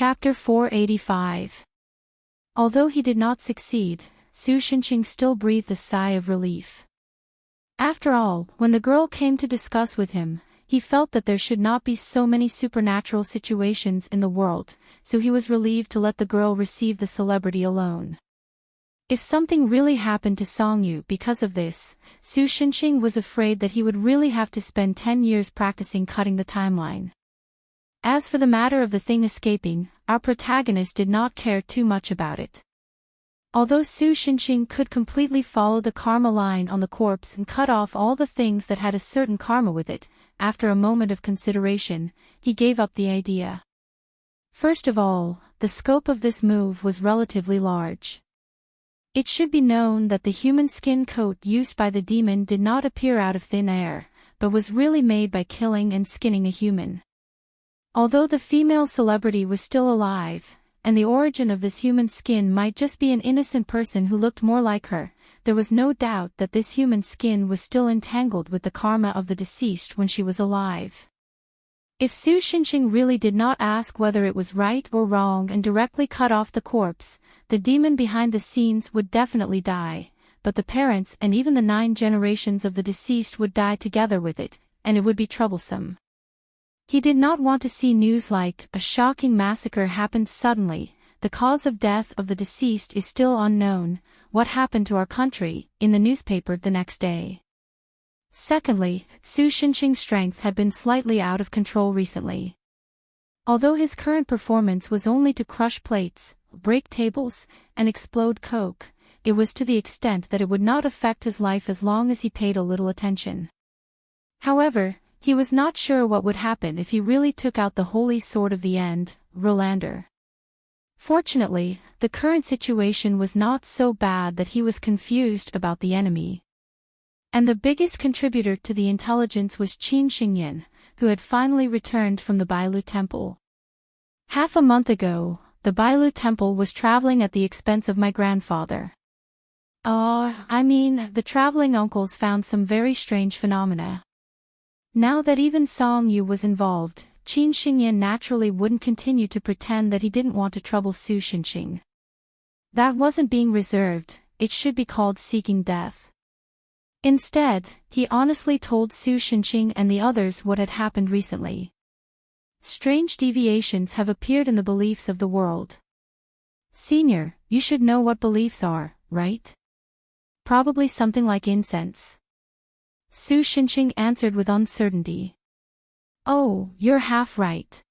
Chapter 485. Although he did not succeed, Su Shenxing still breathed a sigh of relief. After all, when the girl came to discuss with him, he felt that there should not be so many supernatural situations in the world, so he was relieved to let the girl receive the celebrity alone. If something really happened to Songyu because of this, Su Shenxing was afraid that he would really have to spend 10 years practicing cutting the timeline. As for the matter of the thing escaping, our protagonist did not care too much about it. Although Su Shenxing could completely follow the karma line on the corpse and cut off all the things that had a certain karma with it, after a moment of consideration, he gave up the idea. First of all, the scope of this move was relatively large. It should be known that the human skin coat used by the demon did not appear out of thin air, but was really made by killing and skinning a human. Although the female celebrity was still alive, and the origin of this human skin might just be an innocent person who looked more like her, there was no doubt that this human skin was still entangled with the karma of the deceased when she was alive. If Su Shenxing really did not ask whether it was right or wrong and directly cut off the corpse, the demon behind the scenes would definitely die, but the parents and even the 9 generations of the deceased would die together with it, and it would be troublesome. He did not want to see news like, "A shocking massacre happened suddenly, the cause of death of the deceased is still unknown, what happened to our country," in the newspaper the next day. Secondly, Su Shenxing's strength had been slightly out of control recently. Although his current performance was only to crush plates, break tables, and explode coke, it was to the extent that it would not affect his life as long as he paid a little attention. However, he was not sure what would happen if he really took out the holy sword of the end, Rolander. Fortunately, the current situation was not so bad that he was confused about the enemy. And the biggest contributor to the intelligence was Qin Xingyan, who had finally returned from the Bailu Temple. Half a month ago, the Bailu Temple was traveling at the expense of my grandfather. The traveling uncles found some very strange phenomena. Now that even Song Yu was involved, Qin Xingyan naturally wouldn't continue to pretend that he didn't want to trouble Su Shenxing. That wasn't being reserved, it should be called seeking death. Instead, he honestly told Su Shenxing and the others what had happened recently. Strange deviations have appeared in the beliefs of the world. Senior, you should know what beliefs are, right? Probably something like incense. Su Shenxing answered with uncertainty. Oh, you're half right.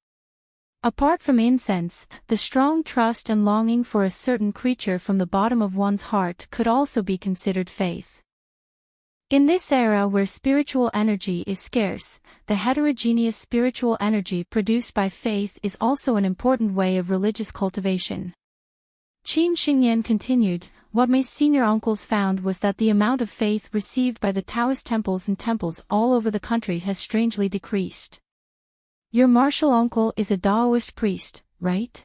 Apart from incense, the strong trust and longing for a certain creature from the bottom of one's heart could also be considered faith. In this era where spiritual energy is scarce, the heterogeneous spiritual energy produced by faith is also an important way of religious cultivation. Qin Xingyan continued, what my senior uncles found was that the amount of faith received by the Taoist temples and temples all over the country has strangely decreased. Your martial uncle is a Taoist priest, right?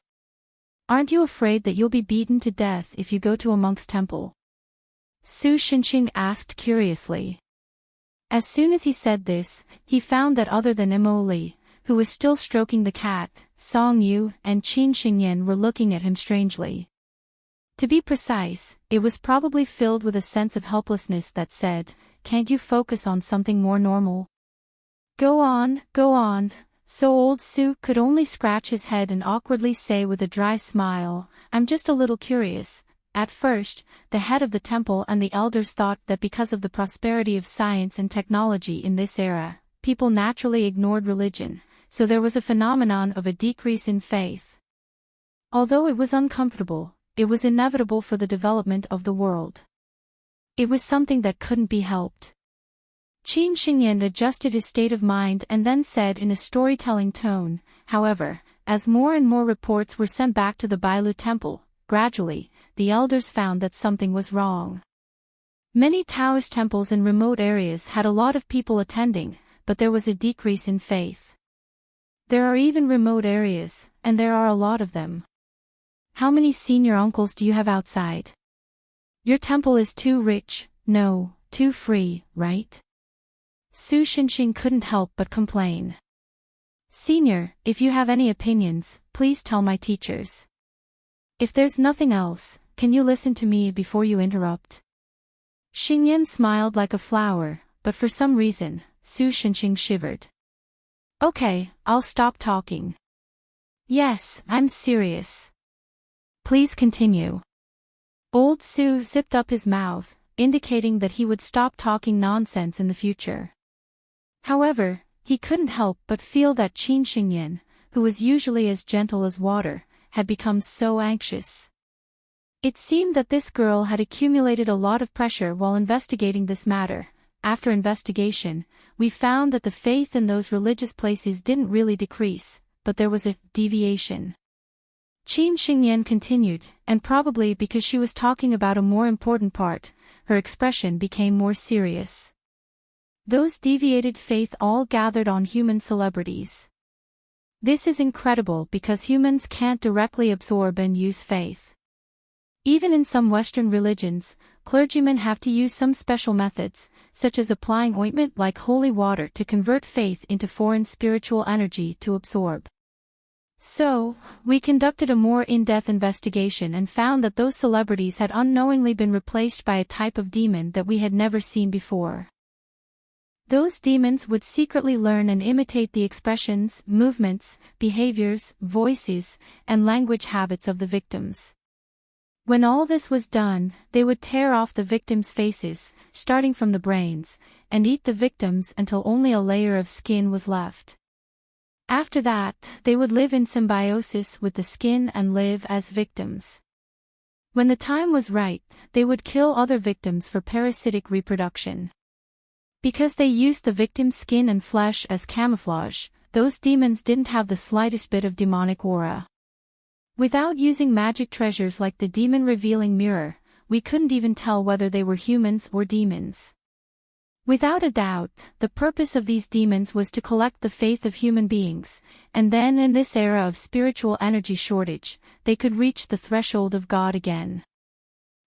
Aren't you afraid that you'll be beaten to death if you go to a monk's temple? Su Shenxing asked curiously. As soon as he said this, he found that other than Mo Li, who was still stroking the cat, Song Yu and Qin Xingyan were looking at him strangely. To be precise, it was probably filled with a sense of helplessness that said, "Can't you focus on something more normal?" Go on, go on." So old Su could only scratch his head and awkwardly say with a dry smile, "I'm just a little curious." At first, the head of the temple and the elders thought that because of the prosperity of science and technology in this era, people naturally ignored religion, so there was a phenomenon of a decrease in faith. Although it was uncomfortable, it was inevitable for the development of the world. It was something that couldn't be helped. Qin Xingyan adjusted his state of mind and then said in a storytelling tone, however, as more and more reports were sent back to the Bailu Temple, gradually, the elders found that something was wrong. Many Taoist temples in remote areas had a lot of people attending, but there was a decrease in faith. There are even remote areas, and there are a lot of them. How many senior uncles do you have outside? Your temple is too rich, no, too free, right? Su Shenxing couldn't help but complain. Senior, if you have any opinions, please tell my teachers. If there's nothing else, can you listen to me before you interrupt? Xingyan smiled like a flower, but for some reason, Su Shenxing shivered. Okay, I'll stop talking. Yes, I'm serious. Please continue. Old Su zipped up his mouth, indicating that he would stop talking nonsense in the future. However, he couldn't help but feel that Qin Xingyan, who was usually as gentle as water, had become so anxious. It seemed that this girl had accumulated a lot of pressure while investigating this matter. After investigation, we found that the faith in those religious places didn't really decrease, but there was a deviation. Qin Xingyan continued, and probably because she was talking about a more important part, her expression became more serious. Those deviated faith all gathered on human celebrities. This is incredible because humans can't directly absorb and use faith. Even in some Western religions, clergymen have to use some special methods, such as applying ointment like holy water to convert faith into foreign spiritual energy to absorb. So, we conducted a more in-depth investigation and found that those celebrities had unknowingly been replaced by a type of demon that we had never seen before. Those demons would secretly learn and imitate the expressions, movements, behaviors, voices, and language habits of the victims. When all this was done, they would tear off the victims' faces, starting from the brains, and eat the victims until only a layer of skin was left. After that, they would live in symbiosis with the skin and live as victims. When the time was right, they would kill other victims for parasitic reproduction. Because they used the victim's skin and flesh as camouflage, those demons didn't have the slightest bit of demonic aura. Without using magic treasures like the demon-revealing mirror, we couldn't even tell whether they were humans or demons. Without a doubt, the purpose of these demons was to collect the faith of human beings, and then in this era of spiritual energy shortage, they could reach the threshold of God again.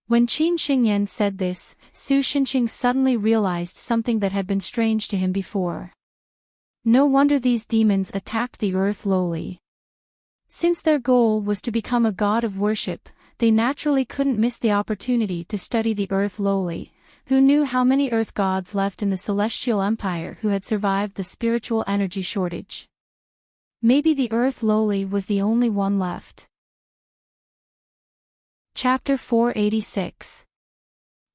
When Qin Xingyan said this, Su Shenxing suddenly realized something that had been strange to him before. No wonder these demons attacked the earth lowly. Since their goal was to become a god of worship, they naturally couldn't miss the opportunity to study the earth lowly. Who knew how many earth gods left in the celestial empire who had survived the spiritual energy shortage? Maybe the earth lowly was the only one left. Chapter 486.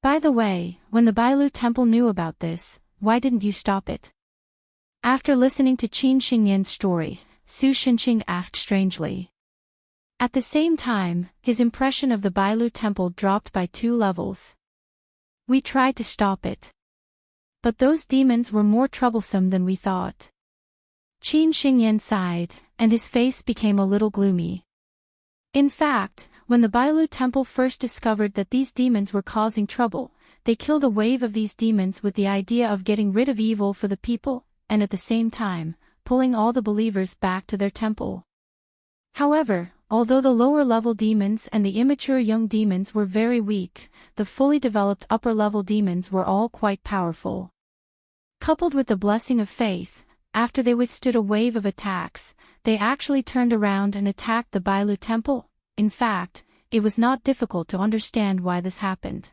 By the way, when the Bailu temple knew about this, why didn't you stop it? After listening to Qin Xingyan's story, Su Shenxing asked strangely. At the same time, his impression of the Bailu temple dropped by 2 levels. We tried to stop it. But those demons were more troublesome than we thought. Qin Xingyan sighed, and his face became a little gloomy. In fact, when the Bailu temple first discovered that these demons were causing trouble, they killed a wave of these demons with the idea of getting rid of evil for the people, and at the same time, pulling all the believers back to their temple. However, although the lower-level demons and the immature young demons were very weak, the fully developed upper-level demons were all quite powerful. Coupled with the blessing of faith, after they withstood a wave of attacks, they actually turned around and attacked the Bailu temple. In fact, it was not difficult to understand why this happened.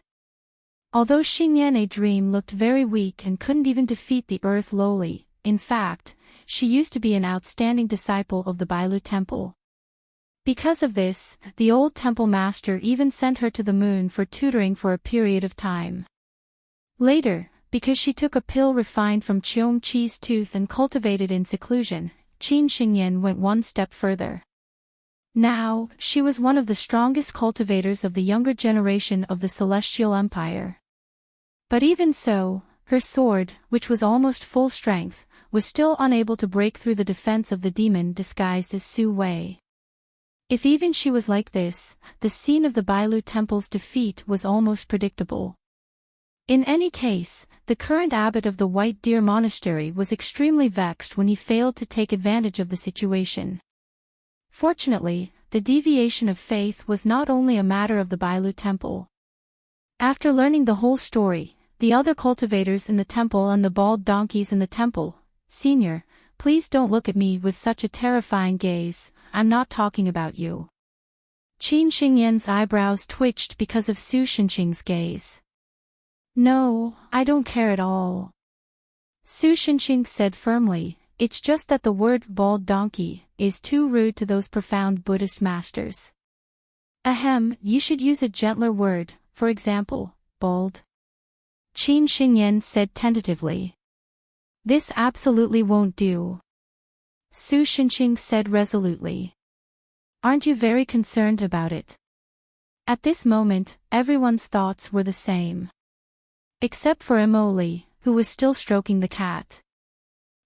Although Xingyan a Dream looked very weak and couldn't even defeat the earth lowly, in fact, she used to be an outstanding disciple of the Bailu temple. Because of this, the old temple master even sent her to the moon for tutoring for a period of time. Later, because she took a pill refined from Cheong Chi's tooth and cultivated in seclusion, Qin Xingyan went one step further. Now, she was one of the strongest cultivators of the younger generation of the Celestial Empire. But even so, her sword, which was almost full strength, was still unable to break through the defense of the demon disguised as Su Wei. If even she was like this, the scene of the Bailu temple's defeat was almost predictable. In any case, the current abbot of the White Deer Monastery was extremely vexed when he failed to take advantage of the situation. Fortunately, the deviation of faith was not only a matter of the Bailu temple. After learning the whole story, the other cultivators in the temple and the bald donkeys in the temple, Senior, Please don't look at me with such a terrifying gaze, I'm not talking about you. Qin Xingyan's eyebrows twitched because of Su Shenqing's gaze. No, I don't care at all. Su Shenqing said firmly, it's just that the word bald donkey is too rude to those profound Buddhist masters. Ahem, you should use a gentler word, for example, bald. Qin Xingyan said tentatively. This absolutely won't do. Su Shenqing said resolutely. Aren't you very concerned about it? At this moment, everyone's thoughts were the same. Except for Emily, who was still stroking the cat.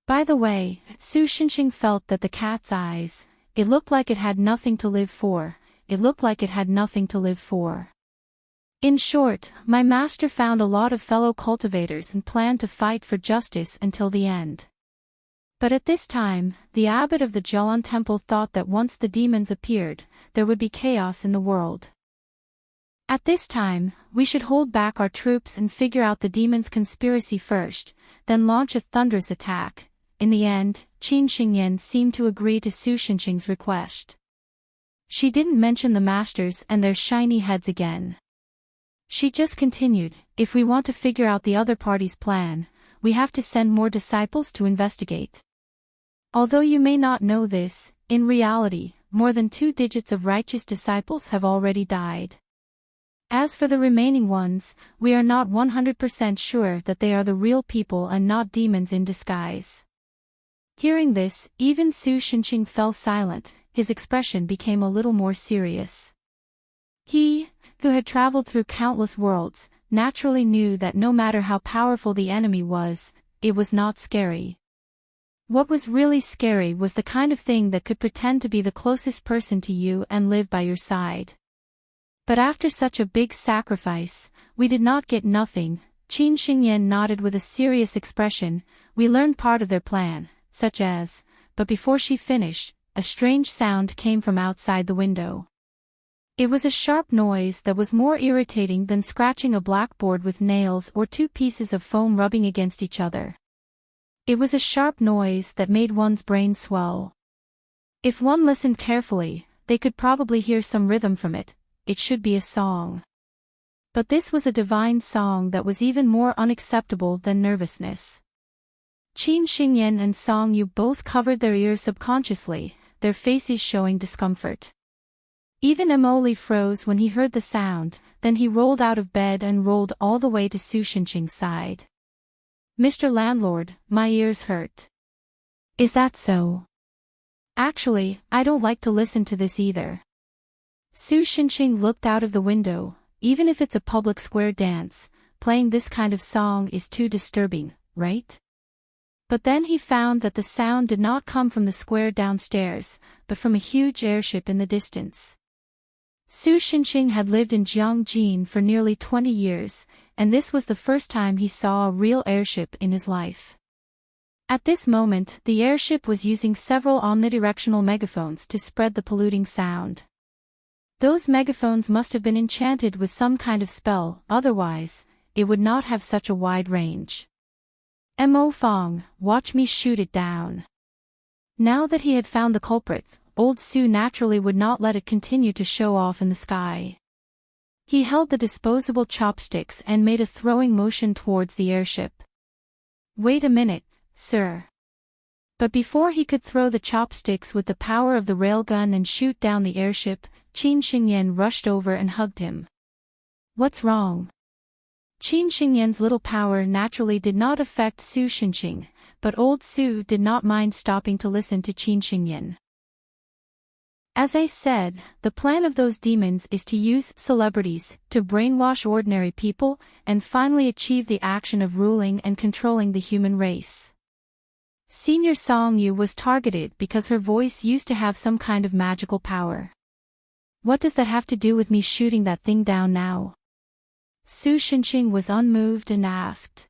By the way, Su Shenqing felt that the cat's eyes, it looked like it had nothing to live for, In short, my master found a lot of fellow cultivators and planned to fight for justice until the end. But at this time, the abbot of the Jialan temple thought that once the demons appeared, there would be chaos in the world. At this time, we should hold back our troops and figure out the demons' conspiracy first, then launch a thunderous attack. In the end, Qin Xingyan seemed to agree to Su Shenqing's request. She didn't mention the masters and their shiny heads again. She just continued, if we want to figure out the other party's plan, we have to send more disciples to investigate. Although you may not know this, in reality, more than 2 digits of righteous disciples have already died. As for the remaining ones, we are not 100% sure that they are the real people and not demons in disguise. Hearing this, even Su Shenqing fell silent, his expression became a little more serious. He, who had traveled through countless worlds, naturally knew that no matter how powerful the enemy was, it was not scary. What was really scary was the kind of thing that could pretend to be the closest person to you and live by your side. But after such a big sacrifice, we did not get nothing. Qin Xingyan nodded with a serious expression. We learned part of their plan, such as, but before she finished, a strange sound came from outside the window. It was a sharp noise that was more irritating than scratching a blackboard with nails or 2 pieces of foam rubbing against each other. It was a sharp noise that made one's brain swell. If one listened carefully, they could probably hear some rhythm from it. It should be a song. But this was a divine song that was even more unacceptable than nervousness. Qin Xingyan and Song Yu both covered their ears subconsciously, their faces showing discomfort. Even Emily froze when he heard the sound, then he rolled out of bed and rolled all the way to Su Shenqing's side. Mr. Landlord, my ears hurt. Is that so? Actually, I don't like to listen to this either. Su Shenqing looked out of the window. Even if it's a public square dance, playing this kind of song is too disturbing, right? But then he found that the sound did not come from the square downstairs, but from a huge airship in the distance. Su Shenqing had lived in Jiangjin for nearly 20 years, and this was the first time he saw a real airship in his life. At this moment, the airship was using several omnidirectional megaphones to spread the polluting sound. Those megaphones must have been enchanted with some kind of spell, otherwise, it would not have such a wide range. Mo Fong, watch me shoot it down. Now that he had found the culprit, old Su naturally would not let it continue to show off in the sky. He held the disposable chopsticks and made a throwing motion towards the airship. Wait a minute, sir. But before he could throw the chopsticks with the power of the railgun and shoot down the airship, Qin Xingyan rushed over and hugged him. What's wrong? Qin Xingyan's little power naturally did not affect Su Shenqing, but old Su did not mind stopping to listen to Qin Xingyan. As I said, the plan of those demons is to use celebrities to brainwash ordinary people and finally achieve the action of ruling and controlling the human race. Senior Song Yu was targeted because her voice used to have some kind of magical power. What does that have to do with me shooting that thing down now? Su Shenqing was unmoved and asked.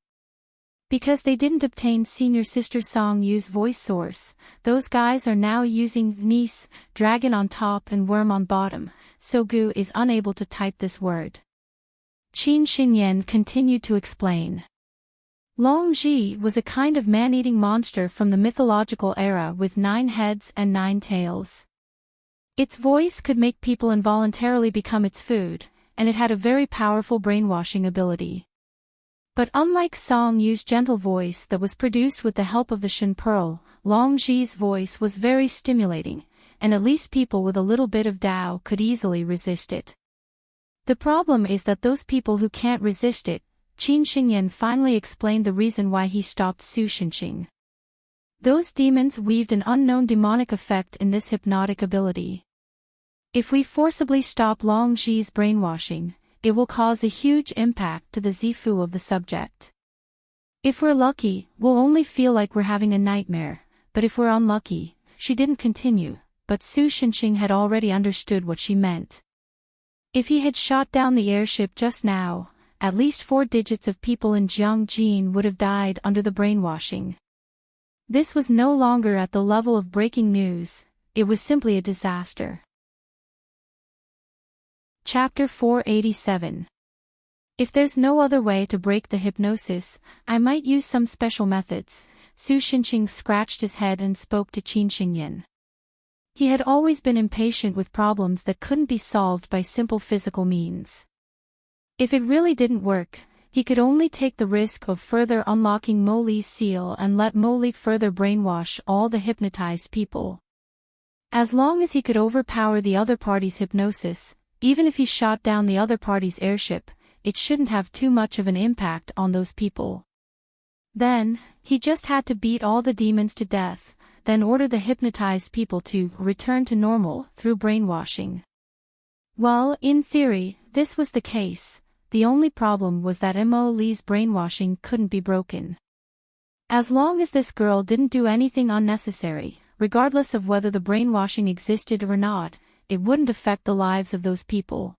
Because they didn't obtain senior sister Song Yu's voice source, those guys are now using niece, dragon on top and worm on bottom, so Gu is unable to type this word. Qin Xingyan continued to explain. Long Ji was a kind of man-eating monster from the mythological era with 9 heads and 9 tails. Its voice could make people involuntarily become its food, and it had a very powerful brainwashing ability. But unlike Song Yu's gentle voice that was produced with the help of the Shen Pearl, Long Ji's voice was very stimulating, and at least people with a little bit of Dao could easily resist it. The problem is that those people who can't resist it, Qin Xingyan finally explained the reason why he stopped Su Shenxing. Those demons weaved an unknown demonic effect in this hypnotic ability. If we forcibly stop Long Ji's brainwashing, it will cause a huge impact to the Zifu of the subject. If we're lucky, we'll only feel like we're having a nightmare, but if we're unlucky, she didn't continue, but Su Shenxing had already understood what she meant. If he had shot down the airship just now, at least 4 digits of people in Jiangjin would have died under the brainwashing. This was no longer at the level of breaking news, it was simply a disaster. Chapter 487. If there's no other way to break the hypnosis, I might use some special methods. Su Shenxing scratched his head and spoke to Qin Xingyan. He had always been impatient with problems that couldn't be solved by simple physical means. If it really didn't work, he could only take the risk of further unlocking Mo Li's seal and let Mo Li further brainwash all the hypnotized people. As long as he could overpower the other party's hypnosis, even if he shot down the other party's airship, it shouldn't have too much of an impact on those people. Then, he just had to beat all the demons to death, then order the hypnotized people to return to normal through brainwashing. Well, in theory, this was the case. The only problem was that Mo Li's brainwashing couldn't be broken. As long as this girl didn't do anything unnecessary, regardless of whether the brainwashing existed or not, it wouldn't affect the lives of those people.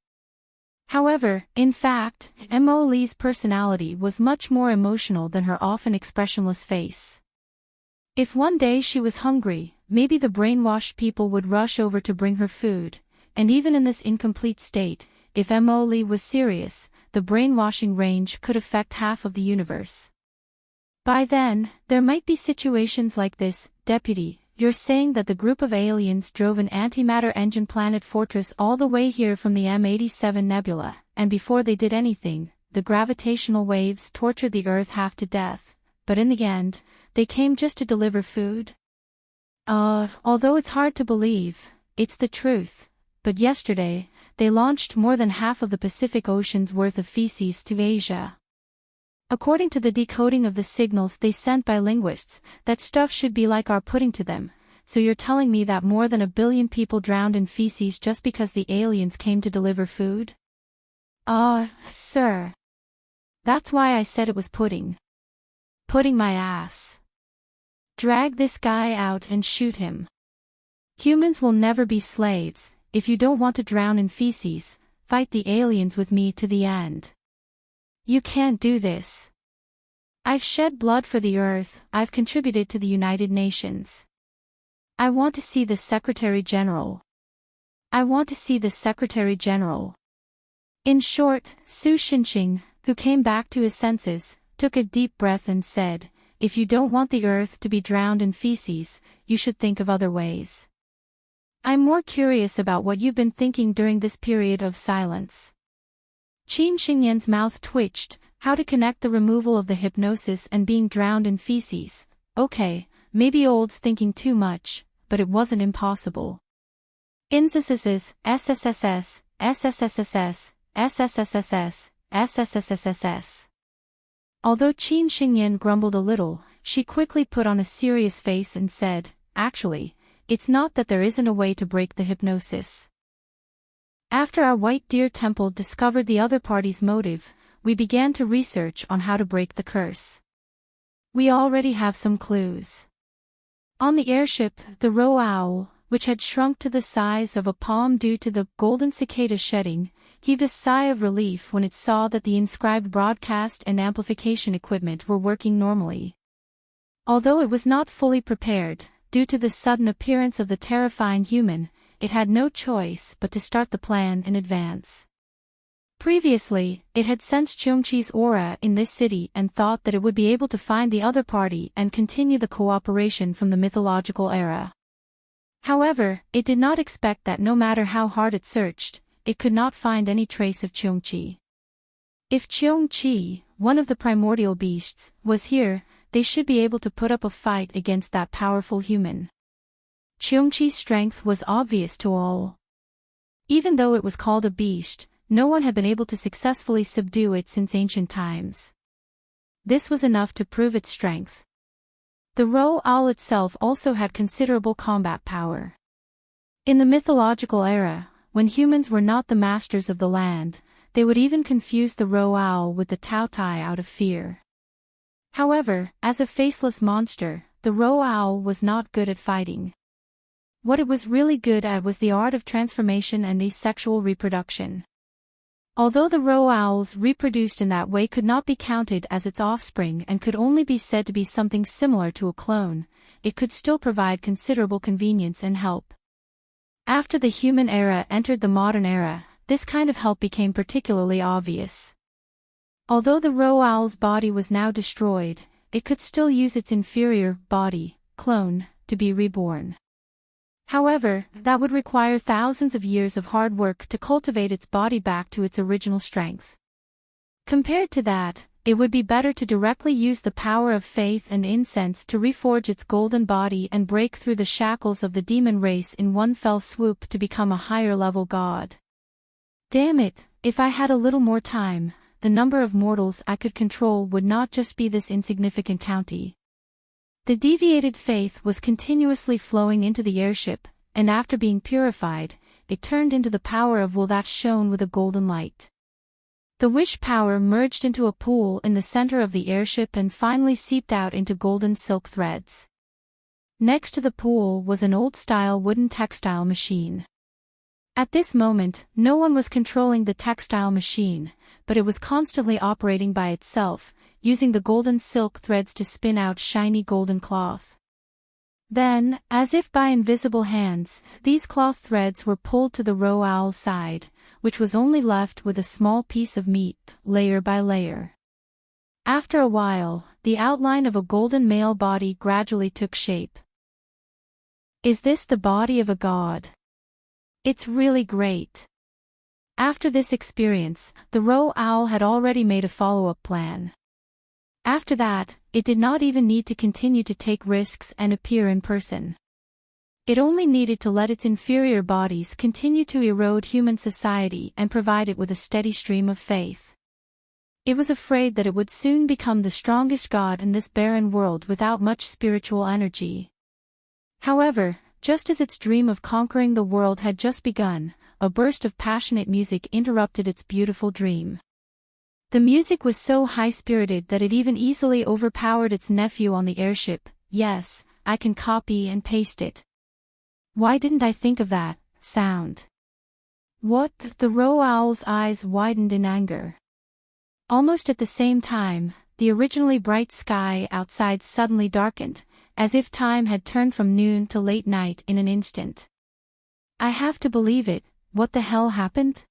However, in fact, Mo Li's personality was much more emotional than her often expressionless face. If one day she was hungry, maybe the brainwashed people would rush over to bring her food, and even in this incomplete state, if Mo Li was serious, the brainwashing range could affect half of the universe. By then, there might be situations like this. Deputy, you're saying that the group of aliens drove an antimatter engine planet fortress all the way here from the M87 nebula, and before they did anything, the gravitational waves tortured the Earth half to death, but in the end, they came just to deliver food? Although it's hard to believe, it's the truth. But yesterday, they launched more than half of the Pacific Ocean's worth of feces to Asia. According to the decoding of the signals they sent by linguists, that stuff should be like our pudding to them, so you're telling me that more than 1 billion people drowned in feces just because the aliens came to deliver food? Sir. That's why I said it was pudding. Pudding my ass. Drag this guy out and shoot him. Humans will never be slaves. If you don't want to drown in feces, fight the aliens with me to the end. You can't do this. I've shed blood for the Earth, I've contributed to the United Nations. I want to see the Secretary General. I want to see the Secretary General. In short, Su Shenxing, who came back to his senses, took a deep breath and said, if you don't want the Earth to be drowned in feces, you should think of other ways. I'm more curious about what you've been thinking during this period of silence. Qin Xingyan's mouth twitched, how to connect the removal of the hypnosis and being drowned in feces. Okay, maybe old's thinking too much, but it wasn't impossible. INSSS, SSSS, SSSSS, SSSSS, SSSSS. Although Qin Xingyan grumbled a little, she quickly put on a serious face and said, actually, it's not that there isn't a way to break the hypnosis. After our White Deer Temple discovered the other party's motive, we began to research on how to break the curse. We already have some clues. On the airship, the roe owl, which had shrunk to the size of a palm due to the golden cicada shedding, heaved a sigh of relief when it saw that the inscribed broadcast and amplification equipment were working normally. Although it was not fully prepared, due to the sudden appearance of the terrifying human, it had no choice but to start the plan in advance. Previously, it had sensed Cheongchi's aura in this city and thought that it would be able to find the other party and continue the cooperation from the mythological era. However, it did not expect that no matter how hard it searched, it could not find any trace of Cheongchi. If Cheongchi, one of the primordial beasts, was here, they should be able to put up a fight against that powerful human. Cheongchi's strength was obvious to all. Even though it was called a beast, no one had been able to successfully subdue it since ancient times. This was enough to prove its strength. The roe owl itself also had considerable combat power. In the mythological era, when humans were not the masters of the land, they would even confuse the roe owl with the tautai out of fear. However, as a faceless monster, the roe owl was not good at fighting. What it was really good at was the art of transformation and asexual reproduction. Although the roe owls reproduced in that way could not be counted as its offspring and could only be said to be something similar to a clone, it could still provide considerable convenience and help. After the human era entered the modern era, this kind of help became particularly obvious. Although the roe owl's body was now destroyed, it could still use its inferior body, clone, to be reborn. However, that would require thousands of years of hard work to cultivate its body back to its original strength. Compared to that, it would be better to directly use the power of faith and incense to reforge its golden body and break through the shackles of the demon race in one fell swoop to become a higher-level god. Damn it, if I had a little more time, the number of mortals I could control would not just be this insignificant county. The deviated faith was continuously flowing into the airship, and after being purified, it turned into the power of will that shone with a golden light. The wish power merged into a pool in the center of the airship and finally seeped out into golden silk threads. Next to the pool was an old-style wooden textile machine. At this moment, no one was controlling the textile machine, but it was constantly operating by itself, using the golden silk threads to spin out shiny golden cloth. Then, as if by invisible hands, these cloth threads were pulled to the roe owl's side, which was only left with a small piece of meat, layer by layer. After a while, the outline of a golden male body gradually took shape. Is this the body of a god? It's really great. After this experience, the roe owl had already made a follow-up plan. After that, it did not even need to continue to take risks and appear in person. It only needed to let its inferior bodies continue to erode human society and provide it with a steady stream of faith. It was afraid that it would soon become the strongest god in this barren world without much spiritual energy. However, just as its dream of conquering the world had just begun, a burst of passionate music interrupted its beautiful dream. The music was so high-spirited that it even easily overpowered its nephew on the airship. Yes, I can copy and paste it. Why didn't I think of that sound? What? The roe owl's eyes widened in anger. Almost at the same time, the originally bright sky outside suddenly darkened, as if time had turned from noon to late night in an instant. I have to believe it. What the hell happened?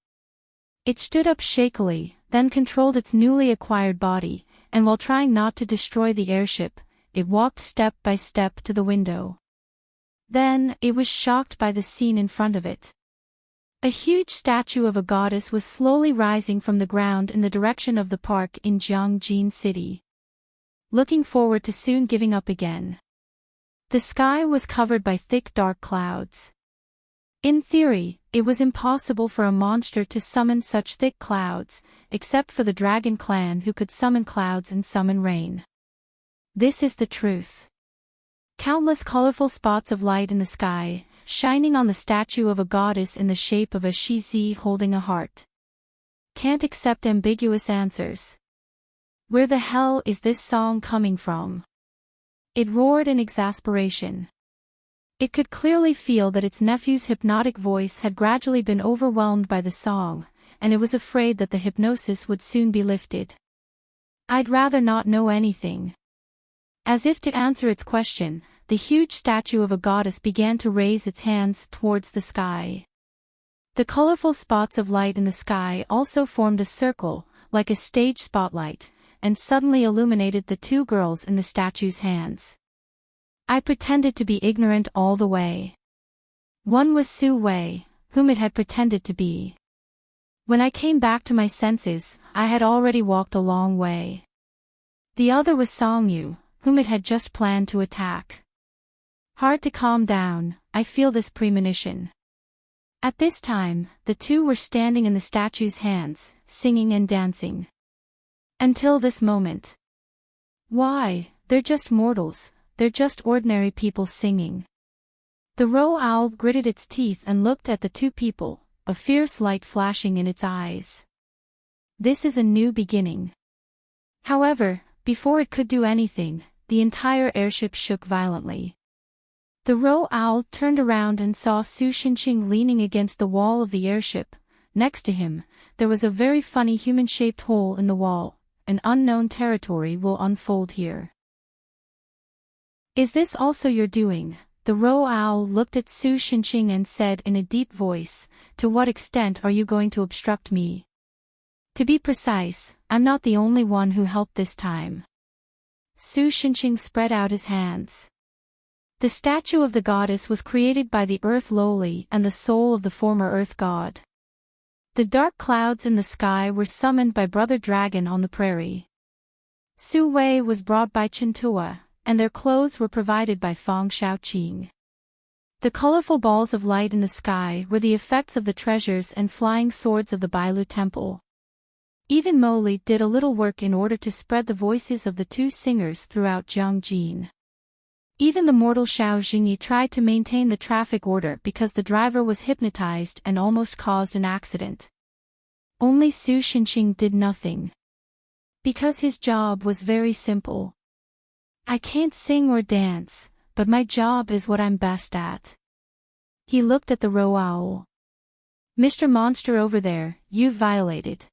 It stood up shakily, then controlled its newly acquired body, and while trying not to destroy the airship, it walked step by step to the window. Then, it was shocked by the scene in front of it. A huge statue of a goddess was slowly rising from the ground in the direction of the park in Jiangjin City. Looking forward to soon giving up again. The sky was covered by thick dark clouds. In theory, it was impossible for a monster to summon such thick clouds, except for the dragon clan who could summon clouds and summon rain. This is the truth. Countless colorful spots of light in the sky, shining on the statue of a goddess in the shape of a shizi holding a heart. Can't accept ambiguous answers. Where the hell is this song coming from? It roared in exasperation. It could clearly feel that its nephew's hypnotic voice had gradually been overwhelmed by the song, and it was afraid that the hypnosis would soon be lifted. I'd rather not know anything. As if to answer its question, the huge statue of a goddess began to raise its hands towards the sky. The colorful spots of light in the sky also formed a circle, like a stage spotlight, and suddenly illuminated the two girls in the statue's hands. I pretended to be ignorant all the way. One was Su Wei, whom it had pretended to be. When I came back to my senses, I had already walked a long way. The other was Song Yu, whom it had just planned to attack. Hard to calm down, I feel this premonition. At this time, the two were standing in the statue's hands, singing and dancing. Until this moment. Why, they're just mortals, they're just ordinary people singing. The roe owl gritted its teeth and looked at the two people, a fierce light flashing in its eyes. This is a new beginning. However, before it could do anything, the entire airship shook violently. The roe owl turned around and saw Su Xinqing leaning against the wall of the airship. Next to him, there was a very funny human-shaped hole in the wall. An unknown territory will unfold here. Is this also your doing? The roe owl looked at Su Xinqing and said in a deep voice, to what extent are you going to obstruct me? To be precise, I'm not the only one who helped this time. Su Xinqing spread out his hands. The statue of the goddess was created by the earth Loli and the soul of the former earth god. The dark clouds in the sky were summoned by Brother Dragon on the prairie. Su Wei was brought by Chintua, and their clothes were provided by Fang Shaoqing. The colorful balls of light in the sky were the effects of the treasures and flying swords of the Bailu temple. Even Moli did a little work in order to spread the voices of the two singers throughout Jiangjin. Even the mortal Xiao Jingyi tried to maintain the traffic order because the driver was hypnotized and almost caused an accident. Only Su Xinqing did nothing. Because his job was very simple. I can't sing or dance, but my job is what I'm best at. He looked at the roe owl. Mr. Monster over there, you've violated.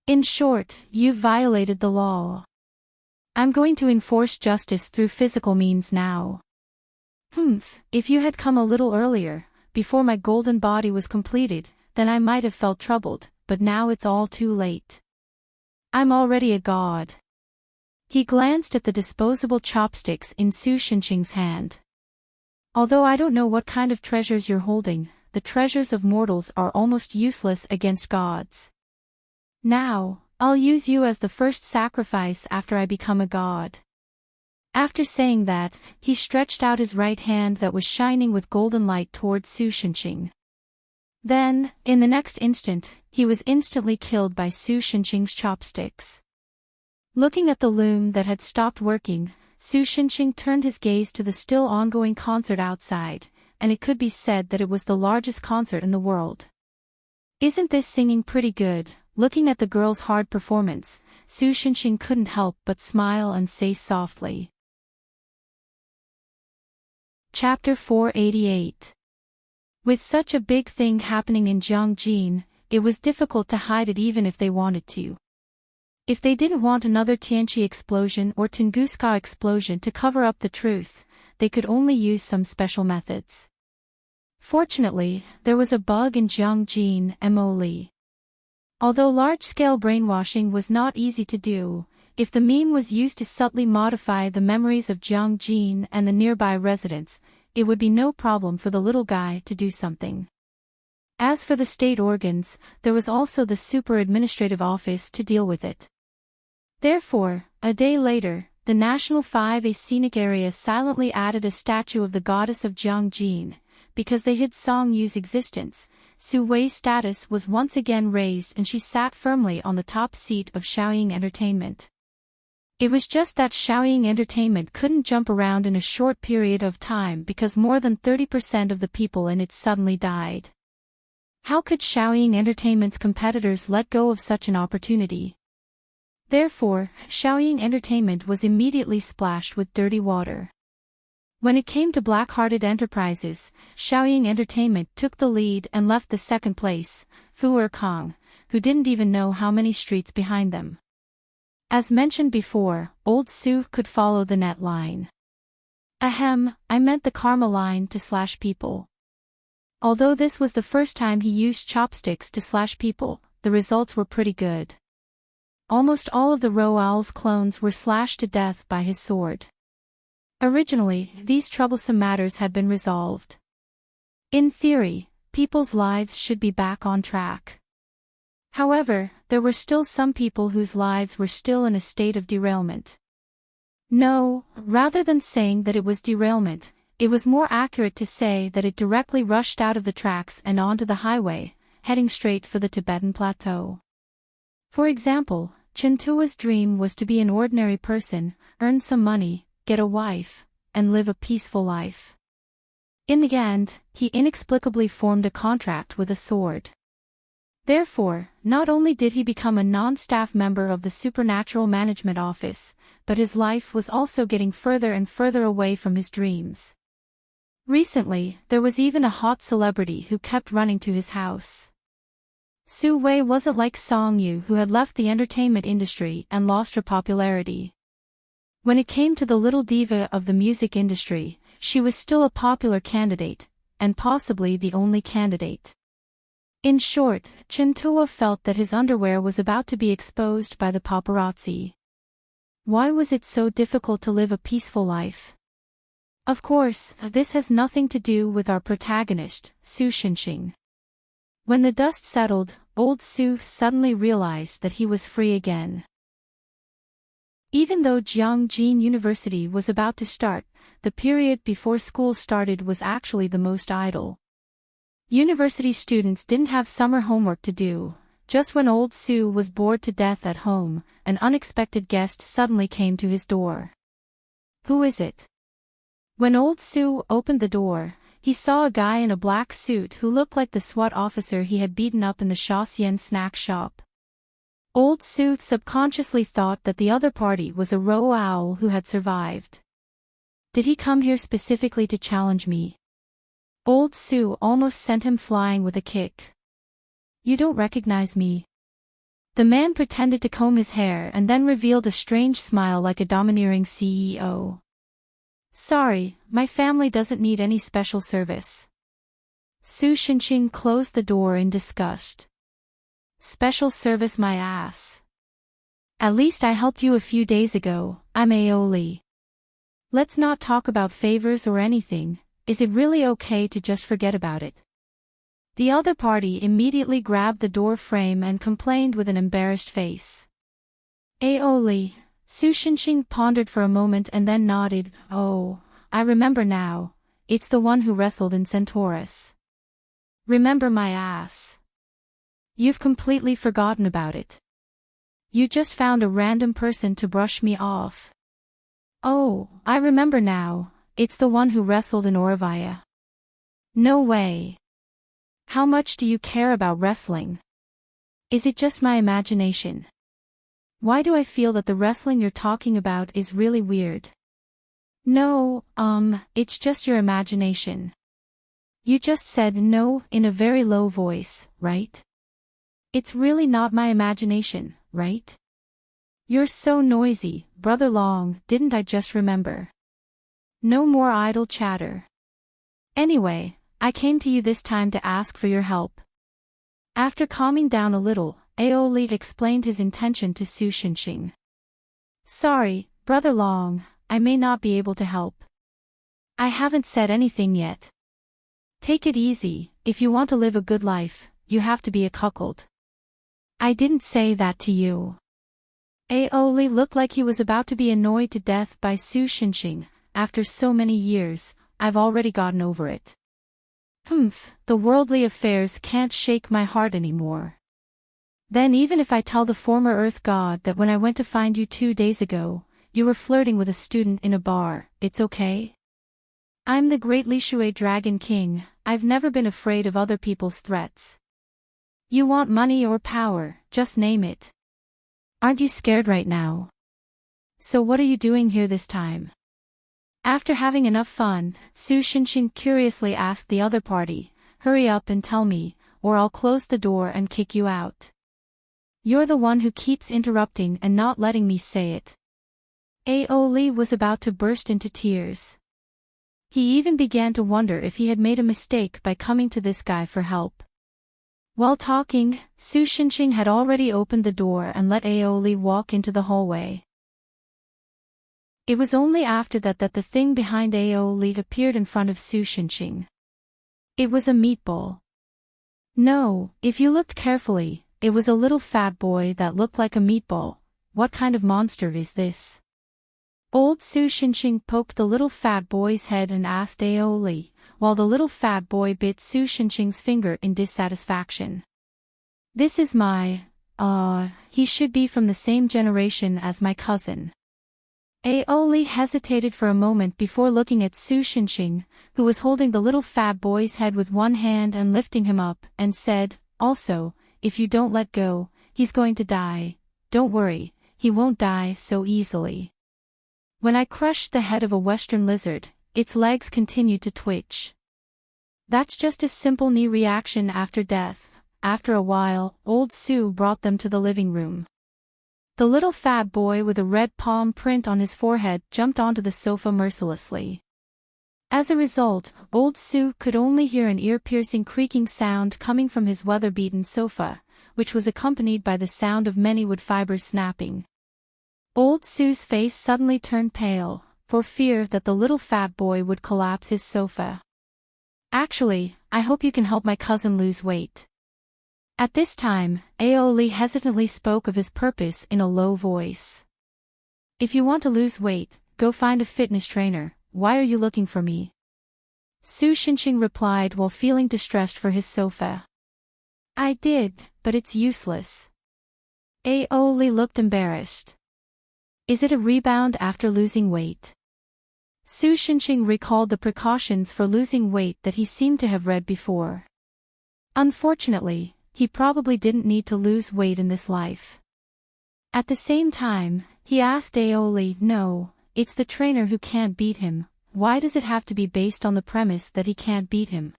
In short, you've violated the law. I'm going to enforce justice through physical means now. If you had come a little earlier, before my golden body was completed, then I might have felt troubled, but now it's all too late. I'm already a god. He glanced at the disposable chopsticks in Su Xinqing's hand. Although I don't know what kind of treasures you're holding, the treasures of mortals are almost useless against gods. Now, I'll use you as the first sacrifice after I become a god. After saying that, he stretched out his right hand that was shining with golden light towards Su Xinqing. Then, in the next instant, he was instantly killed by Su Xinqing's chopsticks. Looking at the loom that had stopped working, Su Xinqing turned his gaze to the still ongoing concert outside, and it could be said that it was the largest concert in the world. Isn't this singing pretty good? Looking at the girl's hard performance, Su Xinqing couldn't help but smile and say softly. Chapter 488. With such a big thing happening in Jiangjin, it was difficult to hide it even if they wanted to. If they didn't want another Tianqi explosion or Tunguska explosion to cover up the truth, they could only use some special methods. Fortunately, there was a bug in Jiangjin Mo. Although large-scale brainwashing was not easy to do, if the meme was used to subtly modify the memories of Jiangjin and the nearby residents, it would be no problem for the little guy to do something. As for the state organs, there was also the super administrative office to deal with it. Therefore, a day later, the National 5A scenic area silently added a statue of the goddess of Jiangjin. Because they hid Song Yu's existence, Su Wei's status was once again raised and she sat firmly on the top seat of Shaoying Entertainment. It was just that Shaoying Entertainment couldn't jump around in a short period of time because more than 30% of the people in it suddenly died. How could Shaoying Entertainment's competitors let go of such an opportunity? Therefore, Shaoying Entertainment was immediately splashed with dirty water. When it came to black-hearted enterprises, Shaoying Entertainment took the lead and left the second place, Fu Erkang, who didn't even know how many streets behind them. As mentioned before, old Su could follow the net line. Ahem, I meant the karma line to slash people. Although this was the first time he used chopsticks to slash people, the results were pretty good. Almost all of the Row Owl's clones were slashed to death by his sword. Originally, these troublesome matters had been resolved. In theory, people's lives should be back on track. However, there were still some people whose lives were still in a state of derailment. No, rather than saying that it was derailment, it was more accurate to say that it directly rushed out of the tracks and onto the highway, heading straight for the Tibetan Plateau. For example, Chintua's dream was to be an ordinary person, earn some money, get a wife, and live a peaceful life. In the end, he inexplicably formed a contract with a sword. Therefore, not only did he become a non-staff member of the Supernatural Management Office, but his life was also getting further and further away from his dreams. Recently, there was even a hot celebrity who kept running to his house. Su Wei wasn't like Song Yu, who had left the entertainment industry and lost her popularity. When it came to the little diva of the music industry, she was still a popular candidate, and possibly the only candidate. In short, Chintua felt that his underwear was about to be exposed by the paparazzi. Why was it so difficult to live a peaceful life? Of course, this has nothing to do with our protagonist, Su Xinxing. When the dust settled, old Su suddenly realized that he was free again. Even though Jiangjin University was about to start, the period before school started was actually the most idle. University students didn't have summer homework to do. Just when old Su was bored to death at home, an unexpected guest suddenly came to his door. Who is it? When old Su opened the door, he saw a guy in a black suit who looked like the SWAT officer he had beaten up in the Shaoxian snack shop. Old Su subconsciously thought that the other party was a Row Owl who had survived. Did he come here specifically to challenge me? Old Su almost sent him flying with a kick. You don't recognize me? The man pretended to comb his hair and then revealed a strange smile like a domineering CEO. Sorry, my family doesn't need any special service. Su Xinxing closed the door in disgust. Special service my ass. At least I helped you a few days ago, I'm Aoli. Let's not talk about favors or anything, is it really okay to just forget about it? The other party immediately grabbed the door frame and complained with an embarrassed face. Aoli. Su Xinxing pondered for a moment and then nodded. Oh, I remember now, it's the one who wrestled in Centaurus. Remember my ass. You've completely forgotten about it. You just found a random person to brush me off. Oh, I remember now, it's the one who wrestled in Oravia. No way. How much do you care about wrestling? Is it just my imagination? Why do I feel that the wrestling you're talking about is really weird? No, it's just your imagination. You just said no in a very low voice, right? It's really not my imagination, right? You're so noisy, Brother Long, didn't I just remember? No more idle chatter. Anyway, I came to you this time to ask for your help. After calming down a little, Aoli explained his intention to Su Xinxing. Sorry, Brother Long, I may not be able to help. I haven't said anything yet. Take it easy, if you want to live a good life, you have to be a cuckold. I didn't say that to you. Aoli looked like he was about to be annoyed to death by Su Xinxing. After so many years, I've already gotten over it. The worldly affairs can't shake my heart anymore. Then even if I tell the former Earth God that when I went to find you 2 days ago, you were flirting with a student in a bar, it's okay? I'm the great Lishui Dragon King, I've never been afraid of other people's threats. You want money or power, just name it. Aren't you scared right now? So what are you doing here this time? After having enough fun, Su Xinxing curiously asked the other party, hurry up and tell me, or I'll close the door and kick you out. You're the one who keeps interrupting and not letting me say it. Aoli was about to burst into tears. He even began to wonder if he had made a mistake by coming to this guy for help. While talking, Su Xinxing had already opened the door and let Aoli walk into the hallway. It was only after that the thing behind Aoli appeared in front of Su Xinxing. It was a meatball. No, if you looked carefully, it was a little fat boy that looked like a meatball. What kind of monster is this? Old Su Xinxing poked the little fat boy's head and asked Aoli, while the little fat boy bit Su Xinxing's finger in dissatisfaction. This is he should be from the same generation as my cousin. Aoli hesitated for a moment before looking at Su Xinxing, who was holding the little fat boy's head with one hand and lifting him up, and said, also, if you don't let go, he's going to die. Don't worry, he won't die so easily. When I crushed the head of a western lizard, its legs continued to twitch. That's just a simple knee reaction after death. After a while, old Su brought them to the living room. The little fat boy with a red palm print on his forehead jumped onto the sofa mercilessly. As a result, old Su could only hear an ear-piercing creaking sound coming from his weather-beaten sofa, which was accompanied by the sound of many wood fibers snapping. Old Su's face suddenly turned pale, for fear that the little fat boy would collapse his sofa. Actually, I hope you can help my cousin lose weight. At this time, Aoli hesitantly spoke of his purpose in a low voice. If you want to lose weight, go find a fitness trainer. Why are you looking for me? Su Xinxing replied while feeling distressed for his sofa. I did, but it's useless. Aoli looked embarrassed. Is it a rebound after losing weight? Su Xinxing recalled the precautions for losing weight that he seemed to have read before. Unfortunately, he probably didn't need to lose weight in this life. At the same time, he asked Aoli, no, it's the trainer who can't beat him. Why does it have to be based on the premise that he can't beat him?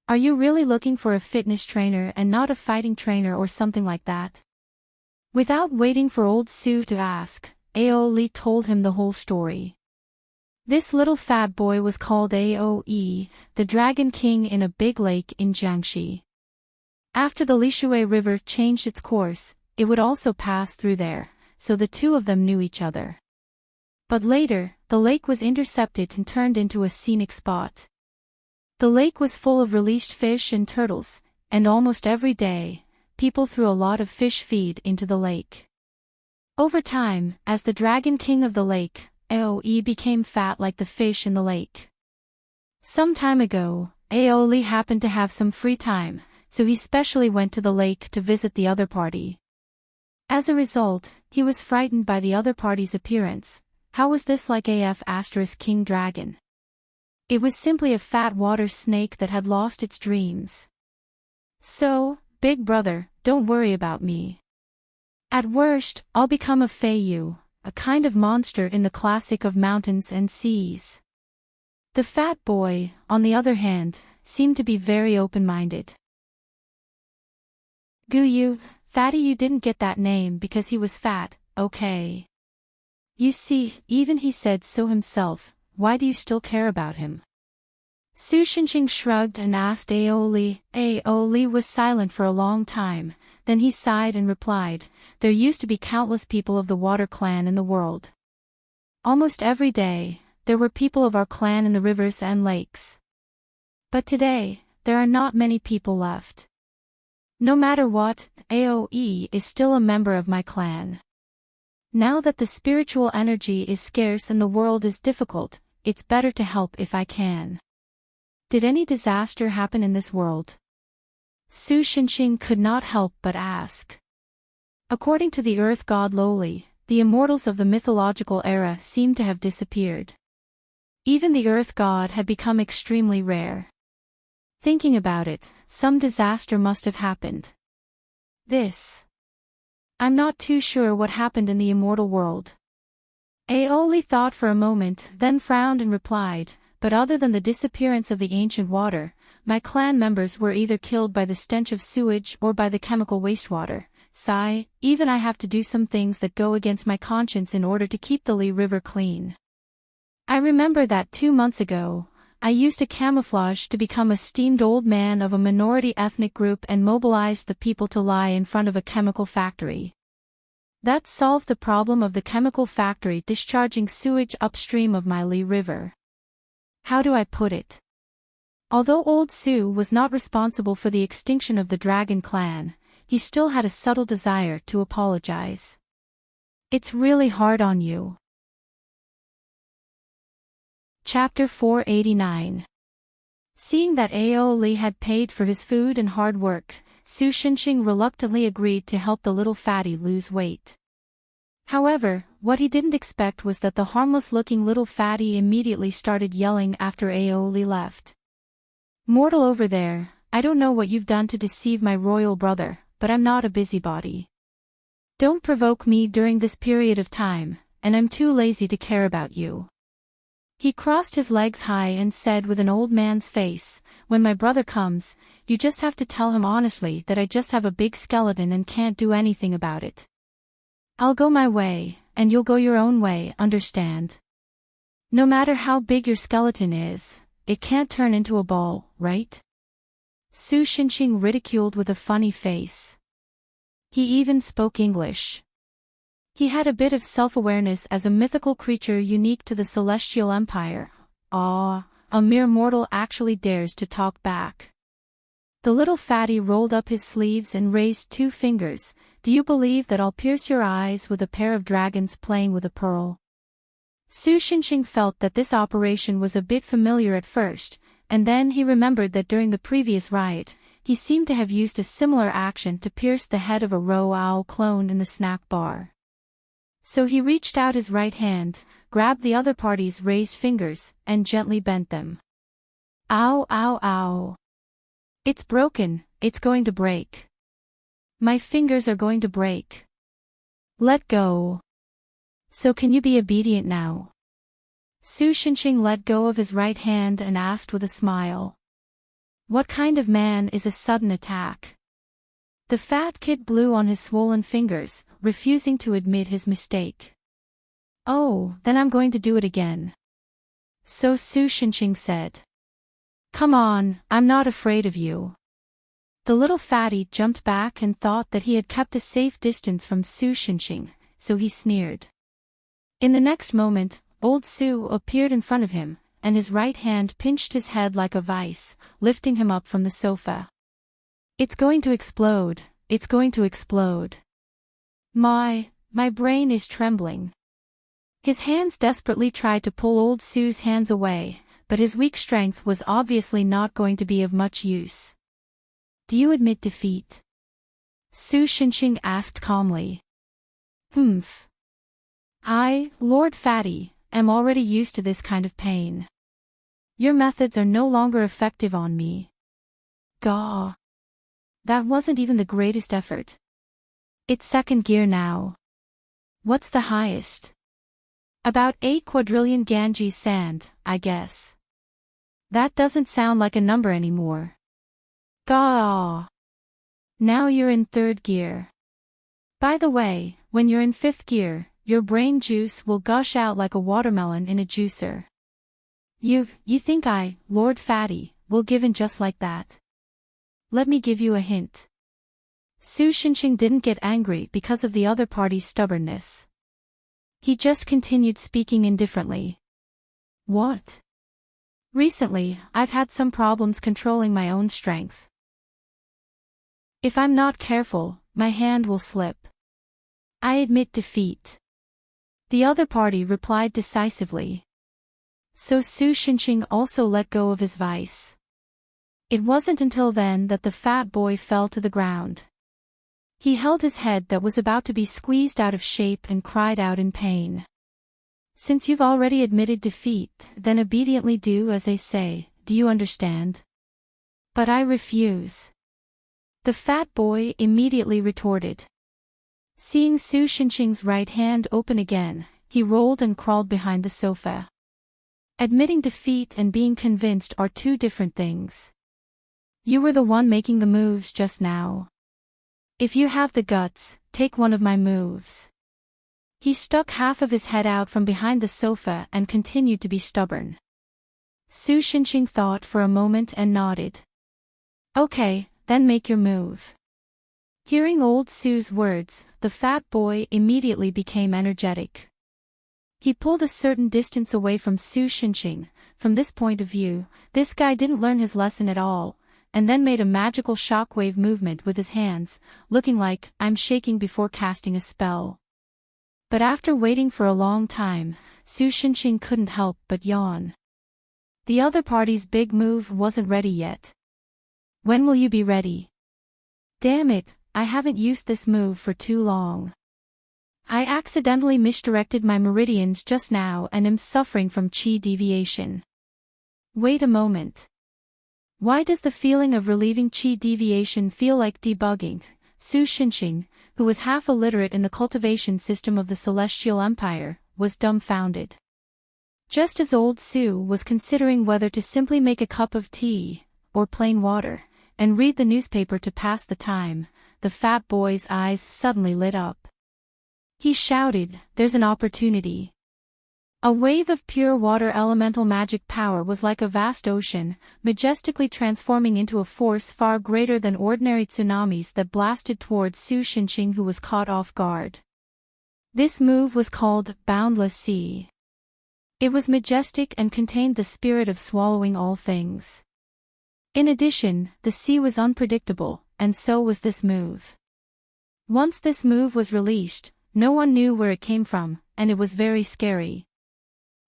Are you really looking for a fitness trainer and not a fighting trainer or something like that? Without waiting for old Su to ask, Aoli told him the whole story. This little fat boy was called Aoe, the Dragon King in a big lake in Jiangxi. After the Lishui River changed its course, it would also pass through there, so the two of them knew each other. But later, the lake was intercepted and turned into a scenic spot. The lake was full of released fish and turtles, and almost every day, people threw a lot of fish feed into the lake. Over time, as the Dragon King of the lake, Aoe became fat like the fish in the lake. Some time ago, Aoli happened to have some free time, so he specially went to the lake to visit the other party. As a result, he was frightened by the other party's appearance. How was this like King Dragon? It was simply a fat water snake that had lost its dreams. So, big brother, don't worry about me. At worst, I'll become a Feiyu, a kind of monster in the classic of mountains and seas. The fat boy, on the other hand, seemed to be very open-minded. Guyu, Fatty, you didn't get that name because he was fat, okay? You see, even he said so himself. Why do you still care about him? Su Xinxing shrugged and asked Aoli. Aoli was silent for a long time, then he sighed and replied, there used to be countless people of the Water Clan in the world. Almost every day, there were people of our clan in the rivers and lakes. But today, there are not many people left. No matter what, Aoe is still a member of my clan. Now that the spiritual energy is scarce and the world is difficult, it's better to help if I can. Did any disaster happen in this world? Su Xinxing could not help but ask. According to the earth god Loli, the immortals of the mythological era seemed to have disappeared. Even the earth god had become extremely rare. Thinking about it, some disaster must have happened. I'm not too sure what happened in the immortal world. Aoli thought for a moment, then frowned and replied, but other than the disappearance of the ancient water, my clan members were either killed by the stench of sewage or by the chemical wastewater. Sigh, even I have to do some things that go against my conscience in order to keep the Li River clean. I remember that 2 months ago, I used a camouflage to become a steamed old man of a minority ethnic group and mobilized the people to lie in front of a chemical factory. That solved the problem of the chemical factory discharging sewage upstream of my Lee River. How do I put it? Although Old Sue was not responsible for the extinction of the Dragon Clan, he still had a subtle desire to apologize. It's really hard on you. Chapter 489. Seeing that Ao Li had paid for his food and hard work, Su Xinxing reluctantly agreed to help the little fatty lose weight. However, what he didn't expect was that the harmless-looking little fatty immediately started yelling after Ao Li left. "Mortal over there, I don't know what you've done to deceive my royal brother, but I'm not a busybody. Don't provoke me during this period of time, and I'm too lazy to care about you." He crossed his legs high and said with an old man's face, "When my brother comes, you just have to tell him honestly that I just have a big skeleton and can't do anything about it. I'll go my way, and you'll go your own way, understand? No matter how big your skeleton is, it can't turn into a ball, right?" Su Xinxing ridiculed with a funny face. He even spoke English. He had a bit of self-awareness as a mythical creature unique to the Celestial Empire. Ah, a mere mortal actually dares to talk back. The little fatty rolled up his sleeves and raised 2 fingers. "Do you believe that I'll pierce your eyes with a pair of dragons playing with a pearl?" Su Xinxing felt that this operation was a bit familiar at first, and then he remembered that during the previous riot, he seemed to have used a similar action to pierce the head of a roe owl cloned in the snack bar. So he reached out his right hand, grabbed the other party's raised fingers, and gently bent them. "Ow, ow, ow. It's broken, it's going to break. My fingers are going to break. Let go. So can you be obedient now?" Su Xinxing let go of his right hand and asked with a smile. "What kind of man is a sudden attack?" The fat kid blew on his swollen fingers, refusing to admit his mistake. "Oh, then I'm going to do it again." So Su Xinxing said. "Come on, I'm not afraid of you." The little fatty jumped back and thought that he had kept a safe distance from Su Xinxing, so he sneered. In the next moment, Old Su appeared in front of him, and his right hand pinched his head like a vice, lifting him up from the sofa. "It's going to explode, it's going to explode. My brain is trembling." His hands desperately tried to pull Old Su's hands away, but his weak strength was obviously not going to be of much use. "Do you admit defeat?" Su Xinxing asked calmly. "Humph. Lord Fatty, am already used to this kind of pain. Your methods are no longer effective on me." "Gah. That wasn't even the greatest effort. It's 2nd gear now." "What's the highest?" "About 8 quadrillion Ganges sand, I guess." "That doesn't sound like a number anymore." "Gah. Now you're in 3rd gear. By the way, when you're in 5th gear, your brain juice will gush out like a watermelon in a juicer. You think Lord Fatty, will give in just like that? Let me give you a hint." Su Xinxing didn't get angry because of the other party's stubbornness. He just continued speaking indifferently. "What? Recently, I've had some problems controlling my own strength. If I'm not careful, my hand will slip. I admit defeat." The other party replied decisively. So Su Xinxing also let go of his vice. It wasn't until then that the fat boy fell to the ground. He held his head that was about to be squeezed out of shape and cried out in pain. "Since you've already admitted defeat, then obediently do as I say, do you understand?" "But I refuse." The fat boy immediately retorted. Seeing Su Xinxing's right hand open again, he rolled and crawled behind the sofa. Admitting defeat and being convinced are 2 different things. You were the one making the moves just now. If you have the guts, take one of my moves. He stuck half of his head out from behind the sofa and continued to be stubborn. Su Shinxing thought for a moment and nodded. Okay, then make your move. Hearing old Su's words, the fat boy immediately became energetic. He pulled a certain distance away from Su Shinxing. From this point of view, this guy didn't learn his lesson at all, and then made a magical shockwave movement with his hands, looking like, I'm shaking before casting a spell. But after waiting for a long time, Su Shinxing couldn't help but yawn. The other party's big move wasn't ready yet. When will you be ready? Damn it, I haven't used this move for too long. I accidentally misdirected my meridians just now and am suffering from chi deviation. Wait a moment. Why does the feeling of relieving chi deviation feel like debugging? Su Shinxing, who was half illiterate in the cultivation system of the Celestial Empire, was dumbfounded. Just as old Su was considering whether to simply make a cup of tea, or plain water, and read the newspaper to pass the time, the fat boy's eyes suddenly lit up. He shouted, "There's an opportunity." A wave of pure water elemental magic power was like a vast ocean, majestically transforming into a force far greater than ordinary tsunamis that blasted towards Su Shinxing, who was caught off guard. This move was called Boundless Sea. It was majestic and contained the spirit of swallowing all things. In addition, the sea was unpredictable, and so was this move. Once this move was released, no one knew where it came from, and it was very scary.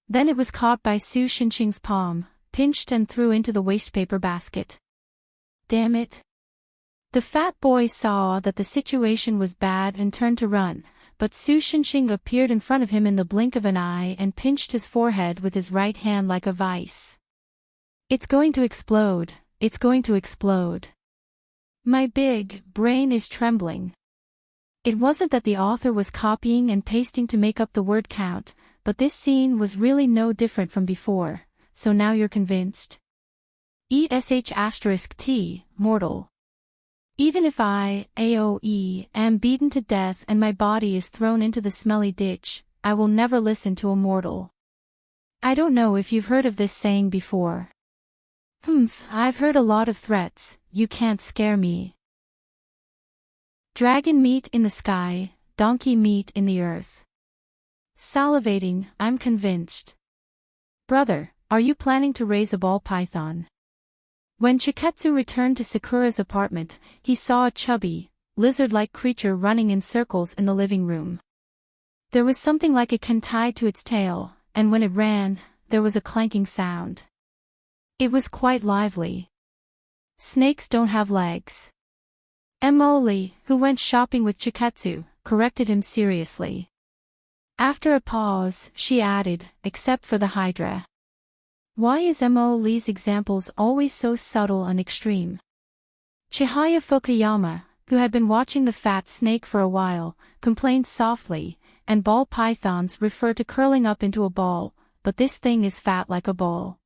Then it was caught by Su Shinxing's palm, pinched and threw into the wastepaper basket. Damn it. The fat boy saw that the situation was bad and turned to run, but Su Shinxing appeared in front of him in the blink of an eye and pinched his forehead with his right hand like a vice. It's going to explode, it's going to explode. My big brain is trembling. It wasn't that the author was copying and pasting to make up the word count, but this scene was really no different from before, so now you're convinced? ESH*T, mortal. Even if I, AOE, am beaten to death and my body is thrown into the smelly ditch, I will never listen to a mortal. I don't know if you've heard of this saying before. I've heard a lot of threats, you can't scare me. Dragon meat in the sky, donkey meat in the earth. Salivating, I'm convinced. Brother, are you planning to raise a ball python? When Chiketsu returned to Sakura's apartment, he saw a chubby, lizard-like creature running in circles in the living room. There was something like a can tied to its tail, and when it ran, there was a clanking sound. It was quite lively. Snakes don't have legs. Emoli, who went shopping with Chiketsu, corrected him seriously. After a pause, she added, except for the Hydra. Why is Emoli's examples always so subtle and extreme? Chihaya Fukuyama, who had been watching the fat snake for a while, complained softly, and ball pythons refer to curling up into a ball, but this thing is fat like a ball.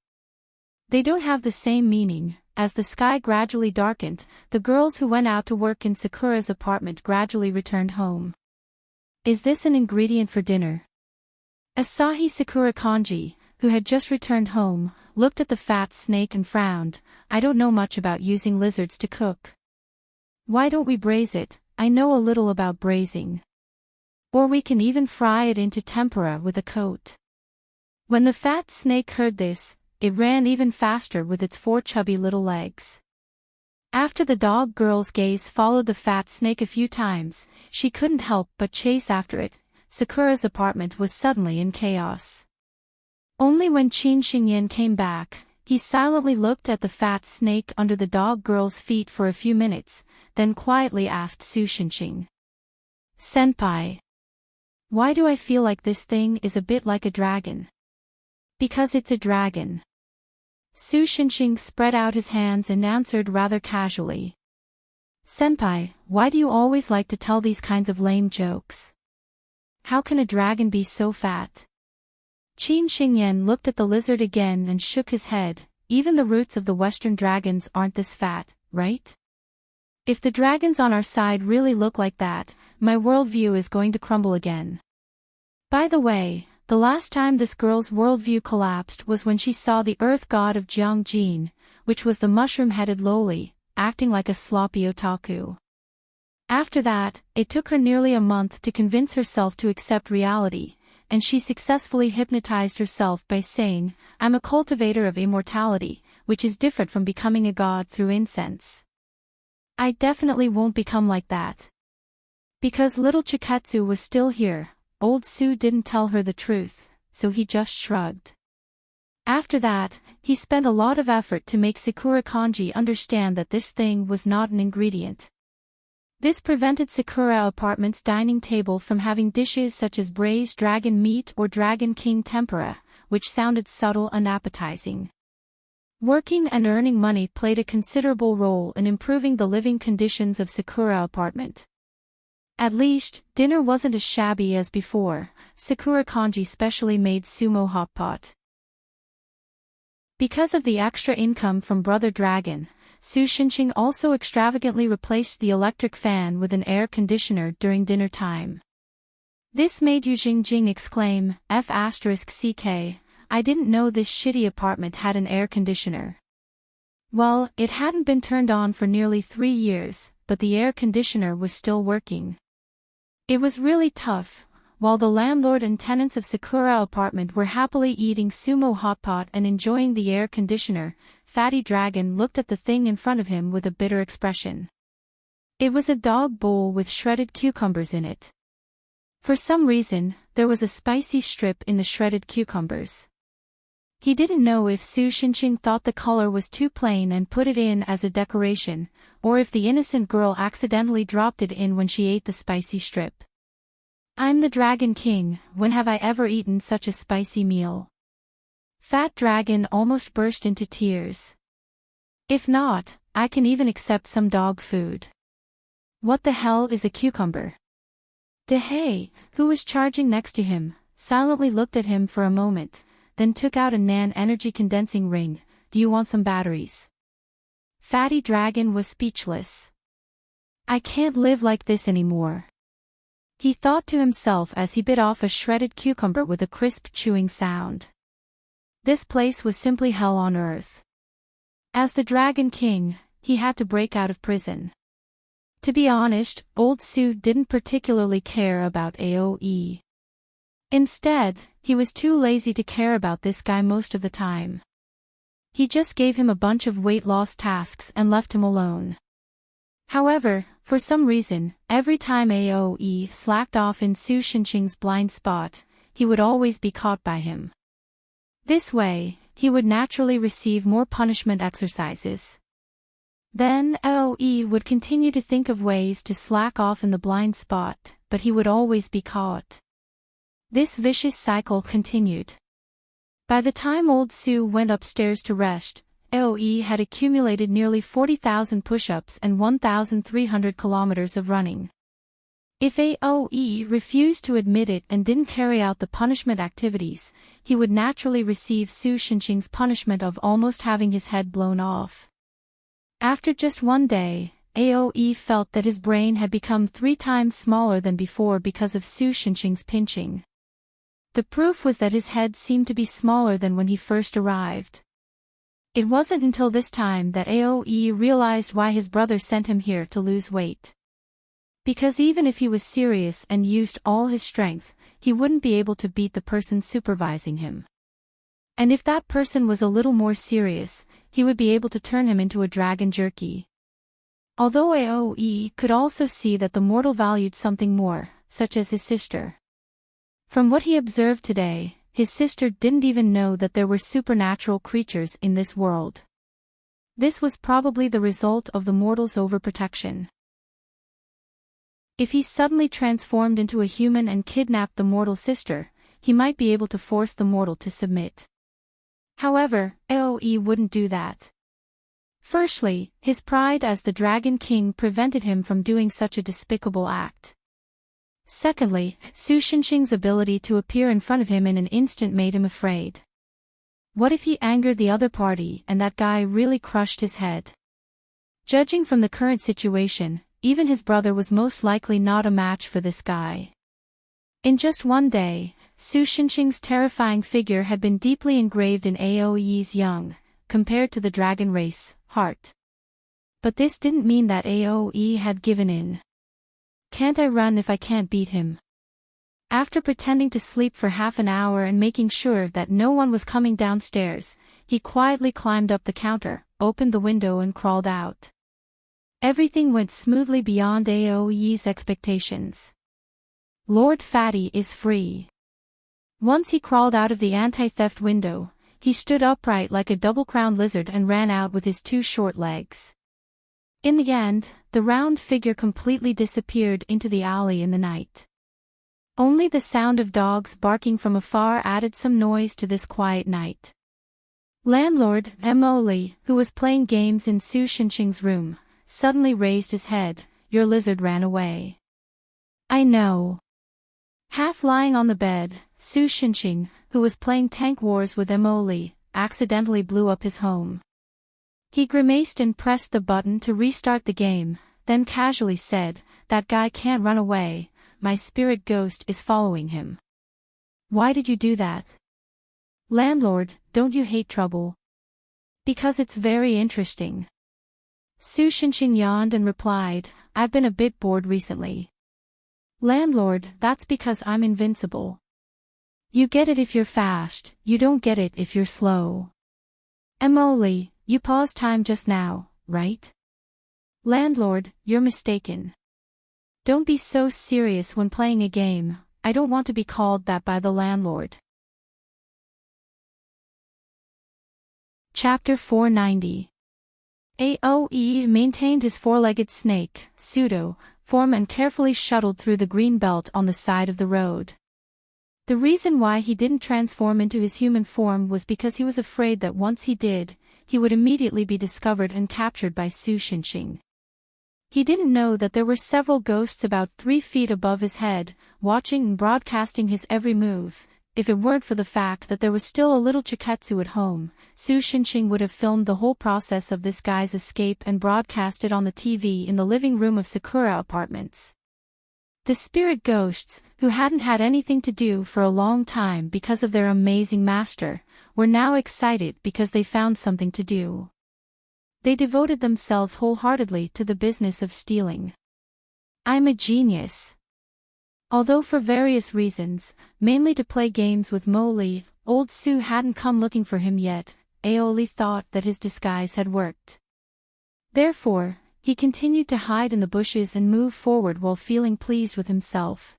They don't have the same meaning. As the sky gradually darkened, the girls who went out to work in Sakura's apartment gradually returned home. Is this an ingredient for dinner? Asahi Sakura Kanji, who had just returned home, looked at the fat snake and frowned. I don't know much about using lizards to cook. Why don't we braise it? I know a little about braising. Or we can even fry it into tempura with a coat. When the fat snake heard this, it ran even faster with its 4 chubby little legs. After the dog girl's gaze followed the fat snake a few times, she couldn't help but chase after it. Sakura's apartment was suddenly in chaos. Only when Qin Xingyan came back, he silently looked at the fat snake under the dog girl's feet for a few minutes, then quietly asked Su Shinxing. Senpai. Why do I feel like this thing is a bit like a dragon? Because it's a dragon. Su Shinxing spread out his hands and answered rather casually. Senpai, why do you always like to tell these kinds of lame jokes? How can a dragon be so fat? Qin Xingyan looked at the lizard again and shook his head. Even the roots of the western dragons aren't this fat, right? If the dragons on our side really look like that, my worldview is going to crumble again. By the way, the last time this girl's worldview collapsed was when she saw the earth god of Jiangjin, which was the mushroom-headed loli, acting like a sloppy otaku. After that, it took her nearly a month to convince herself to accept reality, and she successfully hypnotized herself by saying, "I'm a cultivator of immortality, which is different from becoming a god through incense. I definitely won't become like that." Because little Chiketsu was still here, old Sue didn't tell her the truth, so he just shrugged. After that, he spent a lot of effort to make Sakura Kanji understand that this thing was not an ingredient. This prevented Sakura Apartment's dining table from having dishes such as braised dragon meat or Dragon King tempura, which sounded subtle and appetizing. Working and earning money played a considerable role in improving the living conditions of Sakura Apartment. At least, dinner wasn't as shabby as before. Sakura Kanji specially made sumo hot pot. Because of the extra income from Brother Dragon, Su Xinqing also extravagantly replaced the electric fan with an air conditioner during dinner time. This made Yu Jingjing exclaim, "F***ck, I didn't know this shitty apartment had an air conditioner." Well, it hadn't been turned on for nearly 3 years, but the air conditioner was still working. It was really tough. While the landlord and tenants of Sakura Apartment were happily eating sumo hot pot and enjoying the air conditioner, Fatty Dragon looked at the thing in front of him with a bitter expression. It was a dog bowl with shredded cucumbers in it. For some reason, there was a spicy strip in the shredded cucumbers. He didn't know if Su Xinqing thought the color was too plain and put it in as a decoration, or if the innocent girl accidentally dropped it in when she ate the spicy strip. "I'm the Dragon King, when have I ever eaten such a spicy meal?" Fat Dragon almost burst into tears. "If not, I can even accept some dog food." "What the hell is a cucumber?" Dehei, who was charging next to him, silently looked at him for a moment, then took out a Nan energy condensing ring. "Do you want some batteries?" Fatty Dragon was speechless. "I can't live like this anymore," he thought to himself as he bit off a shredded cucumber with a crisp chewing sound. This place was simply hell on earth. As the Dragon King, he had to break out of prison. To be honest, old Sue didn't particularly care about AoE. Instead, he was too lazy to care about this guy most of the time. He just gave him a bunch of weight loss tasks and left him alone. However, for some reason, every time AoE slacked off in Su Xinqing's blind spot, he would always be caught by him. This way, he would naturally receive more punishment exercises. Then AoE would continue to think of ways to slack off in the blind spot, but he would always be caught. This vicious cycle continued. By the time old Sue went upstairs to rest, AoE had accumulated nearly 40,000 push-ups and 1,300 kilometers of running. If AoE refused to admit it and didn't carry out the punishment activities, he would naturally receive Su Xinqing's punishment of almost having his head blown off. After just one day, AoE felt that his brain had become 3 times smaller than before because of Su Xinqing's pinching. The proof was that his head seemed to be smaller than when he first arrived. It wasn't until this time that AoE realized why his brother sent him here to lose weight. Because even if he was serious and used all his strength, he wouldn't be able to beat the person supervising him. And if that person was a little more serious, he would be able to turn him into a dragon jerky. Although AoE could also see that the mortal valued something more, such as his sister. From what he observed today, his sister didn't even know that there were supernatural creatures in this world. This was probably the result of the mortal's overprotection. If he suddenly transformed into a human and kidnapped the mortal sister, he might be able to force the mortal to submit. However, AoE wouldn't do that. Firstly, his pride as the Dragon King prevented him from doing such a despicable act. Secondly, Su Xinqing's ability to appear in front of him in an instant made him afraid. What if he angered the other party and that guy really crushed his head? Judging from the current situation, even his brother was most likely not a match for this guy. In just one day, Su Shinxing's terrifying figure had been deeply engraved in Aoi's young, compared to the dragon race, heart. But this didn't mean that Aoi had given in. Can't I run if I can't beat him? After pretending to sleep for half an hour and making sure that no one was coming downstairs, he quietly climbed up the counter, opened the window and crawled out. Everything went smoothly beyond Aoi's expectations. Lord Fatty is free. Once he crawled out of the anti-theft window, he stood upright like a double-crowned lizard and ran out with his 2 short legs. In the end, the round figure completely disappeared into the alley in the night. Only the sound of dogs barking from afar added some noise to this quiet night. Landlord Emily, who was playing games in Su Shinxing's room, suddenly raised his head. Your lizard ran away. I know. Half lying on the bed, Su Shinxing, who was playing tank wars with Emily, accidentally blew up his home. He grimaced and pressed the button to restart the game, then casually said, "That guy can't run away, my spirit ghost is following him." Why did you do that? Landlord, don't you hate trouble? Because it's very interesting. Su Shinxing yawned and replied, I've been a bit bored recently. Landlord, that's because I'm invincible. You get it if you're fast, you don't get it if you're slow. Emily, you paused time just now, right? Landlord, you're mistaken. Don't be so serious when playing a game, I don't want to be called that by the landlord. Chapter 490. Aoi maintained his 4-legged snake, pseudo, form and carefully shuttled through the green belt on the side of the road. The reason why he didn't transform into his human form was because he was afraid that once he did, he would immediately be discovered and captured by Su Shinxing. He didn't know that there were several ghosts about 3 feet above his head, watching and broadcasting his every move. If it weren't for the fact that there was still a little Chiketsu at home, Su Shinxing would have filmed the whole process of this guy's escape and broadcast it on the TV in the living room of Sakura Apartments. The spirit ghosts, who hadn't had anything to do for a long time because of their amazing master, were now excited because they found something to do. They devoted themselves wholeheartedly to the business of stealing. I'm a genius. Although for various reasons, mainly to play games with Molly, old Su hadn't come looking for him yet, Aoi thought that his disguise had worked. Therefore, he continued to hide in the bushes and move forward while feeling pleased with himself.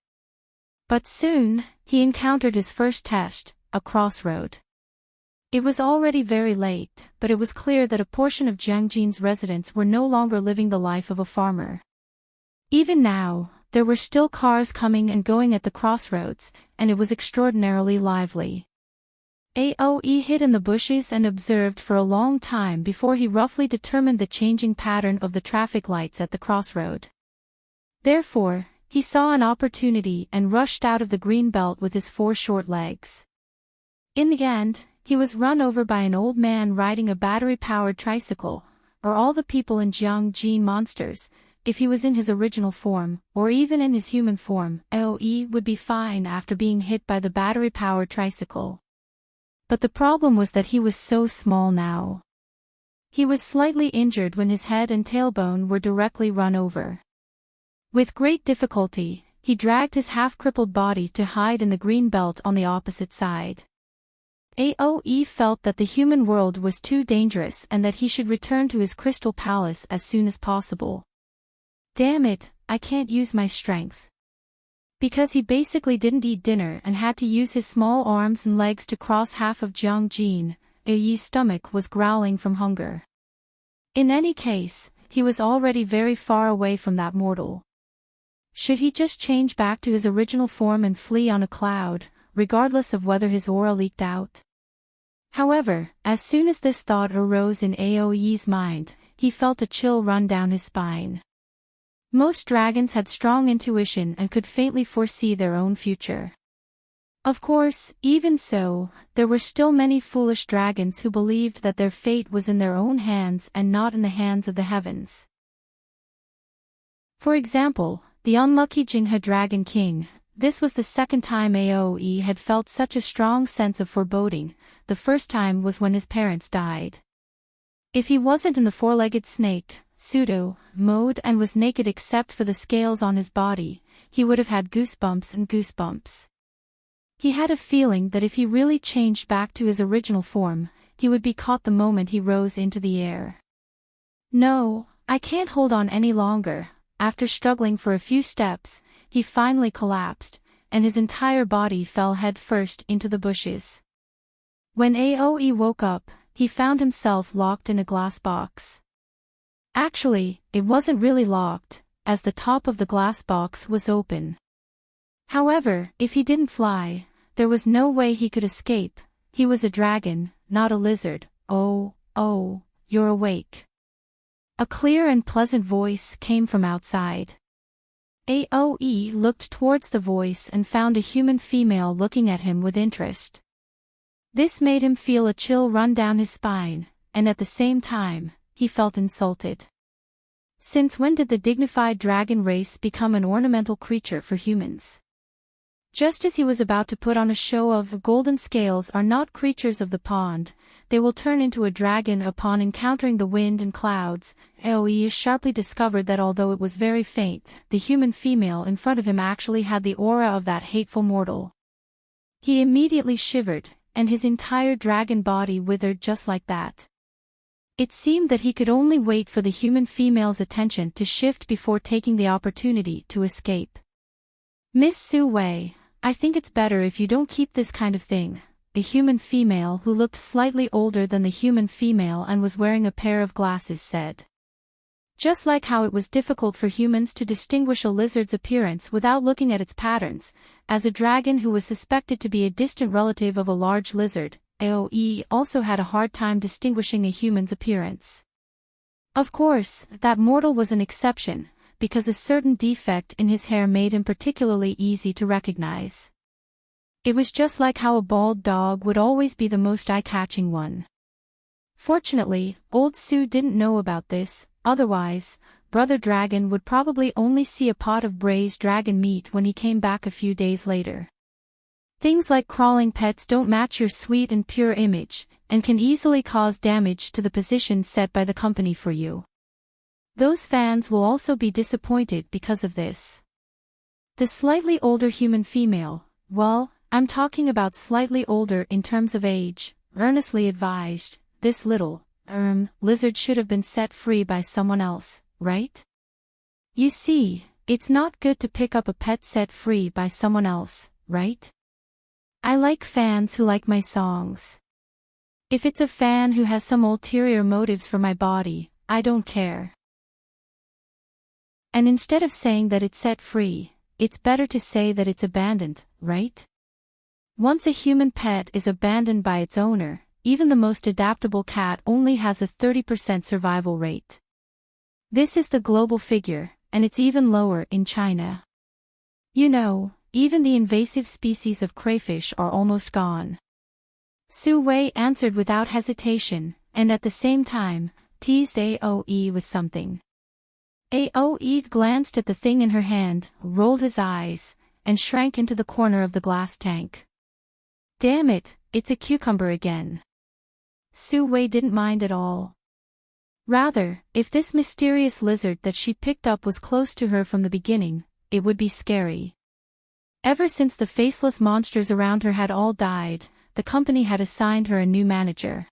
But soon, he encountered his first test, a crossroad. It was already very late, but it was clear that a portion of Jiangjin's residents were no longer living the life of a farmer. Even now, there were still cars coming and going at the crossroads, and it was extraordinarily lively. Aoi hid in the bushes and observed for a long time before he roughly determined the changing pattern of the traffic lights at the crossroad. Therefore, he saw an opportunity and rushed out of the green belt with his 4 short legs. In the end, he was run over by an old man riding a battery-powered tricycle, or all the people in Jiangjin monsters. If he was in his original form, or even in his human form, Aoi would be fine after being hit by the battery-powered tricycle. But the problem was that he was so small now. He was slightly injured when his head and tailbone were directly run over. With great difficulty, he dragged his half-crippled body to hide in the green belt on the opposite side. Aoi felt that the human world was too dangerous and that he should return to his crystal palace as soon as possible. Damn it, I can't use my strength. Because he basically didn't eat dinner and had to use his small arms and legs to cross half of Jiangjin, Aoi's stomach was growling from hunger. In any case, he was already very far away from that mortal. Should he just change back to his original form and flee on a cloud, regardless of whether his aura leaked out? However, as soon as this thought arose in Aoi's mind, he felt a chill run down his spine. Most dragons had strong intuition and could faintly foresee their own future. Of course, even so, there were still many foolish dragons who believed that their fate was in their own hands and not in the hands of the heavens. For example, the unlucky Jinghe Dragon King, This was the second time Aoe had felt such a strong sense of foreboding. The first time was when his parents died. If he wasn't in the four-legged snake, pseudo, mode and was naked except for the scales on his body, he would have had goosebumps and goosebumps. He had a feeling that if he really changed back to his original form, he would be caught the moment he rose into the air. No, I can't hold on any longer. After struggling for a few steps, he finally collapsed, and his entire body fell head-first into the bushes. When Aoe woke up, he found himself locked in a glass box. Actually, it wasn't really locked, as the top of the glass box was open. However, if he didn't fly, there was no way he could escape. He was a dragon, not a lizard. Oh, you're awake. A clear and pleasant voice came from outside. Aoe looked towards the voice and found a human female looking at him with interest. This made him feel a chill run down his spine, and at the same time, he felt insulted. Since when did the dignified dragon race become an ornamental creature for humans? Just as he was about to put on a show of golden scales are not creatures of the pond, they will turn into a dragon upon encountering the wind and clouds, Aoe sharply discovered that although it was very faint, the human female in front of him actually had the aura of that hateful mortal. He immediately shivered, and his entire dragon body withered just like that. It seemed that he could only wait for the human female's attention to shift before taking the opportunity to escape. Miss Su Wei, I think it's better if you don't keep this kind of thing, a human female who looked slightly older than the human female and was wearing a pair of glasses said. Just like how it was difficult for humans to distinguish a lizard's appearance without looking at its patterns, as a dragon who was suspected to be a distant relative of a large lizard, Aoe also had a hard time distinguishing a human's appearance. Of course, that mortal was an exception, because a certain defect in his hair made him particularly easy to recognize. It was just like how a bald dog would always be the most eye-catching one. Fortunately, old Su didn't know about this, otherwise, Brother Dragon would probably only see a pot of braised dragon meat when he came back a few days later. Things like crawling pets don't match your sweet and pure image, and can easily cause damage to the position set by the company for you. Those fans will also be disappointed because of this. The slightly older human female, well, I'm talking about slightly older in terms of age, earnestly advised, this little, lizard should have been set free by someone else, right? You see, it's not good to pick up a pet set free by someone else, right? I like fans who like my songs. If it's a fan who has some ulterior motives for my body, I don't care. And instead of saying that it's set free, it's better to say that it's abandoned, right? Once a human pet is abandoned by its owner, even the most adaptable cat only has a 30% survival rate. This is the global figure, and it's even lower in China. You know, even the invasive species of crayfish are almost gone. Su Wei answered without hesitation, and at the same time, teased Aoe with something. Aoe glanced at the thing in her hand, rolled his eyes, and shrank into the corner of the glass tank. Damn it, it's a cucumber again. Su Wei didn't mind at all. Rather, if this mysterious lizard that she picked up was close to her from the beginning, it would be scary. Ever since the faceless monsters around her had all died, the company had assigned her a new manager.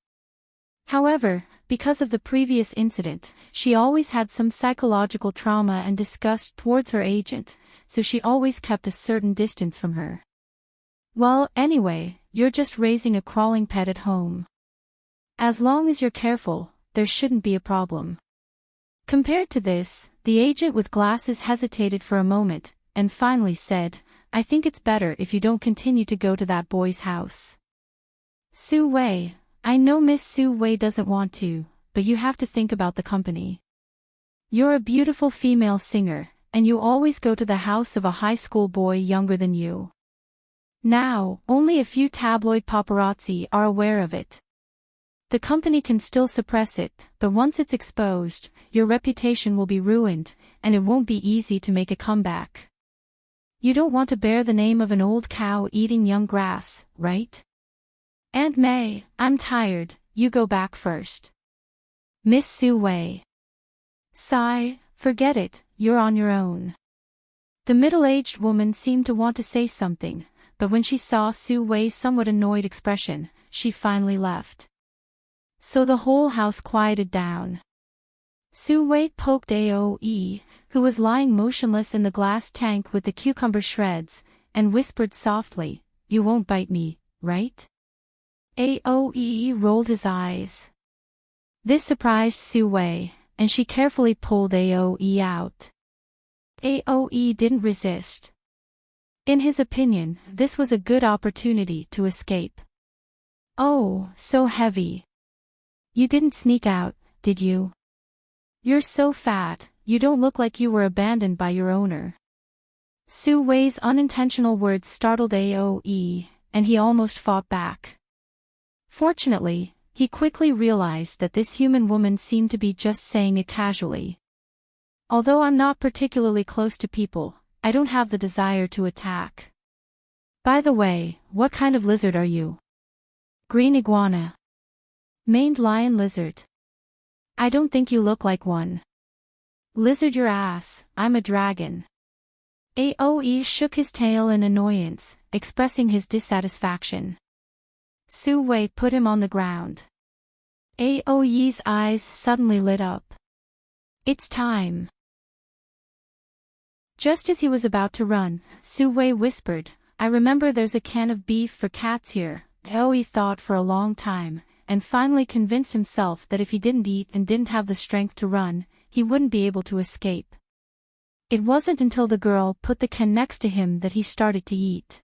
However, because of the previous incident, she always had some psychological trauma and disgust towards her agent, so she always kept a certain distance from her. Well, anyway, you're just raising a crawling pet at home. As long as you're careful, there shouldn't be a problem. Compared to this, the agent with glasses hesitated for a moment, and finally said, I think it's better if you don't continue to go to that boy's house. Su Wei, I know Miss Su Wei doesn't want to, but you have to think about the company. You're a beautiful female singer, and you always go to the house of a high school boy younger than you. Now, only a few tabloid paparazzi are aware of it. The company can still suppress it, but once it's exposed, your reputation will be ruined, and it won't be easy to make a comeback. You don't want to bear the name of an old cow eating young grass, right? Aunt May, I'm tired, you go back first. Miss Su Wei. Sigh, forget it, you're on your own. The middle-aged woman seemed to want to say something, but when she saw Su Wei's somewhat annoyed expression, she finally left. So the whole house quieted down. Su Wei poked Aoe, who was lying motionless in the glass tank with the cucumber shreds, and whispered softly, "You won't bite me, right?" Aoe rolled his eyes. This surprised Su Wei, and she carefully pulled Aoe out. Aoe didn't resist. In his opinion, this was a good opportunity to escape. "Oh, so heavy. You didn't sneak out, did you? You're so fat, you don't look like you were abandoned by your owner." Su Wei's unintentional words startled Aoe, and he almost fought back. Fortunately, he quickly realized that this human woman seemed to be just saying it casually. "Although I'm not particularly close to people, I don't have the desire to attack. By the way, what kind of lizard are you?" "Green iguana." "Maned lion lizard." "I don't think you look like one." "Lizard your ass, I'm a dragon." Aoe shook his tail in annoyance, expressing his dissatisfaction. Su Wei put him on the ground. Aoe's eyes suddenly lit up. "It's time." Just as he was about to run, Su Wei whispered, "I remember there's a can of beef for cats here." Aoe thought for a long time, and finally convinced himself that if he didn't eat and didn't have the strength to run, he wouldn't be able to escape. It wasn't until the girl put the can next to him that he started to eat.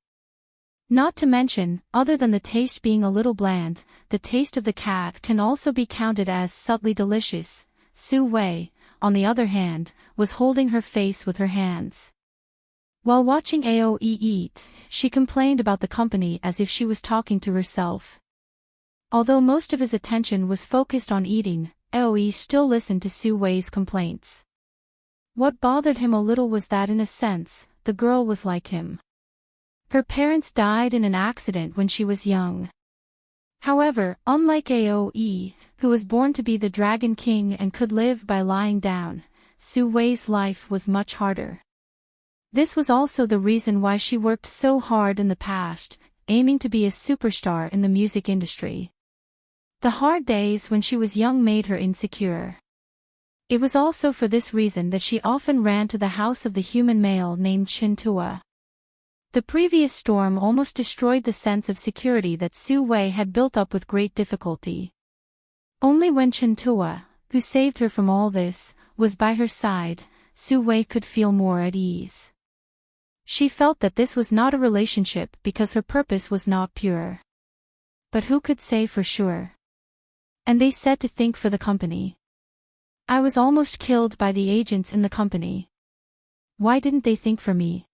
Not to mention, other than the taste being a little bland, the taste of the cat can also be counted as subtly delicious. Su Wei, on the other hand, was holding her face with her hands. While watching Aoe eat, she complained about the company as if she was talking to herself. Although most of his attention was focused on eating, Aoe still listened to Su Wei's complaints. What bothered him a little was that in a sense, the girl was like him. Her parents died in an accident when she was young. However, unlike Aoe, who was born to be the Dragon King and could live by lying down, Su Wei's life was much harder. This was also the reason why she worked so hard in the past, aiming to be a superstar in the music industry. The hard days when she was young made her insecure. It was also for this reason that she often ran to the house of the human male named Chintua. The previous storm almost destroyed the sense of security that Su Wei had built up with great difficulty. Only when Chintua, who saved her from all this, was by her side, Su Wei could feel more at ease. She felt that this was not a relationship because her purpose was not pure. But who could say for sure? And they said to think for the company. I was almost killed by the agents in the company. Why didn't they think for me?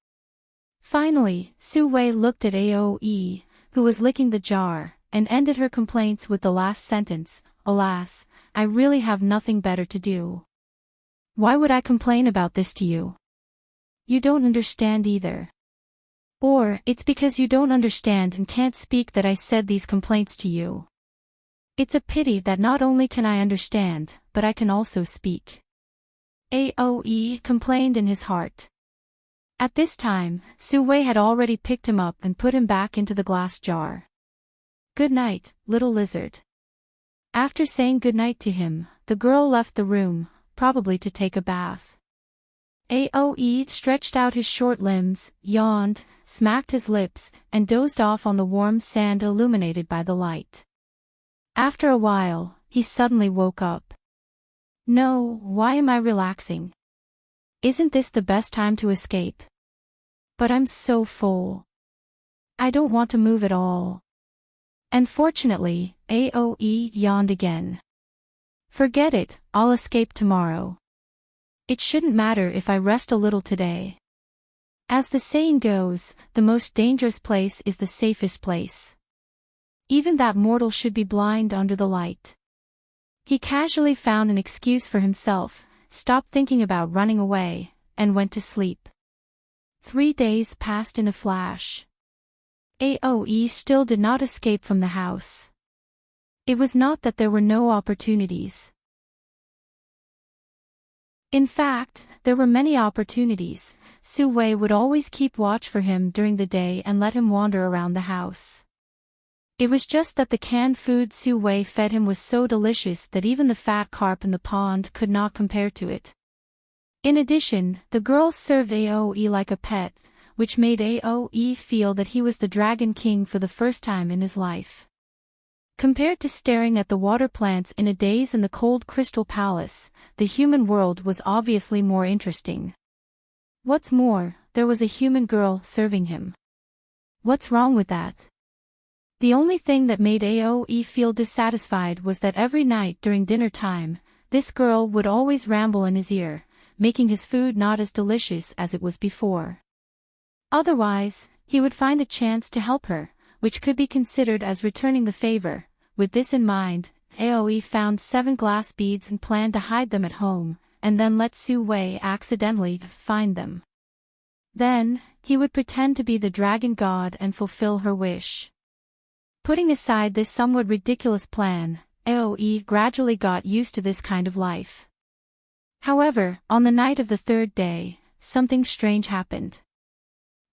Finally, Su Wei looked at Aoe, who was licking the jar, and ended her complaints with the last sentence, "Alas, I really have nothing better to do. Why would I complain about this to you? You don't understand either. Or, it's because you don't understand and can't speak that I said these complaints to you. It's a pity that not only can I understand, but I can also speak." Aoe complained in his heart. At this time, Su Wei had already picked him up and put him back into the glass jar. "Good night, little lizard." After saying good night to him, the girl left the room, probably to take a bath. Aoe stretched out his short limbs, yawned, smacked his lips, and dozed off on the warm sand illuminated by the light. After a while, he suddenly woke up. "No, why am I relaxing? Isn't this the best time to escape? But I'm so full. I don't want to move at all." And fortunately, Aoe yawned again. "Forget it, I'll escape tomorrow. It shouldn't matter if I rest a little today. As the saying goes, the most dangerous place is the safest place. Even that mortal should be blind under the light." He casually found an excuse for himself, stopped thinking about running away, and went to sleep. 3 days passed in a flash. Aoe still did not escape from the house. It was not that there were no opportunities. In fact, there were many opportunities. Su Wei would always keep watch for him during the day and let him wander around the house. It was just that the canned food Su Wei fed him was so delicious that even the fat carp in the pond could not compare to it. In addition, the girls served Aoe like a pet, which made Aoe feel that he was the Dragon King for the first time in his life. Compared to staring at the water plants in a daze in the cold Crystal Palace, the human world was obviously more interesting. What's more, there was a human girl serving him. What's wrong with that? The only thing that made Aoe feel dissatisfied was that every night during dinner time, this girl would always ramble in his ear, making his food not as delicious as it was before. Otherwise, he would find a chance to help her, which could be considered as returning the favor. With this in mind, Aoe found 7 glass beads and planned to hide them at home, and then let Su Wei accidentally find them. Then, he would pretend to be the dragon god and fulfill her wish. Putting aside this somewhat ridiculous plan, Aoe gradually got used to this kind of life. However, on the night of the 3rd day, something strange happened.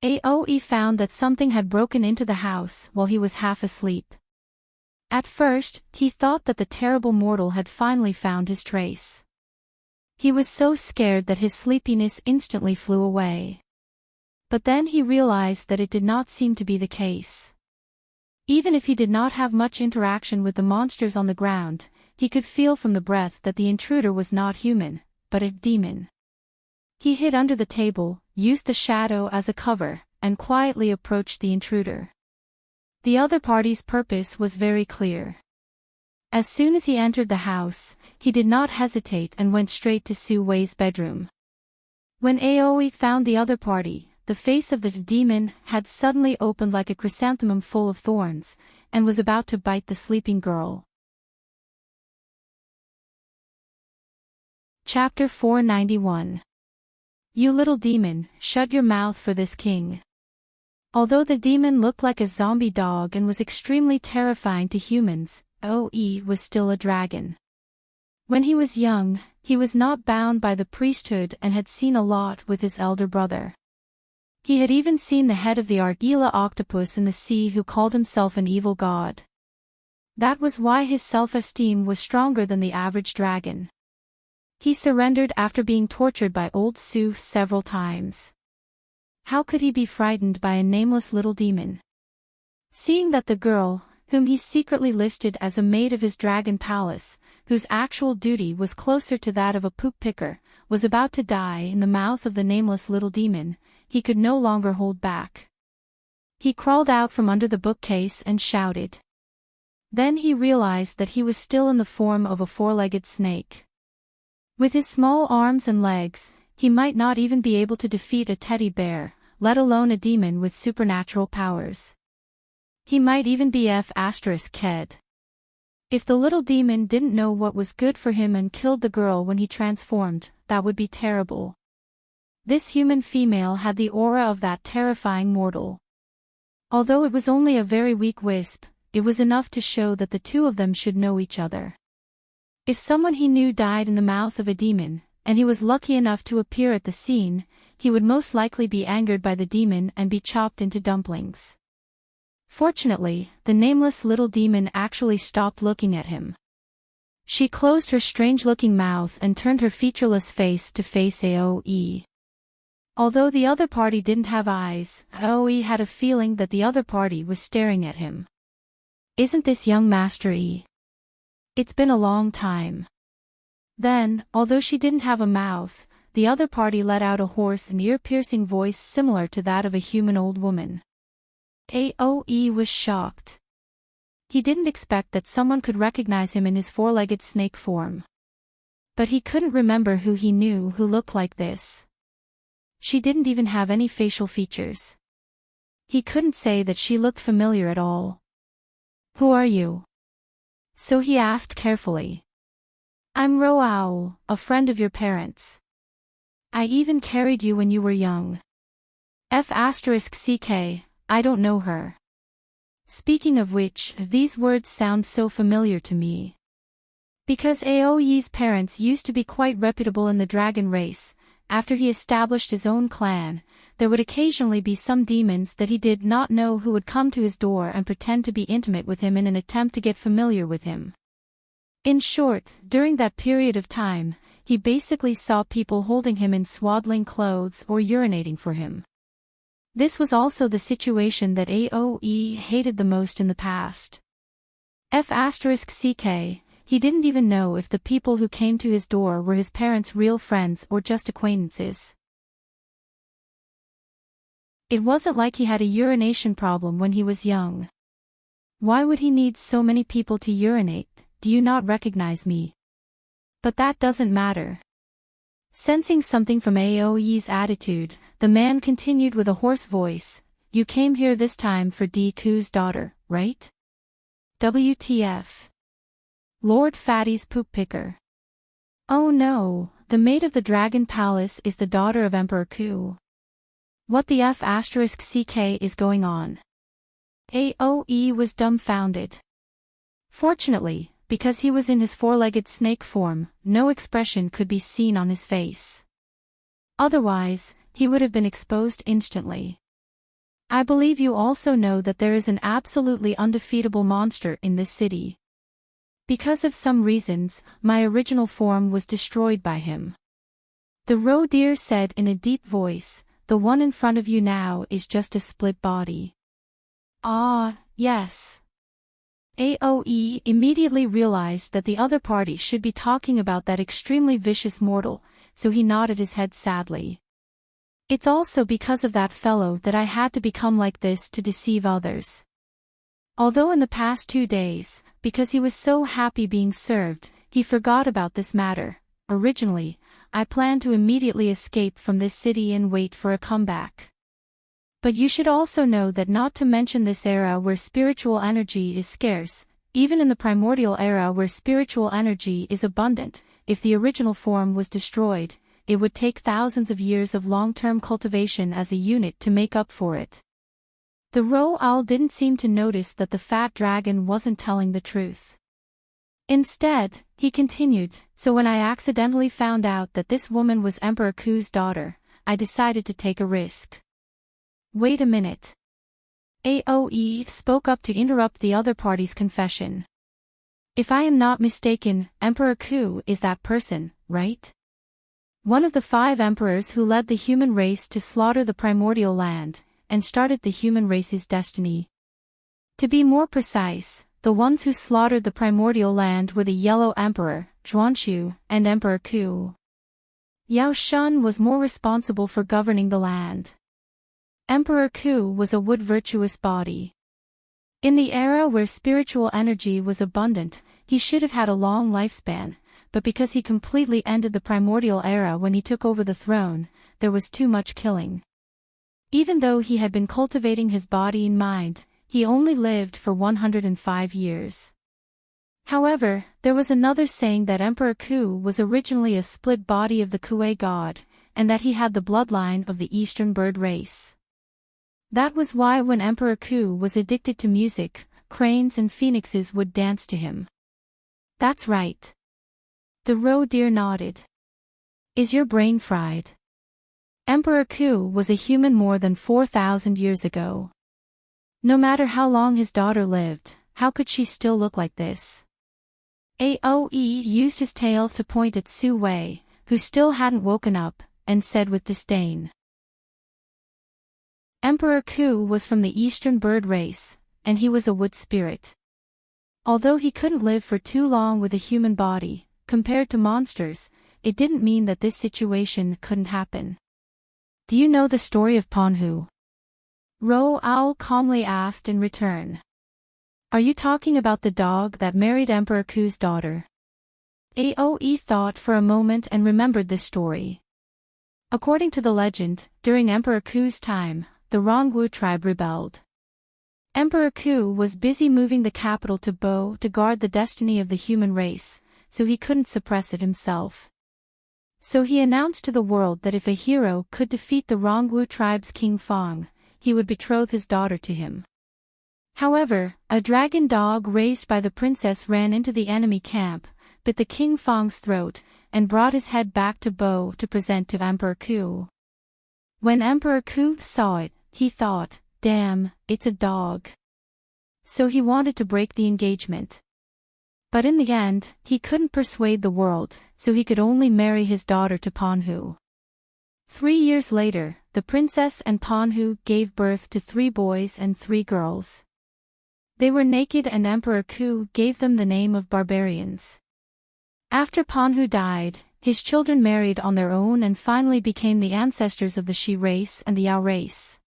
Aoe found that something had broken into the house while he was half asleep. At first, he thought that the terrible mortal had finally found his trace. He was so scared that his sleepiness instantly flew away. But then he realized that it did not seem to be the case. Even if he did not have much interaction with the monsters on the ground, he could feel from the breath that the intruder was not human, but a demon. He hid under the table, used the shadow as a cover, and quietly approached the intruder. The other party's purpose was very clear. As soon as he entered the house, he did not hesitate and went straight to Su Wei's bedroom. When Aoe found the other party, the face of the demon had suddenly opened like a chrysanthemum full of thorns, and was about to bite the sleeping girl. Chapter 491. You little demon, shut your mouth for this king. Although the demon looked like a zombie dog and was extremely terrifying to humans, Aoe was still a dragon. When he was young, he was not bound by the priesthood and had seen a lot with his elder brother. He had even seen the head of the Argila octopus in the sea who called himself an evil god. That was why his self-esteem was stronger than the average dragon. He surrendered after being tortured by old Su several times. How could he be frightened by a nameless little demon? Seeing that the girl, whom he secretly listed as a maid of his dragon palace, whose actual duty was closer to that of a poop picker, was about to die in the mouth of the nameless little demon, he could no longer hold back. He crawled out from under the bookcase and shouted. Then he realized that he was still in the form of a 4-legged snake. With his small arms and legs, he might not even be able to defeat a teddy bear, let alone a demon with supernatural powers. He might even be F***ked. If the little demon didn't know what was good for him and killed the girl when he transformed, that would be terrible. This human female had the aura of that terrifying mortal. Although it was only a very weak wisp, it was enough to show that the two of them should know each other. If someone he knew died in the mouth of a demon, and he was lucky enough to appear at the scene, he would most likely be angered by the demon and be chopped into dumplings. Fortunately, the nameless little demon actually stopped looking at him. She closed her strange-looking mouth and turned her featureless face to face Aoe. Although the other party didn't have eyes, Aoe had a feeling that the other party was staring at him. Isn't this young Master E? It's been a long time. Then, although she didn't have a mouth, the other party let out a hoarse and ear-piercing voice similar to that of a human old woman. Aoe was shocked. He didn't expect that someone could recognize him in his 4-legged snake form. But he couldn't remember who he knew who looked like this. She didn't even have any facial features. He couldn't say that she looked familiar at all. Who are you? So he asked carefully. I'm Roao, a friend of your parents. I even carried you when you were young. F***ck, I don't know her. Speaking of which, these words sound so familiar to me. Because Aoi's parents used to be quite reputable in the dragon race, after he established his own clan, there would occasionally be some demons that he did not know who would come to his door and pretend to be intimate with him in an attempt to get familiar with him. In short, during that period of time, he basically saw people holding him in swaddling clothes or urinating for him. This was also the situation that Aoi hated the most in the past. F***ck, he didn't even know if the people who came to his door were his parents' real friends or just acquaintances. It wasn't like he had a urination problem when he was young. Why would he need so many people to urinate? Do you not recognize me? But that doesn't matter. Sensing something from Aoi's attitude, the man continued with a hoarse voice, "You came here this time for Deku's daughter, right? WTF. Lord Fatty's poop picker. Oh no, the maid of the Dragon Palace is the daughter of Emperor Ku. What the F***ck is going on?" Aoi was dumbfounded. Fortunately, because he was in his four-legged snake form, no expression could be seen on his face. Otherwise, he would have been exposed instantly. I believe you also know that there is an absolutely undefeatable monster in this city. Because of some reasons, my original form was destroyed by him. The roe deer said in a deep voice, "The one in front of you now is just a split body." Ah, yes. Aoi immediately realized that the other party should be talking about that extremely vicious mortal, so he nodded his head sadly. It's also because of that fellow that I had to become like this to deceive others. Although in the past 2 days, because he was so happy being served, he forgot about this matter. Originally, I planned to immediately escape from this city and wait for a comeback. But you should also know that not to mention this era where spiritual energy is scarce, even in the primordial era where spiritual energy is abundant, if the original form was destroyed, it would take thousands of years of long-term cultivation as a unit to make up for it. The roe owl didn't seem to notice that the fat dragon wasn't telling the truth. Instead, he continued, "So when I accidentally found out that this woman was Emperor Ku's daughter, I decided to take a risk." Wait a minute. Aoi spoke up to interrupt the other party's confession. If I am not mistaken, Emperor Ku is that person, right? One of the 5 emperors who led the human race to slaughter the primordial land, and started the human race's destiny. To be more precise, the ones who slaughtered the primordial land were the Yellow Emperor, Zhuanshu, and Emperor Ku. Yao Shun was more responsible for governing the land. Emperor Ku was a wood virtuous body. In the era where spiritual energy was abundant, he should have had a long lifespan, but because he completely ended the primordial era when he took over the throne, there was too much killing. Even though he had been cultivating his body and mind, he only lived for 105 years. However, there was another saying that Emperor Ku was originally a split body of the Kuei god, and that he had the bloodline of the Eastern bird race. That was why when Emperor Ku was addicted to music, cranes and phoenixes would dance to him. That's right. The roe deer nodded. Is your brain fried? Emperor Ku was a human more than 4,000 years ago. No matter how long his daughter lived, how could she still look like this? Aoi used his tail to point at Su Wei, who still hadn't woken up, and said with disdain. Emperor Ku was from the Eastern bird race, and he was a wood spirit. Although he couldn't live for too long with a human body, compared to monsters, it didn't mean that this situation couldn't happen. Do you know the story of Ponhu? Roe Owl calmly asked in return. Are you talking about the dog that married Emperor Ku's daughter? Aoi thought for a moment and remembered this story. According to the legend, during Emperor Ku's time, the Rongwu tribe rebelled. Emperor Ku was busy moving the capital to Bo to guard the destiny of the human race, so he couldn't suppress it himself. So he announced to the world that if a hero could defeat the Rongwu tribe's King Fong, he would betroth his daughter to him. However, a dragon dog raised by the princess ran into the enemy camp, bit the King Fong's throat, and brought his head back to Bo to present to Emperor Ku. When Emperor Ku saw it, he thought, "Damn, it's a dog." So he wanted to break the engagement. But in the end, he couldn't persuade the world, so he could only marry his daughter to Ponhu. 3 years later, the princess and Ponhu gave birth to 3 boys and 3 girls. They were naked and Emperor Ku gave them the name of barbarians. After Ponhu died, his children married on their own and finally became the ancestors of the Shi race and the Yao race.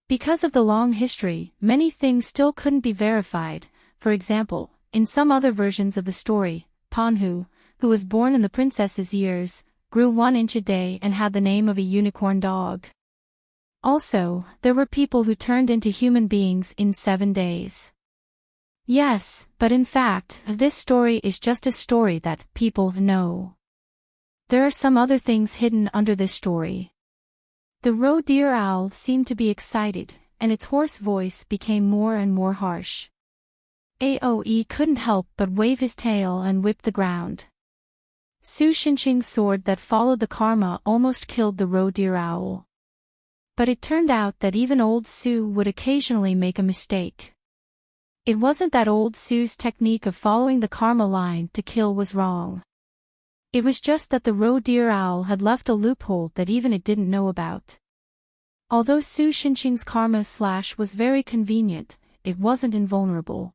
Because of the long history, many things still couldn't be verified. For example, in some other versions of the story, Ponhu, who was born in the princess's years, grew 1 inch a day and had the name of a unicorn dog. Also, there were people who turned into human beings in 7 days. Yes, but in fact, this story is just a story that people know. There are some other things hidden under this story. The roe deer owl seemed to be excited, and its hoarse voice became more and more harsh. Aoe couldn't help but wave his tail and whip the ground. Su Xinqing's sword that followed the karma almost killed the roe deer owl. But it turned out that even old Su would occasionally make a mistake. It wasn't that old Su's technique of following the karma line to kill was wrong. It was just that the roe deer owl had left a loophole that even it didn't know about. Although Su Xinqing's karma slash was very convenient, it wasn't invulnerable.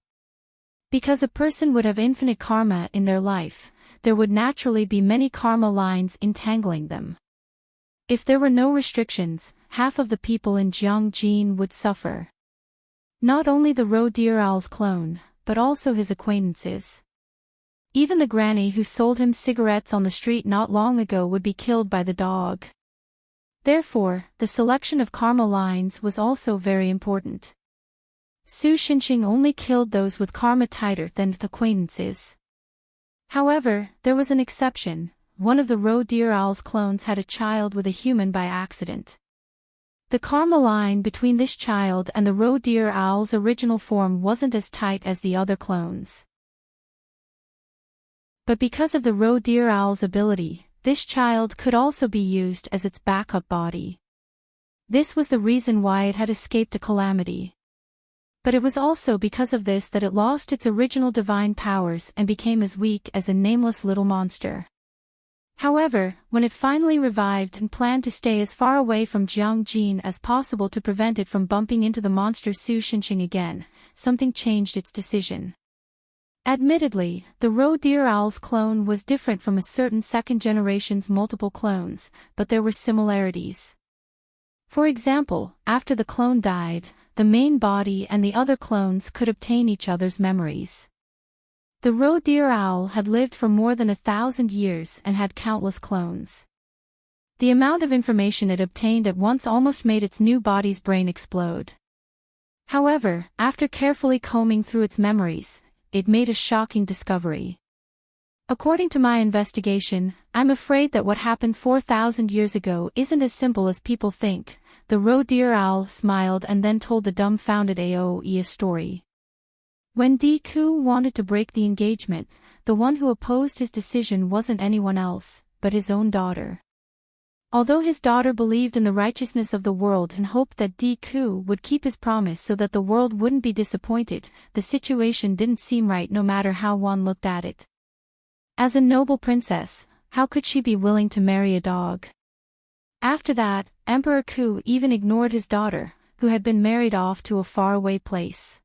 Because a person would have infinite karma in their life, there would naturally be many karma lines entangling them. If there were no restrictions, half of the people in Jiangjin would suffer. Not only the roe deer owl's clone, but also his acquaintances. Even the granny who sold him cigarettes on the street not long ago would be killed by the dog. Therefore, the selection of karma lines was also very important. Su Xinqing only killed those with karma tighter than acquaintances. However, there was an exception. One of the roe deer owl's clones had a child with a human by accident. The karma line between this child and the roe deer owl's original form wasn't as tight as the other clones. But because of the roe deer owl's ability, this child could also be used as its backup body. This was the reason why it had escaped a calamity. But it was also because of this that it lost its original divine powers and became as weak as a nameless little monster. However, when it finally revived and planned to stay as far away from Jiangjin as possible to prevent it from bumping into the monster Su Xinqing again, something changed its decision. Admittedly, the roe deer owl's clone was different from a certain second generation's multiple clones, but there were similarities. For example, after the clone died, the main body and the other clones could obtain each other's memories. The roe deer owl had lived for more than 1,000 years and had countless clones. The amount of information it obtained at once almost made its new body's brain explode. However, after carefully combing through its memories, it made a shocking discovery. According to my investigation, I'm afraid that what happened 4,000 years ago isn't as simple as people think. The roe deer owl smiled and then told the dumbfounded Aoe a story. When Ku wanted to break the engagement, the one who opposed his decision wasn't anyone else, but his own daughter. Although his daughter believed in the righteousness of the world and hoped that Ku would keep his promise so that the world wouldn't be disappointed, the situation didn't seem right no matter how one looked at it. As a noble princess, how could she be willing to marry a dog? After that, Emperor Ku even ignored his daughter, who had been married off to a faraway place.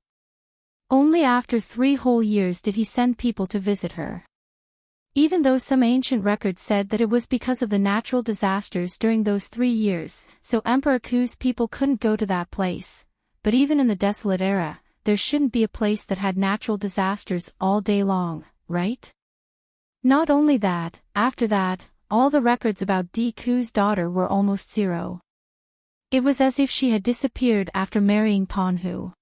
Only after 3 whole years did he send people to visit her. Even though some ancient records said that it was because of the natural disasters during those 3 years, so Emperor Ku's people couldn't go to that place. But even in the desolate era, there shouldn't be a place that had natural disasters all day long, right? Not only that, after that, all the records about Ku's daughter were almost zero. It was as if she had disappeared after marrying Ponhu.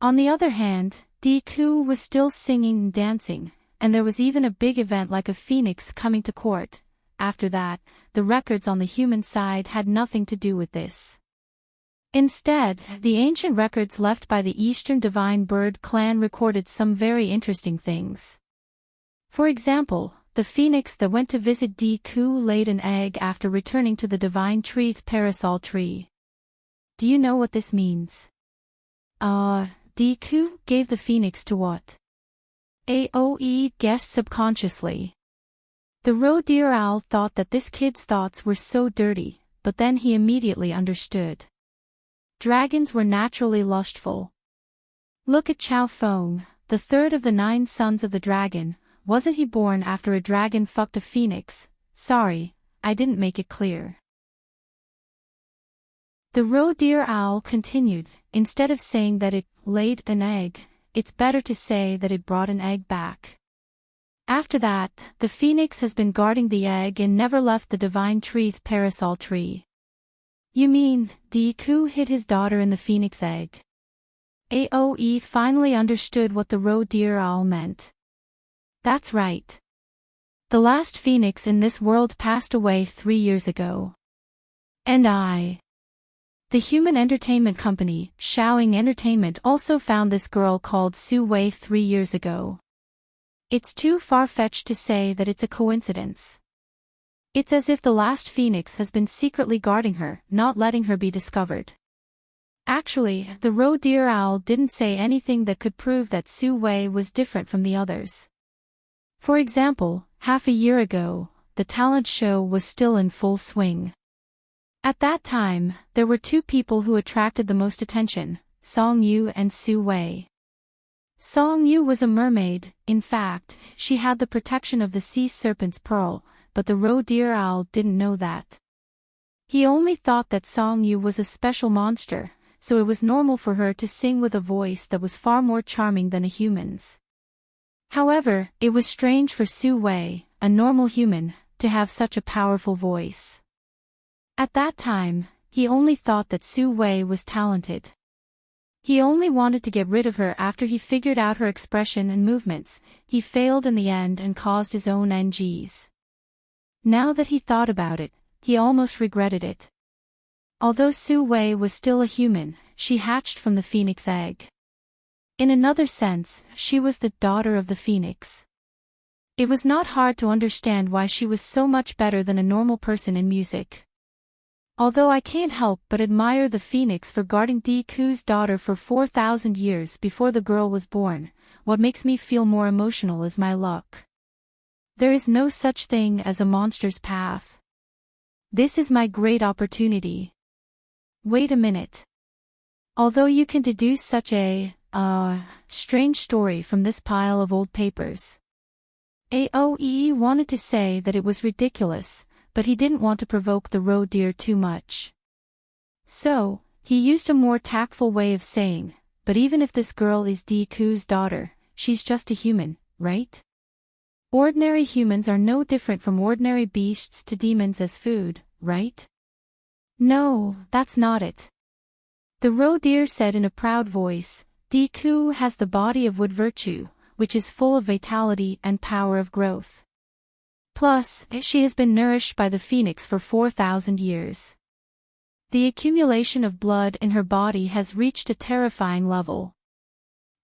On the other hand, Ku was still singing and dancing, and there was even a big event like a phoenix coming to court. after that, the records on the human side had nothing to do with this. Instead, the ancient records left by the Eastern Divine Bird clan recorded some very interesting things. For example, the phoenix that went to visit Deku laid an egg after returning to the Divine Tree's parasol tree. Do you know what this means? Deku gave the phoenix to what? Aoe guessed subconsciously. The roe deer owl thought that this kid's thoughts were so dirty, but then he immediately understood. Dragons were naturally lustful. Look at Chow Fong, the third of the 9 sons of the dragon. Wasn't he born after a dragon fucked a phoenix? Sorry, I didn't make it clear. The roe deer owl continued, instead of saying that it laid an egg, it's better to say that it brought an egg back. After that, the phoenix has been guarding the egg and never left the Divine Tree's parasol tree. You mean, Deku hid his daughter in the phoenix egg? Aoe finally understood what the roe deer owl meant. That's right. The last phoenix in this world passed away 3 years ago. And the human entertainment company, Shaoing Entertainment, also found this girl called Su Wei 3 years ago. It's too far-fetched to say that it's a coincidence. It's as if the last phoenix has been secretly guarding her, not letting her be discovered. Actually, the roe deer owl didn't say anything that could prove that Su Wei was different from the others. For example, half a year ago, the talent show was still in full swing. At that time, there were 2 people who attracted the most attention, Song Yu and Su Wei. Song Yu was a mermaid. In fact, she had the protection of the sea serpent's pearl, but the roe deer owl didn't know that. He only thought that Song Yu was a special monster, so it was normal for her to sing with a voice that was far more charming than a human's. However, it was strange for Su Wei, a normal human, to have such a powerful voice. At that time, he only thought that Su Wei was talented. He only wanted to get rid of her after he figured out her expression and movements. He failed in the end and caused his own NGs. Now that he thought about it, he almost regretted it. Although Su Wei was still a human, she hatched from the phoenix egg. In another sense, she was the daughter of the phoenix. It was not hard to understand why she was so much better than a normal person in music. Although I can't help but admire the phoenix for guarding Deku's daughter for 4,000 years before the girl was born, what makes me feel more emotional is my luck. There is no such thing as a monster's path. This is my great opportunity. Wait a minute. Although you can deduce such a, strange story from this pile of old papers. Aoe wanted to say that it was ridiculous, but he didn't want to provoke the roe deer too much. So, he used a more tactful way of saying, but even if this girl is Deku's daughter, she's just a human, right? Ordinary humans are no different from ordinary beasts to demons as food, right? No, that's not it. The roe deer said in a proud voice, Deku has the body of wood virtue, which is full of vitality and power of growth. Plus, she has been nourished by the phoenix for 4,000 years. The accumulation of blood in her body has reached a terrifying level.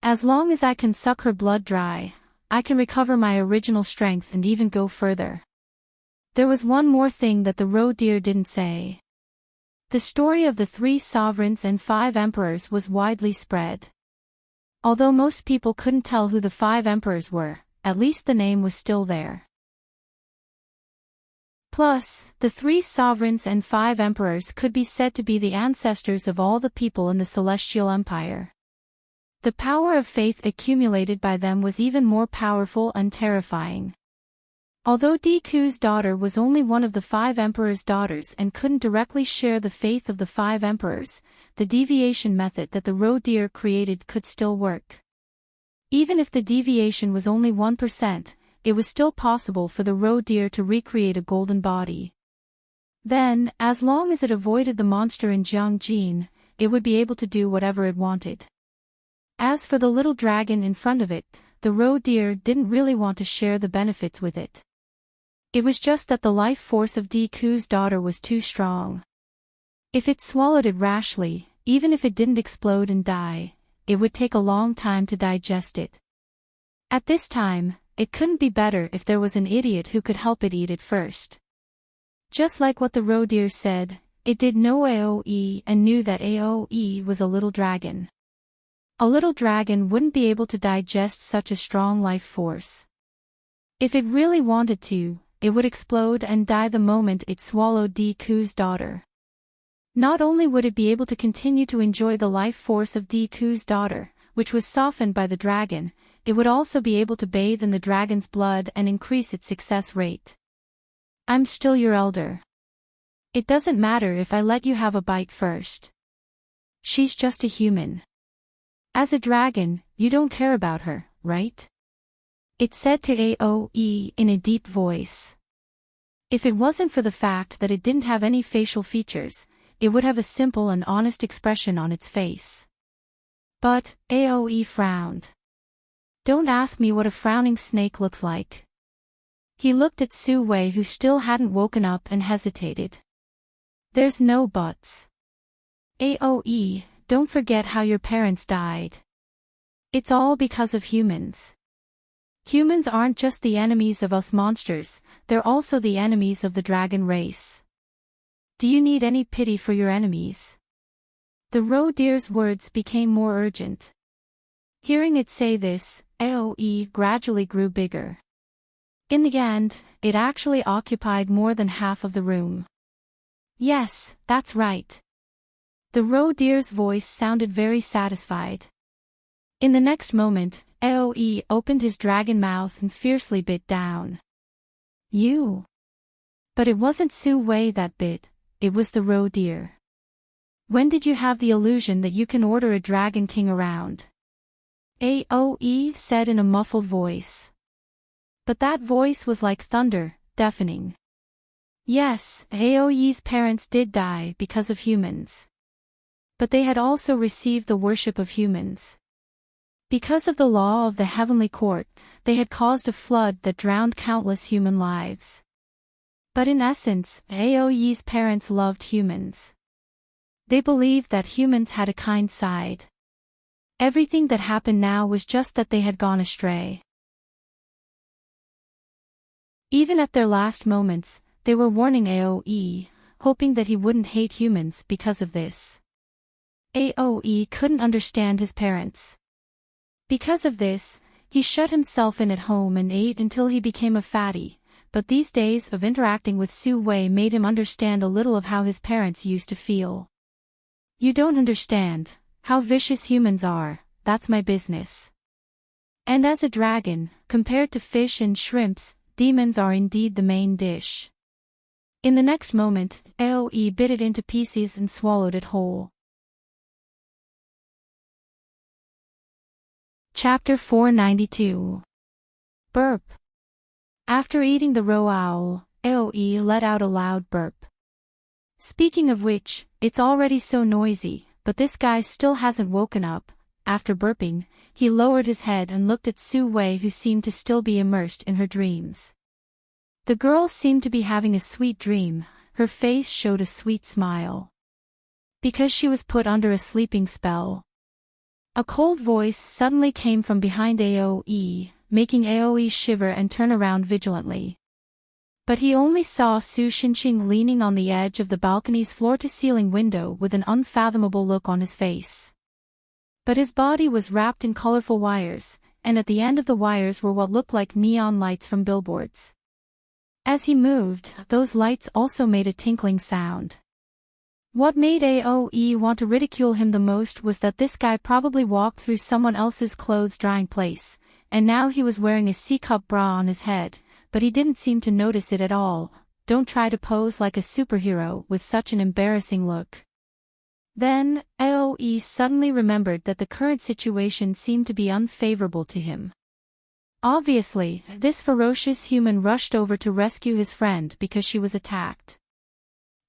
As long as I can suck her blood dry, I can recover my original strength and even go further. There was one more thing that the roe deer didn't say. The story of the 3 sovereigns and 5 emperors was widely spread. Although most people couldn't tell who the 5 emperors were, at least the name was still there. Plus, the 3 sovereigns and 5 emperors could be said to be the ancestors of all the people in the Celestial Empire. The power of faith accumulated by them was even more powerful and terrifying. Although Deku's daughter was only one of the 5 emperors' daughters and couldn't directly share the faith of the 5 emperors, the deviation method that the roe deer created could still work. Even if the deviation was only 1%, it was still possible for the roe deer to recreate a golden body. Then, as long as it avoided the monster in Jiangjin, it would be able to do whatever it wanted. As for the little dragon in front of it, the roe deer didn't really want to share the benefits with it. It was just that the life force of Deku's daughter was too strong. If it swallowed it rashly, even if it didn't explode and die, it would take a long time to digest it. At this time, it couldn't be better if there was an idiot who could help it eat it first. Just like what the roe deer said, it did know AoE and knew that AoE was a little dragon. A little dragon wouldn't be able to digest such a strong life force. If it really wanted to, it would explode and die the moment it swallowed Deku's daughter. Not only would it be able to continue to enjoy the life force of Deku's daughter, which was softened by the dragon, it would also be able to bathe in the dragon's blood and increase its success rate. I'm still your elder. It doesn't matter if I let you have a bite first. She's just a human. As a dragon, you don't care about her, right? It said to AoE in a deep voice. If it wasn't for the fact that it didn't have any facial features, it would have a simple and honest expression on its face. But AoE frowned. Don't ask me what a frowning snake looks like. He looked at Su Wei, who still hadn't woken up, and hesitated. There's no buts. AoE, don't forget how your parents died. It's all because of humans. Humans aren't just the enemies of us monsters, they're also the enemies of the dragon race. Do you need any pity for your enemies? The roe deer's words became more urgent. Hearing it say this, AoE gradually grew bigger. In the end, it actually occupied more than half of the room. Yes, that's right. The roe deer's voice sounded very satisfied. In the next moment, AoE opened his dragon mouth and fiercely bit down. You. But it wasn't Su Wei that bit, it was the roe deer. When did you have the illusion that you can order a dragon king around? AoE said in a muffled voice. But that voice was like thunder, deafening. Yes, AoE's parents did die because of humans. But they had also received the worship of humans. Because of the law of the heavenly court, they had caused a flood that drowned countless human lives. But in essence, AoE's parents loved humans. They believed that humans had a kind side. Everything that happened now was just that they had gone astray. Even at their last moments, they were warning AoE, hoping that he wouldn't hate humans because of this. AoE couldn't understand his parents. Because of this, he shut himself in at home and ate until he became a fatty, but these days of interacting with Su Wei made him understand a little of how his parents used to feel. You don't understand how vicious humans are, that's my business. And as a dragon, compared to fish and shrimps, demons are indeed the main dish. In the next moment, AoE bit it into pieces and swallowed it whole. Chapter 492. Burp. After eating the roe owl, AoE let out a loud burp. Speaking of which, it's already so noisy, but this guy still hasn't woken up. After burping, he lowered his head and looked at Su Wei, who seemed to still be immersed in her dreams. The girl seemed to be having a sweet dream, her face showed a sweet smile. Because she was put under a sleeping spell. A cold voice suddenly came from behind AoE, making AoE shiver and turn around vigilantly. But he only saw Su Xinqing leaning on the edge of the balcony's floor-to-ceiling window with an unfathomable look on his face. But his body was wrapped in colorful wires, and at the end of the wires were what looked like neon lights from billboards. As he moved, those lights also made a tinkling sound. What made AoE want to ridicule him the most was that this guy probably walked through someone else's clothes drying place, and now he was wearing a C-cup bra on his head, but he didn't seem to notice it at all. Don't try to pose like a superhero with such an embarrassing look. Then, AoE suddenly remembered that the current situation seemed to be unfavorable to him. Obviously, this ferocious human rushed over to rescue his friend because she was attacked.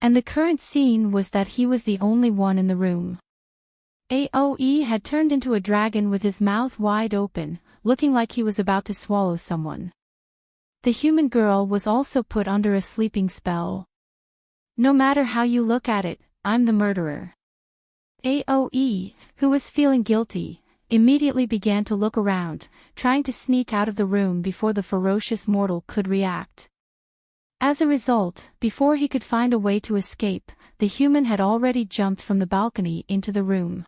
And the current scene was that he was the only one in the room. AoE had turned into a dragon with his mouth wide open, looking like he was about to swallow someone. The human girl was also put under a sleeping spell. No matter how you look at it, I'm the murderer. Aoe, who was feeling guilty, immediately began to look around, trying to sneak out of the room before the ferocious mortal could react. As a result, before he could find a way to escape, the human had already jumped from the balcony into the room.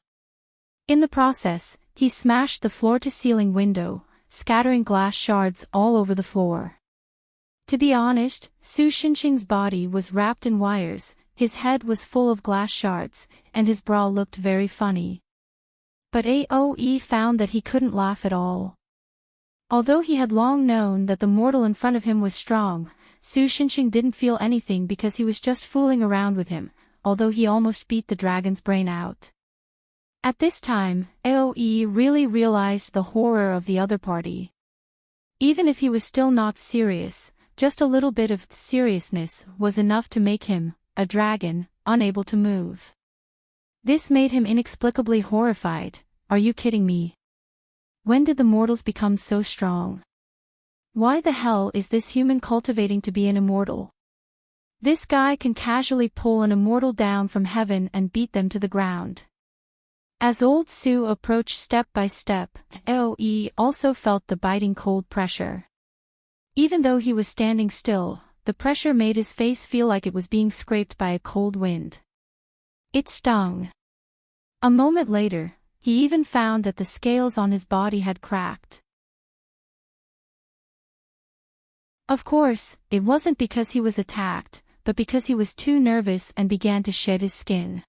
In the process, he smashed the floor-to-ceiling window, scattering glass shards all over the floor. To be honest, Su Xinxing's body was wrapped in wires, his head was full of glass shards, and his brow looked very funny. But Aoe found that he couldn't laugh at all. Although he had long known that the mortal in front of him was strong, Su Xinxing didn't feel anything because he was just fooling around with him, although he almost beat the dragon's brain out. At this time, Aoe really realized the horror of the other party. Even if he was still not serious, just a little bit of seriousness was enough to make him, a dragon, unable to move. This made him inexplicably horrified. Are you kidding me? When did the mortals become so strong? Why the hell is this human cultivating to be an immortal? This guy can casually pull an immortal down from heaven and beat them to the ground. As old Su approached step by step, Aoe also felt the biting cold pressure. Even though he was standing still, the pressure made his face feel like it was being scraped by a cold wind. It stung. A moment later, he even found that the scales on his body had cracked. Of course, it wasn't because he was attacked, but because he was too nervous and began to shed his skin.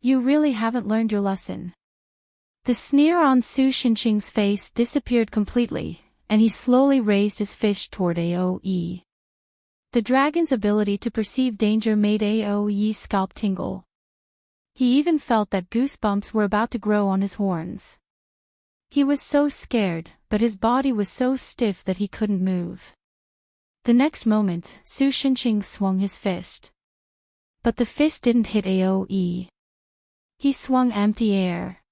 You really haven't learned your lesson. The sneer on Su Xinxing's face disappeared completely, and he slowly raised his fist toward Aoe. The dragon's ability to perceive danger made Aoe's scalp tingle. He even felt that goosebumps were about to grow on his horns. He was so scared, but his body was so stiff that he couldn't move. The next moment, Su Xinxing swung his fist. But the fist didn't hit Aoe. He swung empty air.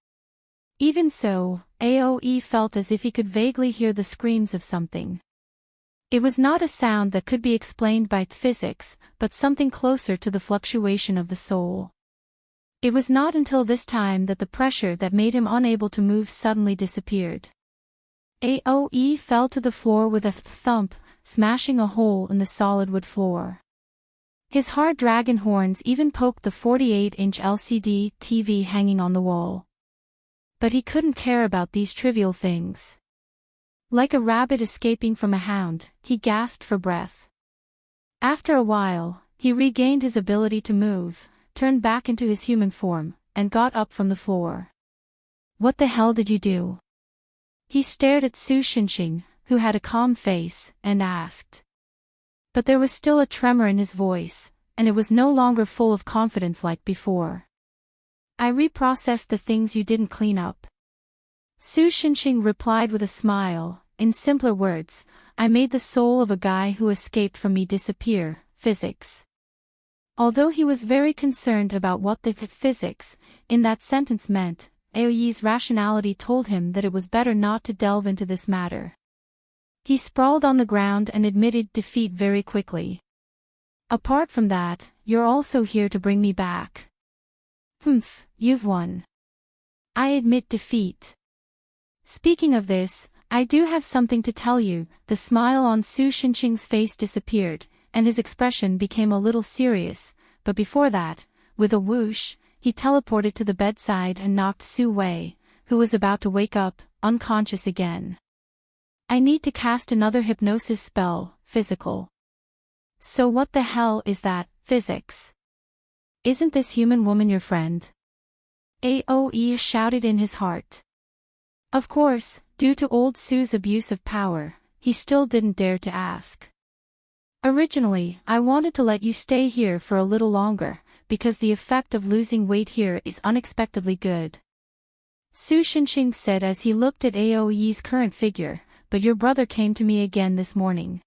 Even so, Aoe felt as if he could vaguely hear the screams of something. It was not a sound that could be explained by physics, but something closer to the fluctuation of the soul. It was not until this time that the pressure that made him unable to move suddenly disappeared. Aoe fell to the floor with a thump, smashing a hole in the solid wood floor. His hard dragon horns even poked the 48-inch LCD TV hanging on the wall. But he couldn't care about these trivial things. Like a rabbit escaping from a hound, he gasped for breath. After a while, he regained his ability to move, turned back into his human form, and got up from the floor. What the hell did you do? He stared at Su Xinxing, who had a calm face, and asked. But there was still a tremor in his voice, and it was no longer full of confidence like before. I reprocessed the things you didn't clean up. Su Xinxing replied with a smile, in simpler words, I made the soul of a guy who escaped from me disappear, physics. Although he was very concerned about what the physics in that sentence meant, Aoe's rationality told him that it was better not to delve into this matter. He sprawled on the ground and admitted defeat very quickly. Apart from that, you're also here to bring me back. Humph, you've won. I admit defeat. Speaking of this, I do have something to tell you. The smile on Su Xinxing's face disappeared, and his expression became a little serious, but before that, with a whoosh, he teleported to the bedside and knocked Su Wei, who was about to wake up, unconscious again. I need to cast another hypnosis spell, physical. So what the hell is that, physics? Isn't this human woman your friend? Aoe shouted in his heart. Of course, due to old Su's abuse of power, he still didn't dare to ask. Originally, I wanted to let you stay here for a little longer, because the effect of losing weight here is unexpectedly good. Su Xinxing said as he looked at Aoe's current figure, but your brother came to me again this morning.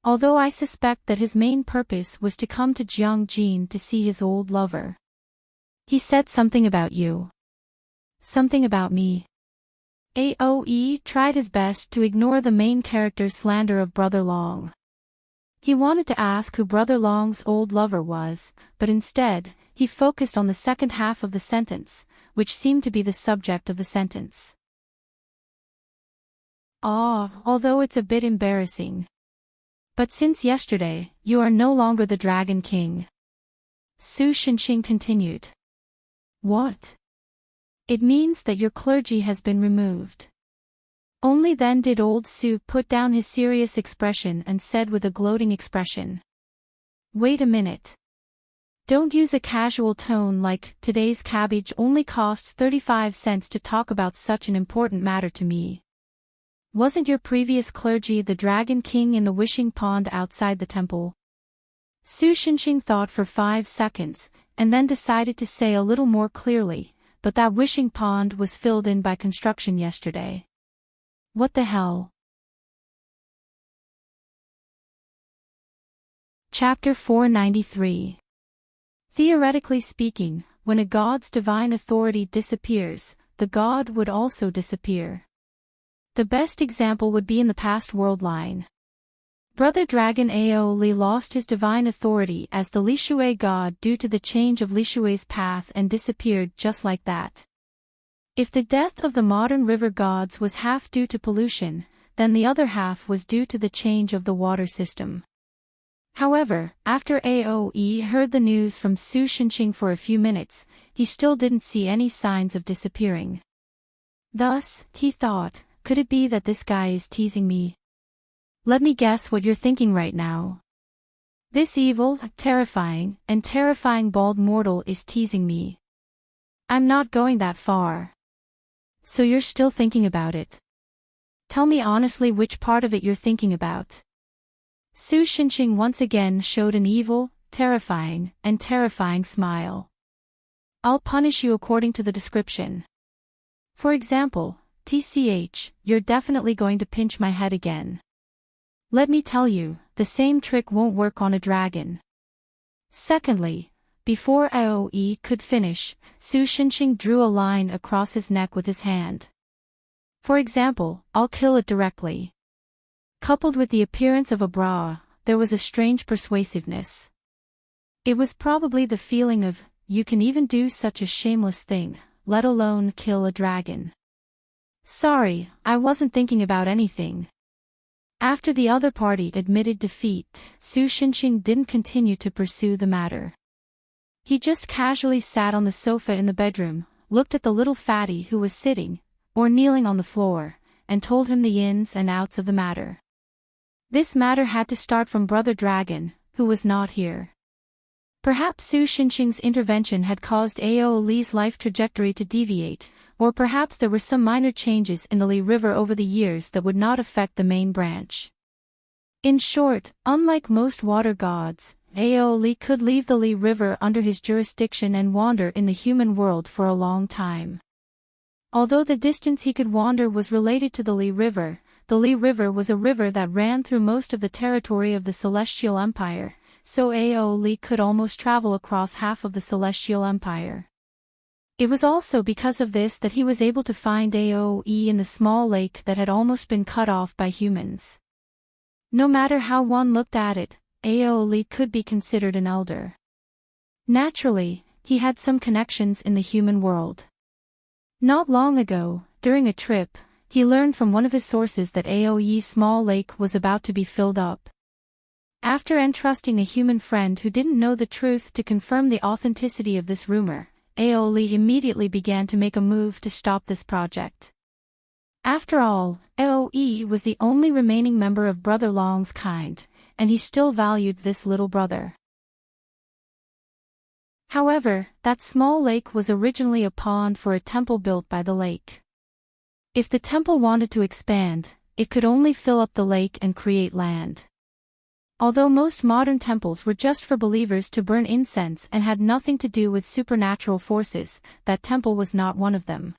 Although I suspect that his main purpose was to come to Jiangjin to see his old lover. He said something about you. Something about me. Aoe tried his best to ignore the main character's slander of Brother Long. He wanted to ask who Brother Long's old lover was, but instead, he focused on the second half of the sentence, which seemed to be the subject of the sentence. Although it's a bit embarrassing. But since yesterday, you are no longer the Dragon King. Su Shenxing continued. What? It means that your clergy has been removed. Only then did old Su put down his serious expression and said with a gloating expression. Wait a minute. Don't use a casual tone like, today's cabbage only costs 35 cents to talk about such an important matter to me. Wasn't your previous clergy the Dragon King in the wishing pond outside the temple? Su Shenxing thought for 5 seconds, and then decided to say a little more clearly, but that wishing pond was filled in by construction yesterday. What the hell? Chapter 493. Theoretically speaking, when a god's divine authority disappears, the god would also disappear. The best example would be in the past world line. Brother Dragon Ao Li lost his divine authority as the Li Shui god due to the change of Li Shui's path and disappeared just like that. If the death of the modern river gods was half due to pollution, then the other half was due to the change of the water system. However, after Aoe heard the news from Su Shenxing for a few minutes, he still didn't see any signs of disappearing. Thus, he thought, could it be that this guy is teasing me? Let me guess what you're thinking right now. This evil, terrifying bald mortal is teasing me. I'm not going that far. So you're still thinking about it. Tell me honestly which part of it you're thinking about. Su Shenxing once again showed an evil, terrifying smile. I'll punish you according to the description. For example, TCH, you're definitely going to pinch my head again. Let me tell you, the same trick won't work on a dragon. Secondly, before Aoe could finish, Su Shenxing drew a line across his neck with his hand. For example, I'll kill it directly. Coupled with the appearance of a bra, there was a strange persuasiveness. It was probably the feeling of, you can even do such a shameless thing, let alone kill a dragon. Sorry, I wasn't thinking about anything. After the other party admitted defeat, Su Shenxing didn't continue to pursue the matter. He just casually sat on the sofa in the bedroom, looked at the little fatty who was sitting, or kneeling on the floor, and told him the ins and outs of the matter. This matter had to start from Brother Dragon, who was not here. Perhaps Su Shenxing's intervention had caused Ao Li's life trajectory to deviate, or perhaps there were some minor changes in the Li River over the years that would not affect the main branch. In short, unlike most water gods, Ao Li could leave the Li River under his jurisdiction and wander in the human world for a long time. Although the distance he could wander was related to the Li River was a river that ran through most of the territory of the Celestial Empire, so Ao Li could almost travel across half of the Celestial Empire. It was also because of this that he was able to find Aoe in the small lake that had almost been cut off by humans. No matter how one looked at it, Aoe could be considered an elder. Naturally, he had some connections in the human world. Not long ago, during a trip, he learned from one of his sources that Aoe's small lake was about to be filled up. After entrusting a human friend who didn't know the truth to confirm the authenticity of this rumor, Aoe immediately began to make a move to stop this project. After all, Aoe was the only remaining member of Brother Long's kind, and he still valued this little brother. However, that small lake was originally a pond for a temple built by the lake. If the temple wanted to expand, it could only fill up the lake and create land. Although most modern temples were just for believers to burn incense and had nothing to do with supernatural forces, that temple was not one of them.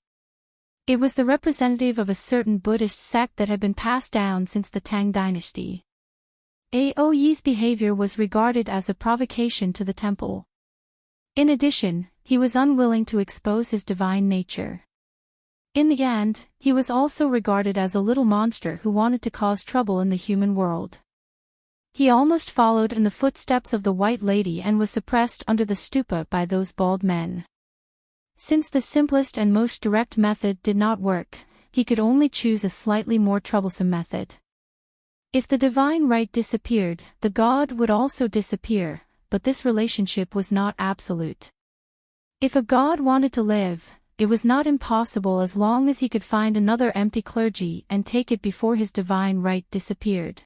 It was the representative of a certain Buddhist sect that had been passed down since the Tang dynasty. Aoe's behavior was regarded as a provocation to the temple. In addition, he was unwilling to expose his divine nature. In the end, he was also regarded as a little monster who wanted to cause trouble in the human world. He almost followed in the footsteps of the White Lady and was suppressed under the stupa by those bald men. Since the simplest and most direct method did not work, he could only choose a slightly more troublesome method. If the divine right disappeared, the god would also disappear, but this relationship was not absolute. If a god wanted to live, it was not impossible as long as he could find another empty clergy and take it before his divine right disappeared.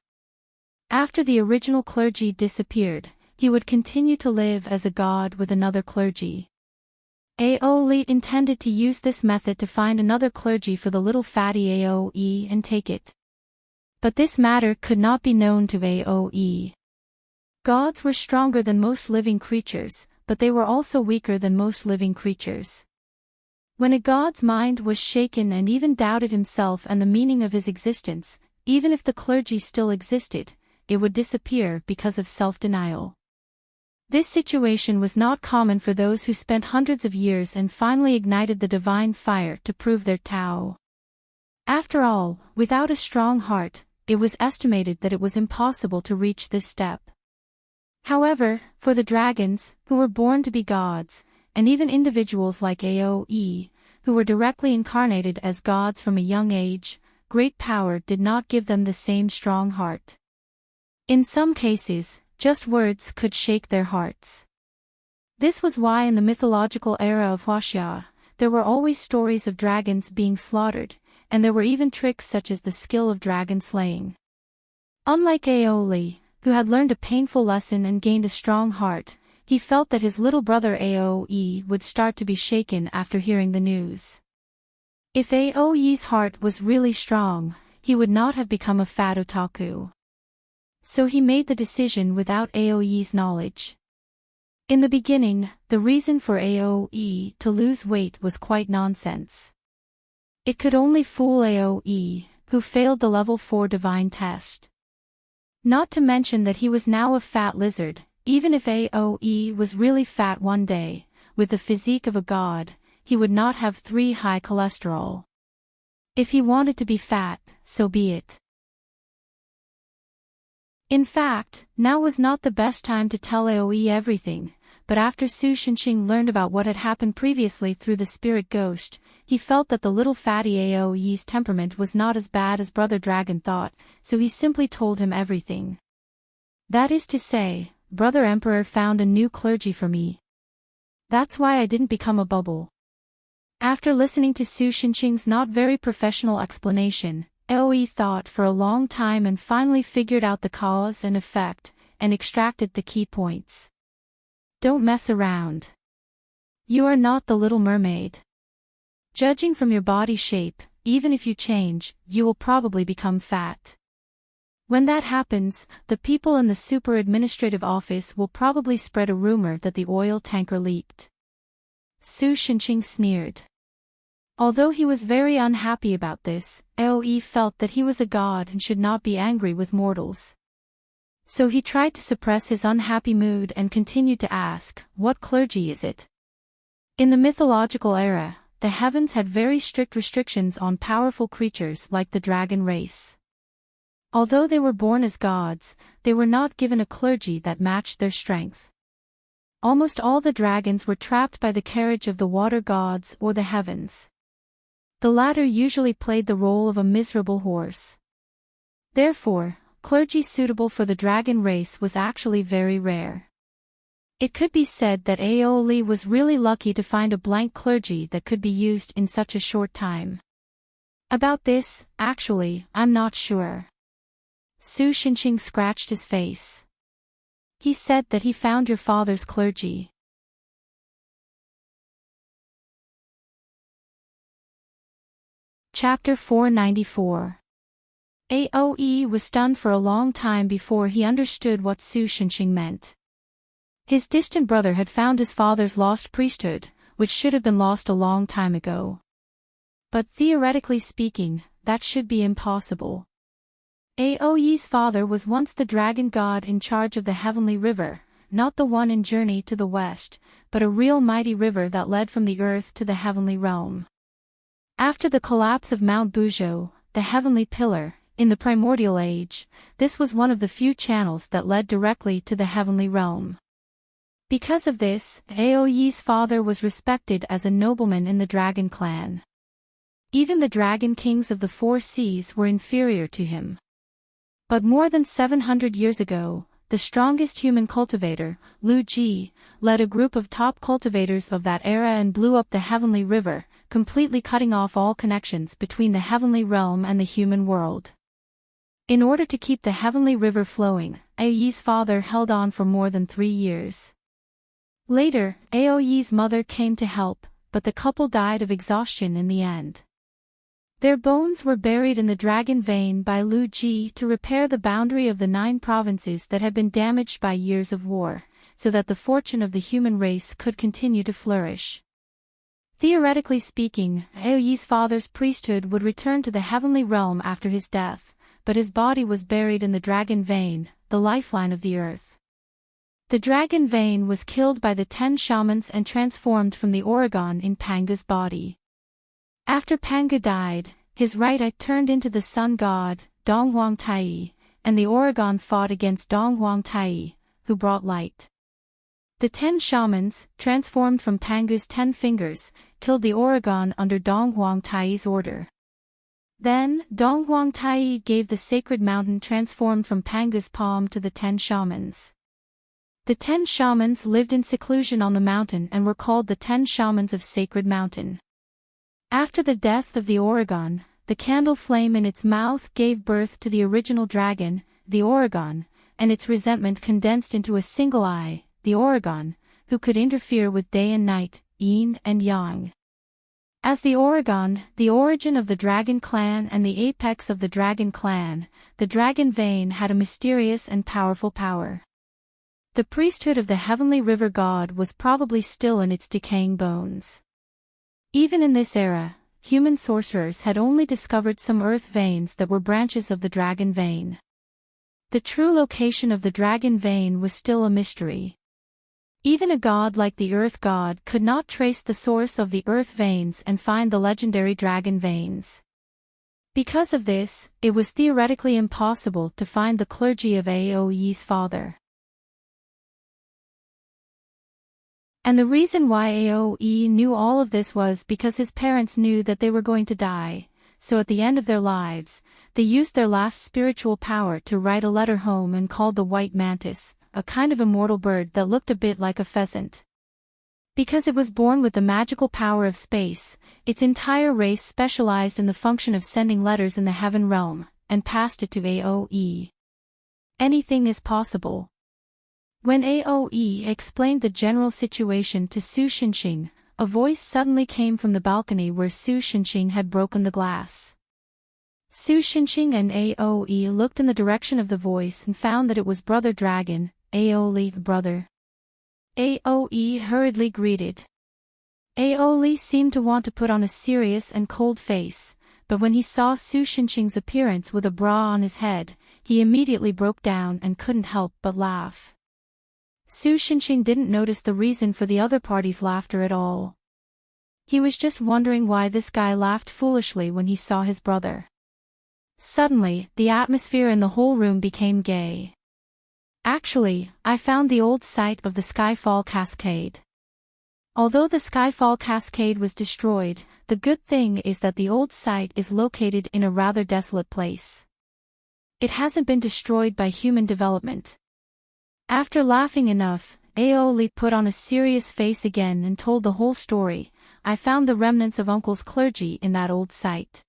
After the original clergy disappeared, he would continue to live as a god with another clergy. Aoi intended to use this method to find another clergy for the little fatty Aoi and take it. But this matter could not be known to Aoi. Gods were stronger than most living creatures, but they were also weaker than most living creatures. When a god's mind was shaken and even doubted himself and the meaning of his existence, even if the clergy still existed, it would disappear because of self-denial. This situation was not common for those who spent hundreds of years and finally ignited the divine fire to prove their Tao. After all, without a strong heart, it was estimated that it was impossible to reach this step. However, for the dragons, who were born to be gods, and even individuals like Aoi, who were directly incarnated as gods from a young age, great power did not give them the same strong heart. In some cases, just words could shake their hearts. This was why in the mythological era of Huaxia, there were always stories of dragons being slaughtered, and there were even tricks such as the skill of dragon slaying. Unlike Aoi, who had learned a painful lesson and gained a strong heart, he felt that his little brother Aoi would start to be shaken after hearing the news. If Aoi's heart was really strong, he would not have become a fat otaku. So he made the decision without Aoi's knowledge. In the beginning, the reason for Aoi to lose weight was quite nonsense. It could only fool Aoi, who failed the level 4 divine test. Not to mention that he was now a fat lizard. Even if Aoi was really fat one day, with the physique of a god, he would not have 3 high cholesterol. If he wanted to be fat, so be it. In fact, now was not the best time to tell Aoi everything, but after Su Shenxing learned about what had happened previously through the spirit ghost, he felt that the little fatty Aoi's temperament was not as bad as Brother Dragon thought, so he simply told him everything. That is to say, Brother Emperor found a new clergy for me. That's why I didn't become a bubble. After listening to Su Shenxing's not very professional explanation, Aoi thought for a long time and finally figured out the cause and effect, and extracted the key points. Don't mess around. You are not the Little Mermaid. Judging from your body shape, even if you change, you will probably become fat. When that happens, the people in the super administrative office will probably spread a rumor that the oil tanker leaked. Su Shenxing sneered. Although he was very unhappy about this, Aoi felt that he was a god and should not be angry with mortals. So he tried to suppress his unhappy mood and continued to ask, "What clergy is it?" In the mythological era, the heavens had very strict restrictions on powerful creatures like the dragon race. Although they were born as gods, they were not given a clergy that matched their strength. Almost all the dragons were trapped by the carriage of the water gods or the heavens. The latter usually played the role of a miserable horse. Therefore, clergy suitable for the dragon race was actually very rare. It could be said that Aoi was really lucky to find a blank clergy that could be used in such a short time. About this, actually, I'm not sure. Su Shenxing scratched his face. He said that he found your father's clergy. Chapter 494. Aoi was stunned for a long time before he understood what Su Shenxing meant. His distant brother had found his father's lost priesthood, which should have been lost a long time ago. But theoretically speaking, that should be impossible. Aoi's father was once the dragon god in charge of the heavenly river, not the one in Journey to the West, but a real mighty river that led from the earth to the heavenly realm. After the collapse of Mount Bujo, the heavenly pillar, in the primordial age, this was one of the few channels that led directly to the heavenly realm. Because of this, Aoyi's father was respected as a nobleman in the dragon clan. Even the dragon kings of the four seas were inferior to him. But more than 700 years ago, the strongest human cultivator, Lu Ji, led a group of top cultivators of that era and blew up the heavenly river, completely cutting off all connections between the heavenly realm and the human world. In order to keep the heavenly river flowing, Aoyi's father held on for more than 3 years. Later, Aoyi's mother came to help, but the couple died of exhaustion in the end. Their bones were buried in the dragon vein by Lu Ji to repair the boundary of the 9 provinces that had been damaged by years of war, so that the fortune of the human race could continue to flourish. Theoretically speaking, Aoyi's father's priesthood would return to the heavenly realm after his death, but his body was buried in the dragon vein, the lifeline of the earth. The dragon vein was killed by the 10 shamans and transformed from the Oregon in Panga's body. After Panga died, his right eye turned into the sun god, Dong Huang Tai, and the Oregon fought against Dong Huang Tai, who brought light. The 10 shamans, transformed from Panga's 10 fingers, killed the Oregon under Dong Huang Tai's order. Then, Dong Huang Tai gave the sacred mountain transformed from Panga's palm to the 10 shamans. The 10 shamans lived in seclusion on the mountain and were called the 10 shamans of Sacred Mountain. After the death of the Oregon, the candle flame in its mouth gave birth to the original dragon, the Oregon, and its resentment condensed into a single eye, the Oregon, who could interfere with day and night, yin and yang. As the Oregon, the origin of the dragon clan and the apex of the dragon clan, the dragon vein had a mysterious and powerful power. The priesthood of the heavenly river god was probably still in its decaying bones. Even in this era, human sorcerers had only discovered some earth veins that were branches of the dragon vein. The true location of the dragon vein was still a mystery. Even a god like the earth god could not trace the source of the earth veins and find the legendary dragon veins. Because of this, it was theoretically impossible to find the clergy of Aoyi's father. And the reason why Aoyi knew all of this was because his parents knew that they were going to die, so at the end of their lives, they used their last spiritual power to write a letter home and called the white mantis, a kind of immortal bird that looked a bit like a pheasant. Because it was born with the magical power of space, its entire race specialized in the function of sending letters in the heaven realm, and passed it to Aoyi. Anything is possible. When Aoyi explained the general situation to Su Shenxing, a voice suddenly came from the balcony where Su Shenxing had broken the glass. Su Shenxing and Aoyi looked in the direction of the voice and found that it was Brother Dragon, Aoyi brother. Aoyi hurriedly greeted. Aoyi seemed to want to put on a serious and cold face, but when he saw Su Shenxing's appearance with a bra on his head, he immediately broke down and couldn't help but laugh. Su Shenxing didn't notice the reason for the other party's laughter at all. He was just wondering why this guy laughed foolishly when he saw his brother. Suddenly, the atmosphere in the whole room became gay. Actually, I found the old site of the Skyfall Cascade. Although the Skyfall Cascade was destroyed, the good thing is that the old site is located in a rather desolate place. It hasn't been destroyed by human development. After laughing enough, Aoyi put on a serious face again and told the whole story. I found the remnants of Uncle's clergy in that old site.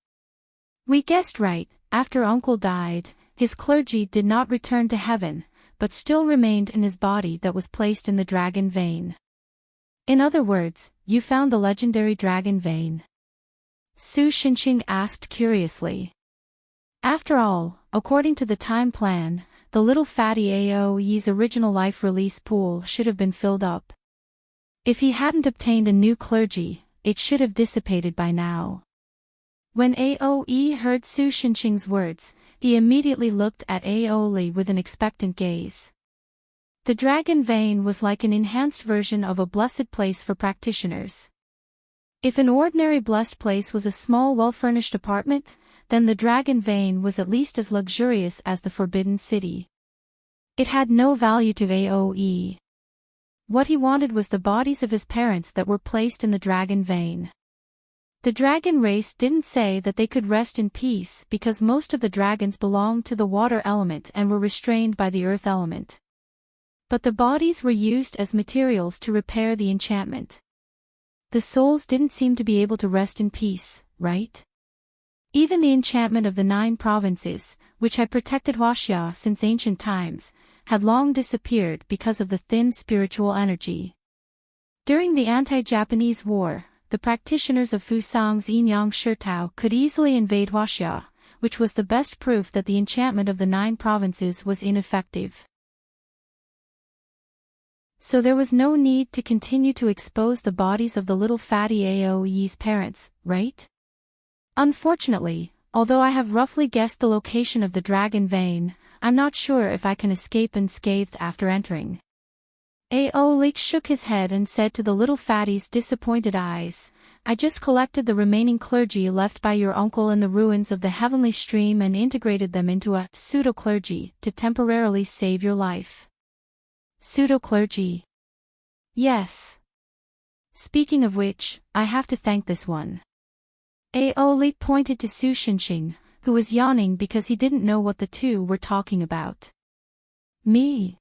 We guessed right, after Uncle died, his clergy did not return to heaven, but still remained in his body that was placed in the dragon vein. In other words, you found the legendary dragon vein? Su Shenxing asked curiously. After all, according to the time plan, the little fatty Aoyi's original life release pool should have been filled up. If he hadn't obtained a new clergy, it should have dissipated by now. When Aoyi heard Su Shenxing's words, he immediately looked at Aoyi with an expectant gaze. The dragon vein was like an enhanced version of a blessed place for practitioners. If an ordinary blessed place was a small well-furnished apartment, then the Dragon Vein was at least as luxurious as the Forbidden City. It had no value to Aoe. What he wanted was the bodies of his parents that were placed in the Dragon Vein. The dragon race didn't say that they could rest in peace because most of the dragons belonged to the water element and were restrained by the earth element. But the bodies were used as materials to repair the enchantment. The souls didn't seem to be able to rest in peace, right? Even the enchantment of the 9 provinces, which had protected Huaxia since ancient times, had long disappeared because of the thin spiritual energy. During the anti-Japanese war, the practitioners of Fusang's Yinyang Shitao could easily invade Huaxia, which was the best proof that the enchantment of the 9 provinces was ineffective. So there was no need to continue to expose the bodies of the little fatty Aoe's parents, right? Unfortunately, although I have roughly guessed the location of the Dragon Vein, I'm not sure if I can escape unscathed after entering. Aolik shook his head and said to the little fatty's disappointed eyes, I just collected the remaining clergy left by your uncle in the ruins of the heavenly stream and integrated them into a pseudo-clergy to temporarily save your life. Pseudo-clergy? Yes. Speaking of which, I have to thank this one. Aolik pointed to Su Shinxing, who was yawning because he didn't know what the two were talking about. Me?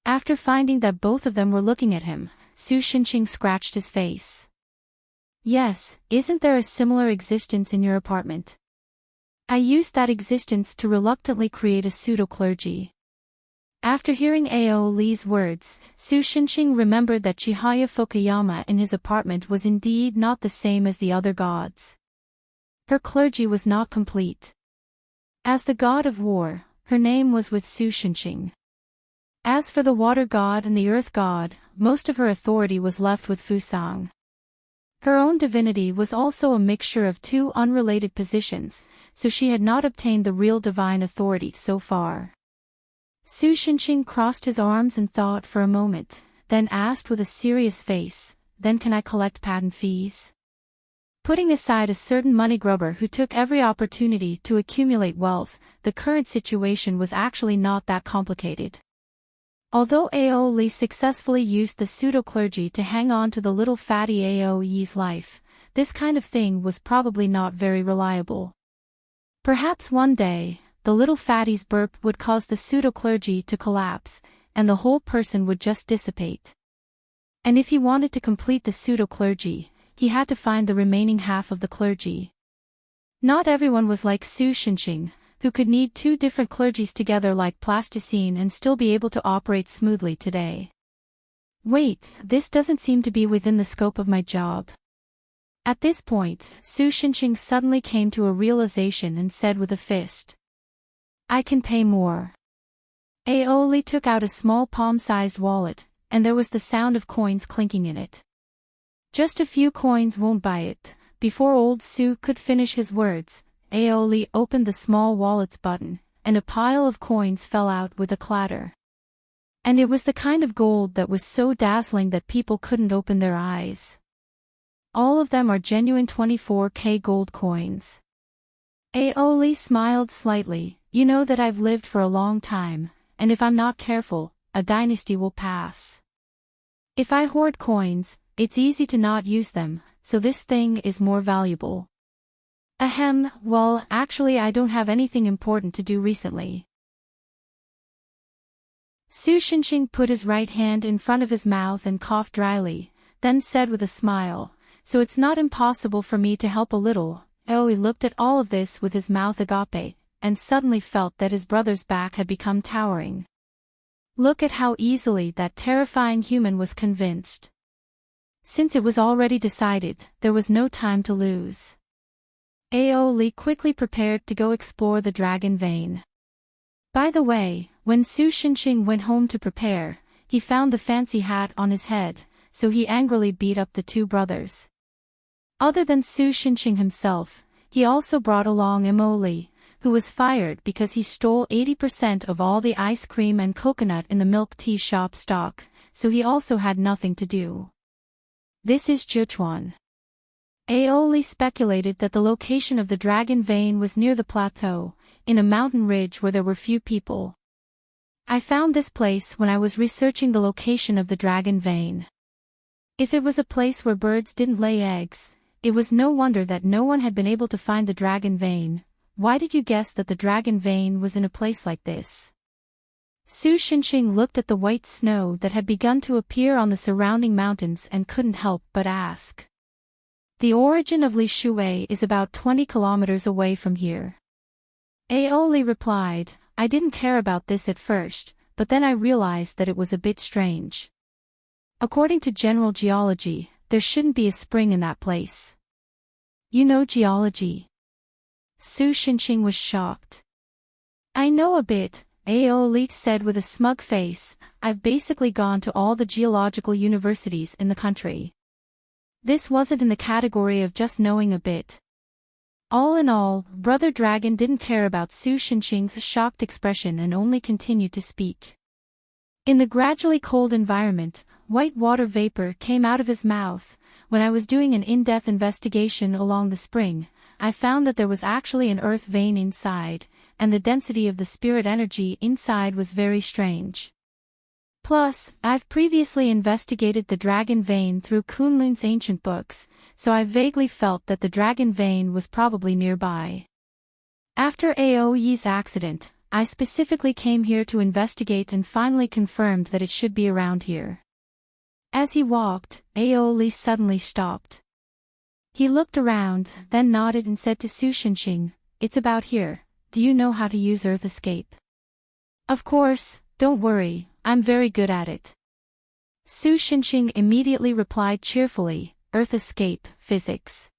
After finding that both of them were looking at him, Su Shinxing scratched his face. Yes, isn't there a similar existence in your apartment? I used that existence to reluctantly create a pseudo-clergy. After hearing Ao Li's words, Su Shinxing remembered that Chihaya Fukuyama in his apartment was indeed not the same as the other gods. Her clergy was not complete. As the god of war, her name was with Su Shinxing. As for the water god and the earth god, most of her authority was left with Fusang. Her own divinity was also a mixture of 2 unrelated positions, so she had not obtained the real divine authority so far. Su Shinxing crossed his arms and thought for a moment, then asked with a serious face, then can I collect patent fees? Putting aside a certain money grubber who took every opportunity to accumulate wealth, the current situation was actually not that complicated. Although Aoi successfully used the pseudo-clergy to hang on to the little fatty Aoi's life, this kind of thing was probably not very reliable. Perhaps one day, the little fatty's burp would cause the pseudo-clergy to collapse, and the whole person would just dissipate. And if he wanted to complete the pseudo-clergy, he had to find the remaining half of the clergy. Not everyone was like Su Shinxing, who could knead 2 different clergies together like plasticine and still be able to operate smoothly today. Wait, this doesn't seem to be within the scope of my job. At this point, Su Shinxing suddenly came to a realization and said with a fist, I can pay more. Aoi took out a small palm-sized wallet, and there was the sound of coins clinking in it. Just a few coins won't buy it. Before old Su could finish his words, Aoi opened the small wallet's button, and a pile of coins fell out with a clatter. And it was the kind of gold that was so dazzling that people couldn't open their eyes. All of them are genuine 24K gold coins. Aoi smiled slightly, you know that I've lived for a long time, and if I'm not careful, a dynasty will pass. If I hoard coins, it's easy to not use them, so this thing is more valuable. Ahem, well, actually I don't have anything important to do recently. Su Shinxing put his right hand in front of his mouth and coughed dryly, then said with a smile, so it's not impossible for me to help a little. Aoi looked at all of this with his mouth agape, and suddenly felt that his brother's back had become towering. Look at how easily that terrifying human was convinced. Since it was already decided, there was no time to lose. Aoi quickly prepared to go explore the Dragon Vein. By the way, when Su Shinxing went home to prepare, he found the fancy hat on his head, so he angrily beat up the 2 brothers. Other than Su Shinxing himself, he also brought along Aoi, who was fired because he stole 80% of all the ice cream and coconut in the milk tea shop stock, so he also had nothing to do. This is Zhechuan. Aoli speculated that the location of the dragon vein was near the plateau, in a mountain ridge where there were few people. I found this place when I was researching the location of the dragon vein. If it was a place where birds didn't lay eggs, it was no wonder that no one had been able to find the dragon vein. Why did you guess that the dragon vein was in a place like this? Su Xinxing looked at the white snow that had begun to appear on the surrounding mountains and couldn't help but ask. The origin of Li Shui is about 20 kilometers away from here. Aoli replied, I didn't care about this at first, but then I realized that it was a bit strange. According to general geology, there shouldn't be a spring in that place. You know geology? Su Xinxing was shocked. I know a bit, Aoli said with a smug face. I've basically gone to all the geological universities in the country. This wasn't in the category of just knowing a bit. All in all, Brother Dragon didn't care about Su Xinxing's shocked expression and only continued to speak. In the gradually cold environment, white water vapor came out of his mouth. When I was doing an in-depth investigation along the spring, I found that there was actually an earth vein inside, and the density of the spirit energy inside was very strange. Plus, I've previously investigated the dragon vein through Kunlun's ancient books, so I vaguely felt that the dragon vein was probably nearby. After Aoyi's accident, I specifically came here to investigate and finally confirmed that it should be around here. As he walked, Aoli suddenly stopped. He looked around, then nodded and said to Su Xinxing, It's about here. Do you know how to use Earth Escape? Of course, don't worry, I'm very good at it. Su Xinxing immediately replied cheerfully, Earth Escape, Physics.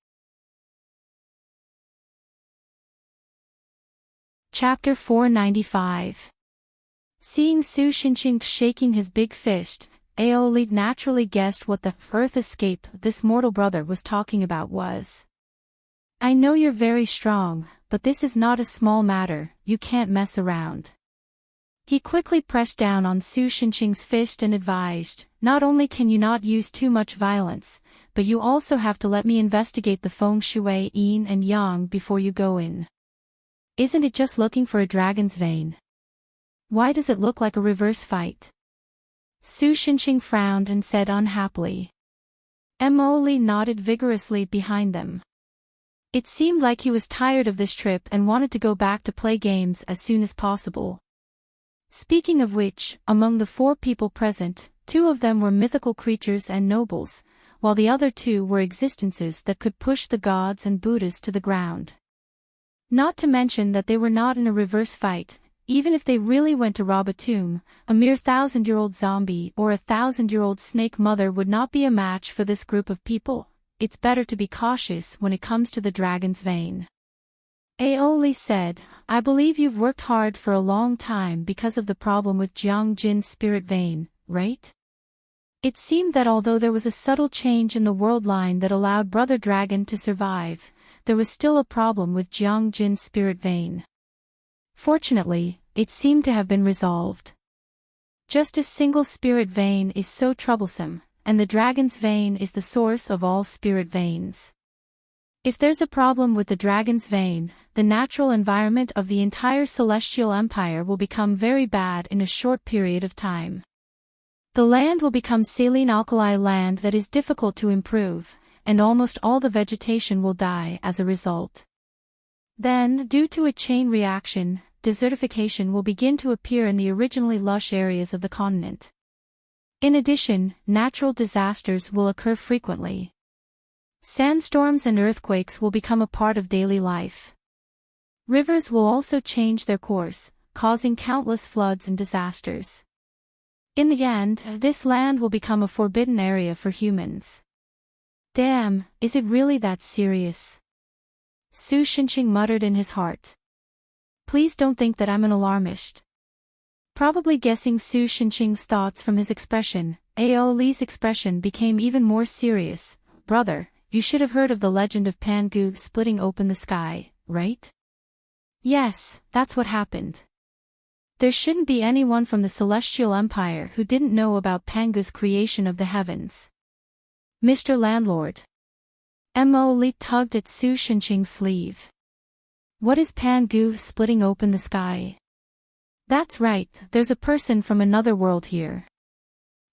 Chapter 495. Seeing Su Xinxing shaking his big fist, Aoli naturally guessed what the Earth Escape this mortal brother was talking about was. I know you're very strong, but this is not a small matter, you can't mess around. He quickly pressed down on Su Xinxing's fist and advised, not only can you not use too much violence, but you also have to let me investigate the feng shui yin and yang before you go in. Isn't it just looking for a dragon's vein? Why does it look like a reverse fight? Su Xinxing frowned and said unhappily. Aoli nodded vigorously behind them. It seemed like he was tired of this trip and wanted to go back to play games as soon as possible. Speaking of which, among the 4 people present, 2 of them were mythical creatures and nobles, while the other 2 were existences that could push the gods and Buddhas to the ground. Not to mention that they were not in a reverse fight. Even if they really went to rob a tomb, a mere 1,000-year-old zombie or a 1,000-year-old snake mother would not be a match for this group of people. It's better to be cautious when it comes to the dragon's vein. Aoli said, I believe you've worked hard for a long time because of the problem with Jiang Jin's spirit vein, right? It seemed that although there was a subtle change in the world line that allowed Brother Dragon to survive, there was still a problem with Jiang Jin's spirit vein. Fortunately, it seemed to have been resolved. Just a single spirit vein is so troublesome, and the dragon's vein is the source of all spirit veins. If there's a problem with the dragon's vein, the natural environment of the entire celestial empire will become very bad in a short period of time. The land will become saline alkali land that is difficult to improve, and almost all the vegetation will die as a result. Then, due to a chain reaction, desertification will begin to appear in the originally lush areas of the continent. In addition, natural disasters will occur frequently. Sandstorms and earthquakes will become a part of daily life. Rivers will also change their course, causing countless floods and disasters. In the end, this land will become a forbidden area for humans. Damn, is it really that serious? Su Xinxing muttered in his heart. Please don't think that I'm an alarmist. Probably guessing Su Xinxing's thoughts from his expression, Aoli's expression became even more serious. Brother, you should have heard of the legend of Pangu splitting open the sky, right? Yes, that's what happened. There shouldn't be anyone from the Celestial Empire who didn't know about Pangu's creation of the heavens. Mr. Landlord. Mo Li tugged at Su Shenqing's sleeve. What is Pangu splitting open the sky? That's right, there's a person from another world here.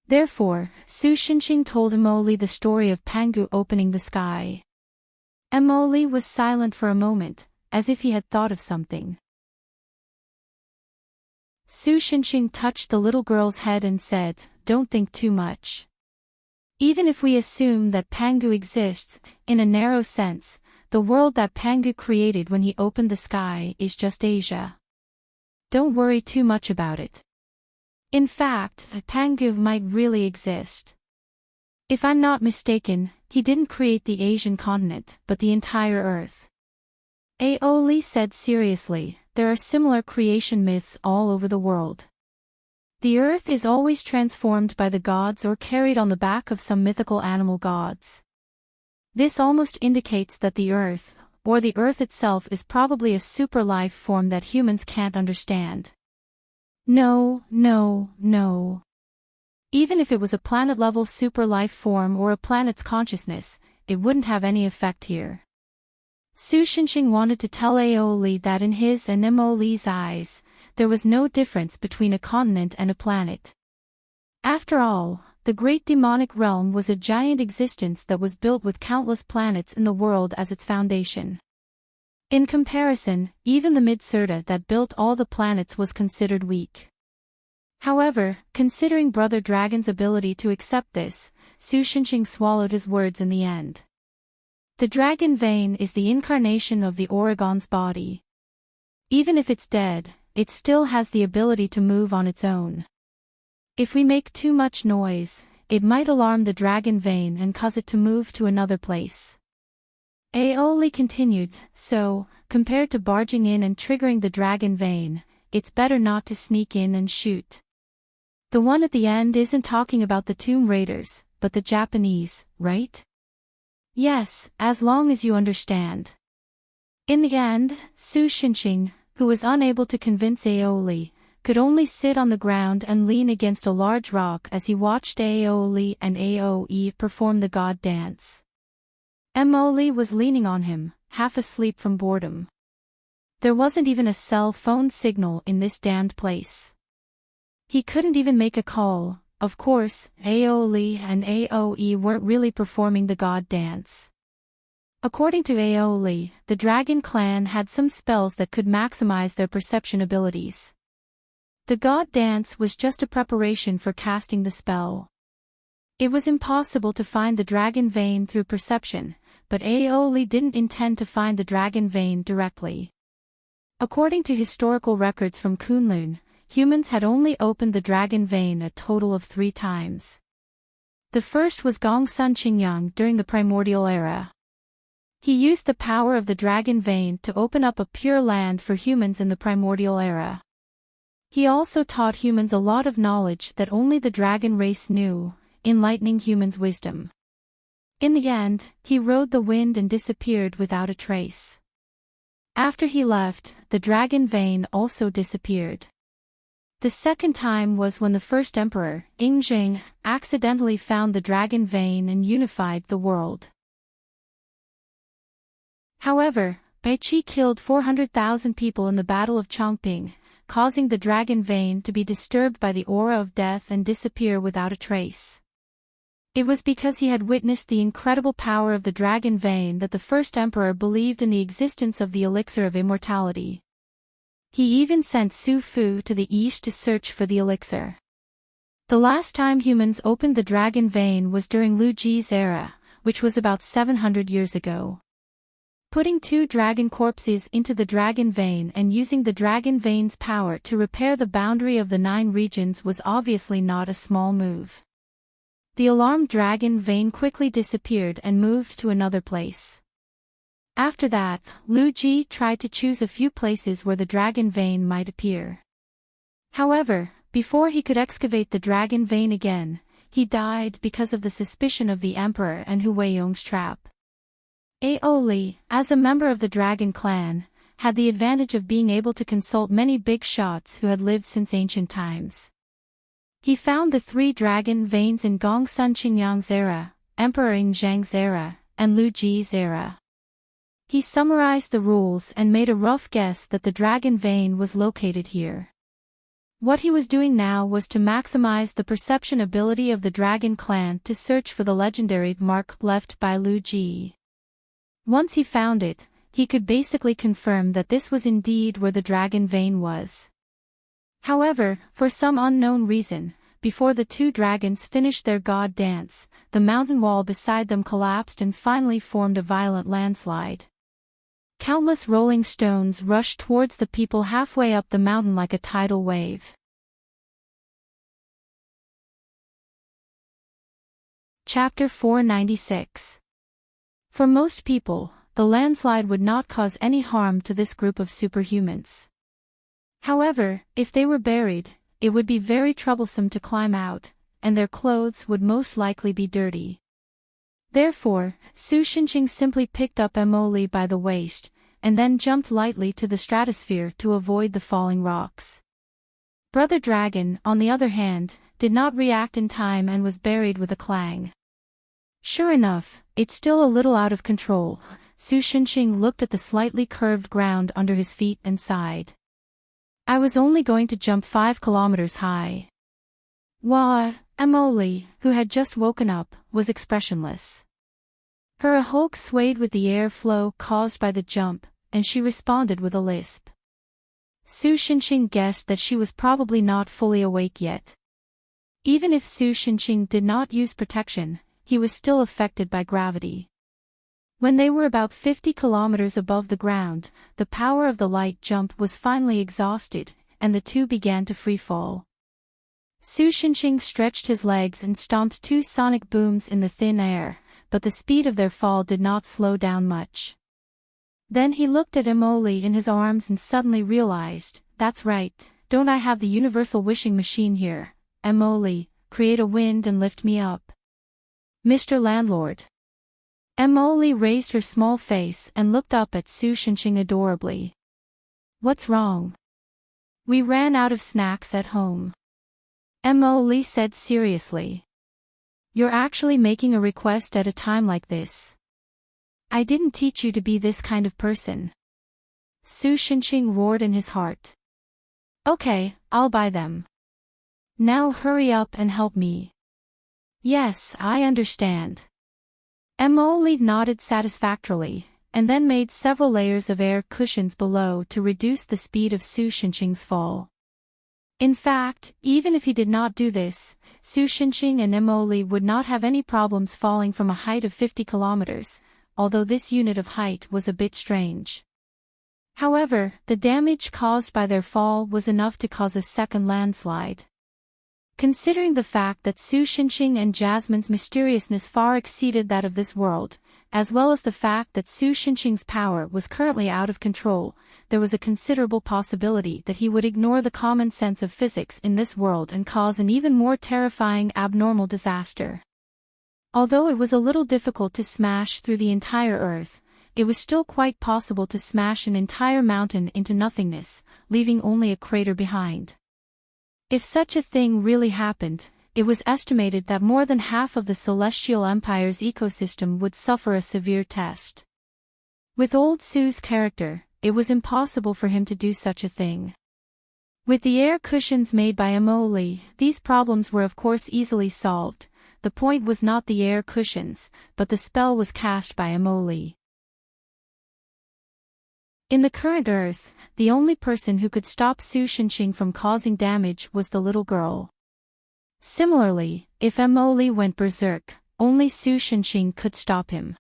Therefore, Su Shenqing told Mo Li the story of Pangu opening the sky. Mo Li was silent for a moment, as if he had thought of something. Su Shenqing touched the little girl's head and said, "Don't think too much. Even if we assume that Pangu exists, in a narrow sense, the world that Pangu created when he opened the sky is just Asia. Don't worry too much about it. In fact, Pangu might really exist. If I'm not mistaken, he didn't create the Asian continent, but the entire Earth." Ao Li said seriously, "There are similar creation myths all over the world. The Earth is always transformed by the gods or carried on the back of some mythical animal gods. This almost indicates that the Earth, or the Earth itself, is probably a super life form that humans can't understand." No. Even if it was a planet-level super life form or a planet's consciousness, it wouldn't have any effect here. Su Shenqing wanted to tell Ao Li that in his and Mo Li's eyes, there was no difference between a continent and a planet. After all, the great demonic realm was a giant existence that was built with countless planets in the world as its foundation. In comparison, even the Mid-Surta that built all the planets was considered weak. However, considering Brother Dragon's ability to accept this, Su Shenqing swallowed his words in the end. The dragon vein is the incarnation of the Oregon's body. Even if it's dead, it still has the ability to move on its own. If we make too much noise, it might alarm the dragon vein and cause it to move to another place. Ao Li continued, "So, compared to barging in and triggering the dragon vein, it's better not to sneak in and shoot. The one at the end isn't talking about the Tomb Raiders, but the Japanese, right?" "Yes, as long as you understand." In the end, Su Shenqing, who was unable to convince Ao Li, could only sit on the ground and lean against a large rock as he watched Ao Li and Aoe perform the god dance. Mo Li was leaning on him, half asleep from boredom. There wasn't even a cell phone signal in this damned place. He couldn't even make a call. Of course, Ao Li and Aoe weren't really performing the god dance. According to Ao Li, the Dragon Clan had some spells that could maximize their perception abilities. The god dance was just a preparation for casting the spell. It was impossible to find the dragon vein through perception, but Ao Li didn't intend to find the dragon vein directly. According to historical records from Kunlun, humans had only opened the dragon vein a total of 3 times. The first was Gongsun Qingyang during the primordial era. He used the power of the dragon vein to open up a pure land for humans in the primordial era. He also taught humans a lot of knowledge that only the dragon race knew, enlightening humans' wisdom. In the end, he rode the wind and disappeared without a trace. After he left, the dragon vein also disappeared. The second time was when the first emperor, Yingzheng, accidentally found the dragon vein and unified the world. However, Baiqi killed 400,000 people in the Battle of Chongping, causing the dragon vein to be disturbed by the aura of death and disappear without a trace. It was because he had witnessed the incredible power of the dragon vein that the first emperor believed in the existence of the elixir of immortality. He even sent Su Fu to the east to search for the elixir. The last time humans opened the dragon vein was during Lu Ji's era, which was about 700 years ago. Putting 2 dragon corpses into the dragon vein and using the dragon vein's power to repair the boundary of the 9 regions was obviously not a small move. The alarmed dragon vein quickly disappeared and moved to another place. After that, Lu Ji tried to choose a few places where the dragon vein might appear. However, before he could excavate the dragon vein again, he died because of the suspicion of the emperor and Hu Weiyong's trap. Ao Li, as a member of the Dragon Clan, had the advantage of being able to consult many big shots who had lived since ancient times. He found the 3 dragon veins in Gongsun Qingyang's era, Emperor Yingzheng's era, and Lu Ji's era. He summarized the rules and made a rough guess that the dragon vein was located here. What he was doing now was to maximize the perception ability of the dragon clan to search for the legendary mark left by Lu Ji. Once he found it, he could basically confirm that this was indeed where the dragon vein was. However, for some unknown reason, before the two dragons finished their god dance, the mountain wall beside them collapsed and finally formed a violent landslide. Countless rolling stones rushed towards the people halfway up the mountain like a tidal wave. Chapter 496. For most people, the landslide would not cause any harm to this group of superhumans. However, if they were buried, it would be very troublesome to climb out, and their clothes would most likely be dirty. Therefore, Su Xinqing simply picked up Emily by the waist, and then jumped lightly to the stratosphere to avoid the falling rocks. Brother Dragon, on the other hand, did not react in time and was buried with a clang. Sure enough, it's still a little out of control. Su Xinqing looked at the slightly curved ground under his feet and sighed. I was only going to jump 5 kilometers high. Wah! Emily, who had just woken up, was expressionless. Her hulk swayed with the air flow caused by the jump, and she responded with a lisp. Su Xinqing guessed that she was probably not fully awake yet. Even if Su Xinqing did not use protection, he was still affected by gravity. When they were about 50 kilometers above the ground, the power of the light jump was finally exhausted, and the two began to freefall. Su Xinqing stretched his legs and stomped 2 sonic booms in the thin air, but the speed of their fall did not slow down much. Then he looked at Emily in his arms and suddenly realized, that's right, don't I have the universal wishing machine here? Emily, create a wind and lift me up. Mr. Landlord. Emily raised her small face and looked up at Su Xinqing adorably. What's wrong? We ran out of snacks at home. Emily said seriously. You're actually making a request at a time like this. I didn't teach you to be this kind of person. Su Xinqing roared in his heart. Okay, I'll buy them. Now hurry up and help me. Yes, I understand. Emily nodded satisfactorily, and then made several layers of air cushions below to reduce the speed of Su Xinqing's fall. In fact, even if he did not do this, Su Xinqing and Emily would not have any problems falling from a height of 50 kilometers, although this unit of height was a bit strange. However, the damage caused by their fall was enough to cause a second landslide. Considering the fact that Su Xinqing and Jasmine's mysteriousness far exceeded that of this world, as well as the fact that Su Xinqing's power was currently out of control, there was a considerable possibility that he would ignore the common sense of physics in this world and cause an even more terrifying abnormal disaster. Although it was a little difficult to smash through the entire Earth, it was still quite possible to smash an entire mountain into nothingness, leaving only a crater behind. If such a thing really happened, it was estimated that more than half of the Celestial Empire's ecosystem would suffer a severe test. With old Su's character, it was impossible for him to do such a thing. With the air cushions made by Emily, these problems were of course easily solved. The point was not the air cushions, but the spell was cast by Emily. In the current Earth, the only person who could stop Su Xinqing from causing damage was the little girl. Similarly, if Emily went berserk, only Su Xinqing could stop him.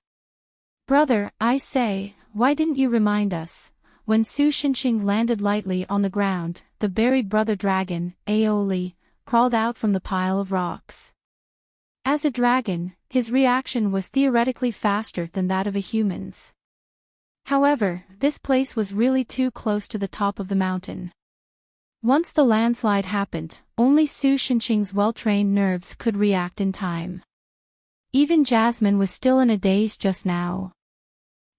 Brother, I say, why didn't you remind us? When Su Xinqing landed lightly on the ground, the buried brother dragon, Aoli, crawled out from the pile of rocks. As a dragon, his reaction was theoretically faster than that of a human's. However, this place was really too close to the top of the mountain. Once the landslide happened, only Su Xinqing's well-trained nerves could react in time. Even Jasmine was still in a daze just now.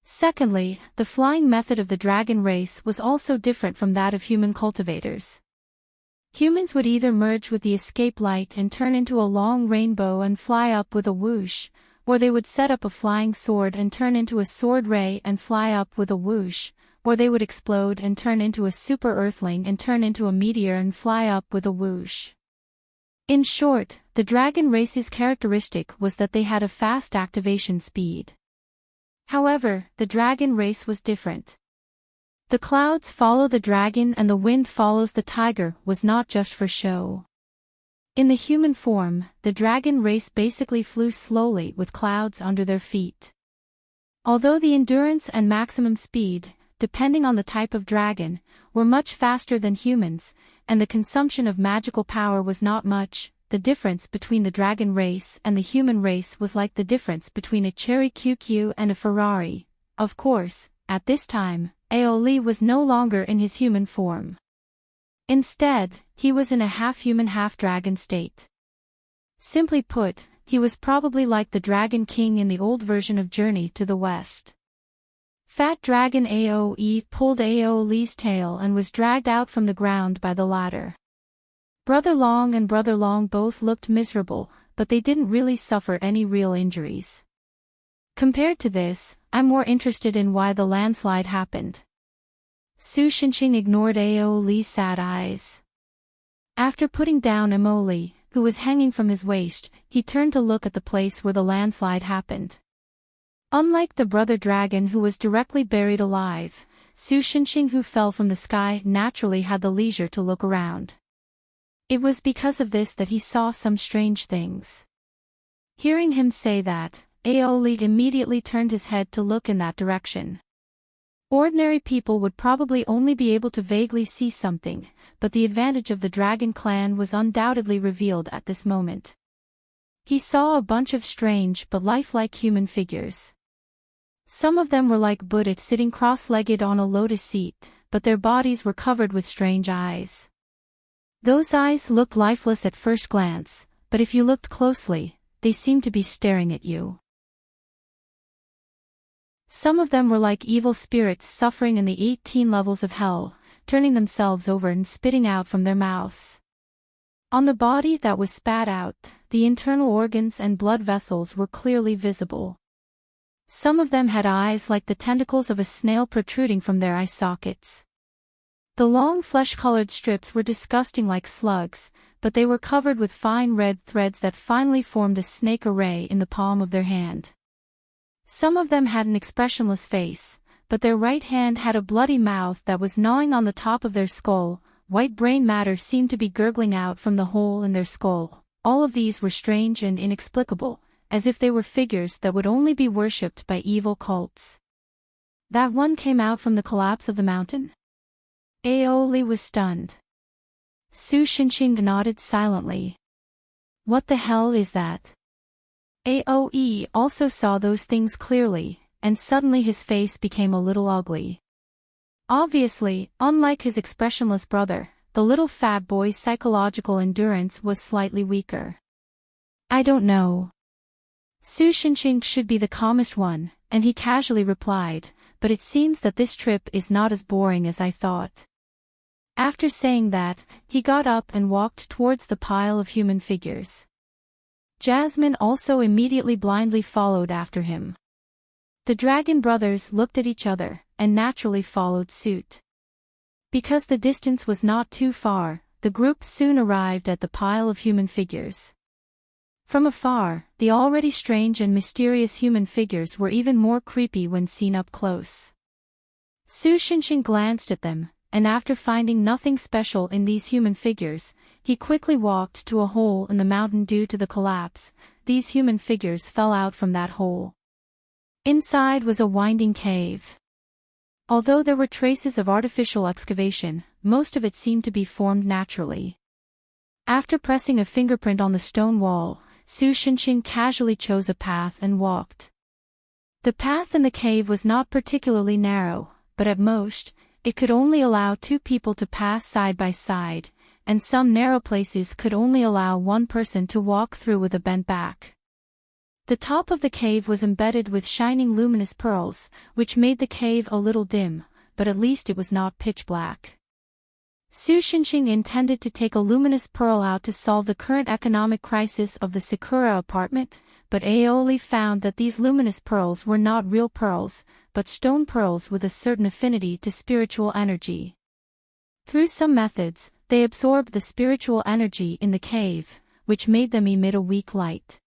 Secondly, the flying method of the dragon race was also different from that of human cultivators. Humans would either merge with the escape light and turn into a long rainbow and fly up with a whoosh, or they would set up a flying sword and turn into a sword ray and fly up with a whoosh, or they would explode and turn into a super earthling and turn into a meteor and fly up with a whoosh. In short, the dragon race's characteristic was that they had a fast activation speed. However, the dragon race was different. The clouds follow the dragon and the wind follows the tiger was not just for show. In the human form, the dragon race basically flew slowly with clouds under their feet. Although the endurance and maximum speed, depending on the type of dragon, were much faster than humans, and the consumption of magical power was not much, the difference between the dragon race and the human race was like the difference between a Cherry QQ and a Ferrari. Of course, at this time, Aoli was no longer in his human form. Instead, he was in a half-human half-dragon state. Simply put, he was probably like the Dragon King in the old version of Journey to the West. Fat Dragon Aoe pulled Aoli's tail and was dragged out from the ground by the latter. Brother Long and Brother Long both looked miserable, but they didn't really suffer any real injuries. Compared to this, I'm more interested in why the landslide happened. Su Shinxing ignored Aoli's sad eyes. After putting down Emoli, who was hanging from his waist, he turned to look at the place where the landslide happened. Unlike the brother dragon who was directly buried alive, Su Shinxing who fell from the sky naturally had the leisure to look around. It was because of this that he saw some strange things. Hearing him say that, Aoli immediately turned his head to look in that direction. Ordinary people would probably only be able to vaguely see something, but the advantage of the Dragon Clan was undoubtedly revealed at this moment. He saw a bunch of strange but lifelike human figures. Some of them were like Buddha sitting cross-legged on a lotus seat, but their bodies were covered with strange eyes. Those eyes looked lifeless at first glance, but if you looked closely, they seemed to be staring at you. Some of them were like evil spirits suffering in the 18 levels of hell, turning themselves over and spitting out from their mouths. On the body that was spat out, the internal organs and blood vessels were clearly visible. Some of them had eyes like the tentacles of a snail protruding from their eye sockets. The long flesh-colored strips were disgusting like slugs, but they were covered with fine red threads that finally formed a snake array in the palm of their hand. Some of them had an expressionless face, but their right hand had a bloody mouth that was gnawing on the top of their skull. White brain matter seemed to be gurgling out from the hole in their skull. All of these were strange and inexplicable, as if they were figures that would only be worshipped by evil cults. That one came out from the collapse of the mountain? Aoli was stunned. Su Shinxing nodded silently. What the hell is that? Aoe also saw those things clearly, and suddenly his face became a little ugly. Obviously, unlike his expressionless brother, the little fat boy's psychological endurance was slightly weaker. I don't know. Su Shinxing should be the calmest one, and he casually replied, but it seems that this trip is not as boring as I thought. After saying that, he got up and walked towards the pile of human figures. Jasmine also immediately blindly followed after him. The dragon brothers looked at each other, and naturally followed suit. Because the distance was not too far, the group soon arrived at the pile of human figures. From afar, the already strange and mysterious human figures were even more creepy when seen up close. Su Shinxing glanced at them, and after finding nothing special in these human figures, he quickly walked to a hole in the mountain due to the collapse. These human figures fell out from that hole. Inside was a winding cave. Although there were traces of artificial excavation, most of it seemed to be formed naturally. After pressing a fingerprint on the stone wall, Su Shinxing casually chose a path and walked. The path in the cave was not particularly narrow, but at most, it could only allow two people to pass side by side, and some narrow places could only allow one person to walk through with a bent back. The top of the cave was embedded with shining luminous pearls, which made the cave a little dim, but at least it was not pitch black. Su Shinxing intended to take a luminous pearl out to solve the current economic crisis of the Sakura apartment, but Aeoli found that these luminous pearls were not real pearls, but stone pearls with a certain affinity to spiritual energy. Through some methods, they absorbed the spiritual energy in the cave, which made them emit a weak light.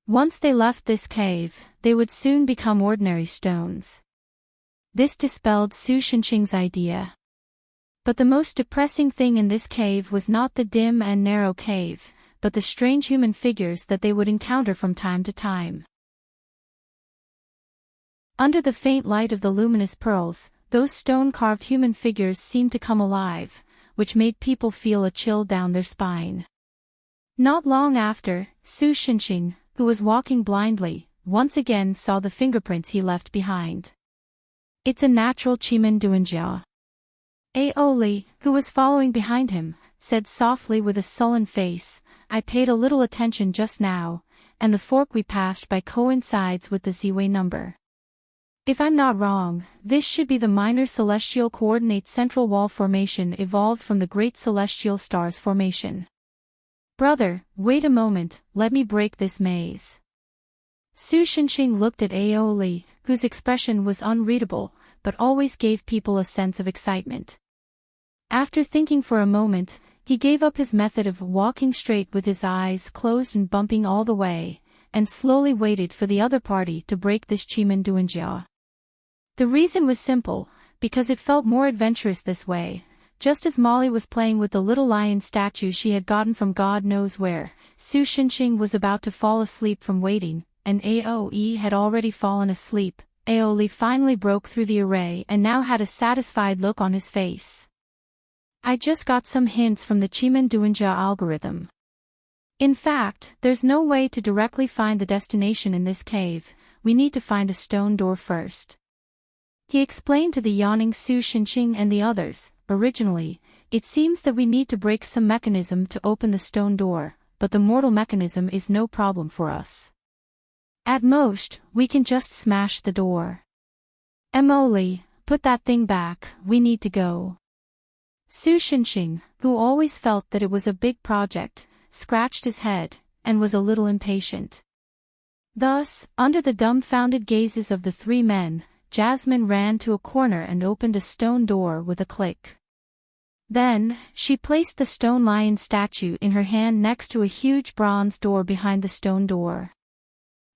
Once they left this cave, they would soon become ordinary stones. This dispelled Su Shenxing's idea. But the most depressing thing in this cave was not the dim and narrow cave, but the strange human figures that they would encounter from time to time. Under the faint light of the luminous pearls, those stone-carved human figures seemed to come alive, which made people feel a chill down their spine. Not long after, Su Shenxing, who was walking blindly, once again saw the fingerprints he left behind. It's a natural Chimen Duanjia. Aeoli, who was following behind him, said softly with a sullen face, I paid a little attention just now, and the fork we passed by coincides with the Z-way number. If I'm not wrong, this should be the minor celestial coordinate central wall formation evolved from the great celestial stars formation. Brother, wait a moment, let me break this maze. Su Shenxing looked at Aeoli, whose expression was unreadable, but always gave people a sense of excitement. After thinking for a moment, he gave up his method of walking straight with his eyes closed and bumping all the way, and slowly waited for the other party to break this Chimen Duanjia. The reason was simple, because it felt more adventurous this way. Just as Molly was playing with the little lion statue she had gotten from God knows where, Su Shenxing was about to fall asleep from waiting, and Aoi had already fallen asleep. Aeoli finally broke through the array and now had a satisfied look on his face. I just got some hints from the Chimen Duanjia algorithm. In fact, there's no way to directly find the destination in this cave, we need to find a stone door first. He explained to the yawning Su Shenxing and the others, originally, it seems that we need to break some mechanism to open the stone door, but the mortal mechanism is no problem for us. At most, we can just smash the door. Emoli, put that thing back, we need to go. Su Shenxing, who always felt that it was a big project, scratched his head, and was a little impatient. Thus, under the dumbfounded gazes of the three men, Jasmine ran to a corner and opened a stone door with a click. Then, she placed the stone lion statue in her hand next to a huge bronze door behind the stone door.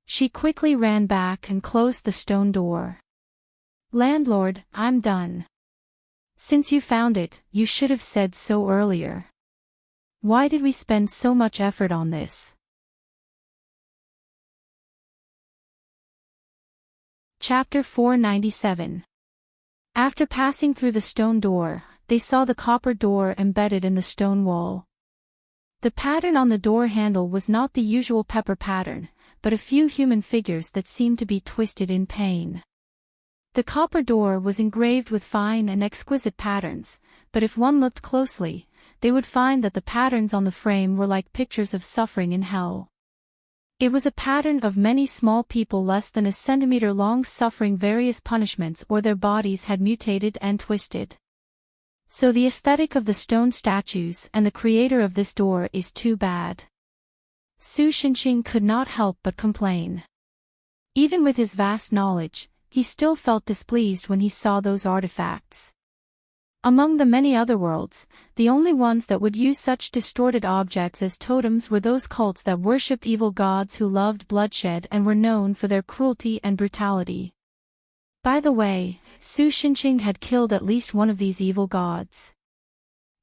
She quickly ran back and closed the stone door. Landlord, I'm done. Since you found it, you should have said so earlier. Why did we spend so much effort on this? Chapter 497. After passing through the stone door, they saw the copper door embedded in the stone wall. The pattern on the door handle was not the usual pepper pattern, but a few human figures that seemed to be twisted in pain. The copper door was engraved with fine and exquisite patterns, but if one looked closely, they would find that the patterns on the frame were like pictures of suffering in hell. It was a pattern of many small people less than a centimeter long suffering various punishments or their bodies had mutated and twisted. So the aesthetic of the stone statues and the creator of this door is too bad. Su Shenxing could not help but complain. Even with his vast knowledge, he still felt displeased when he saw those artifacts. Among the many other worlds, the only ones that would use such distorted objects as totems were those cults that worshipped evil gods who loved bloodshed and were known for their cruelty and brutality. By the way, Su Shenxing had killed at least one of these evil gods.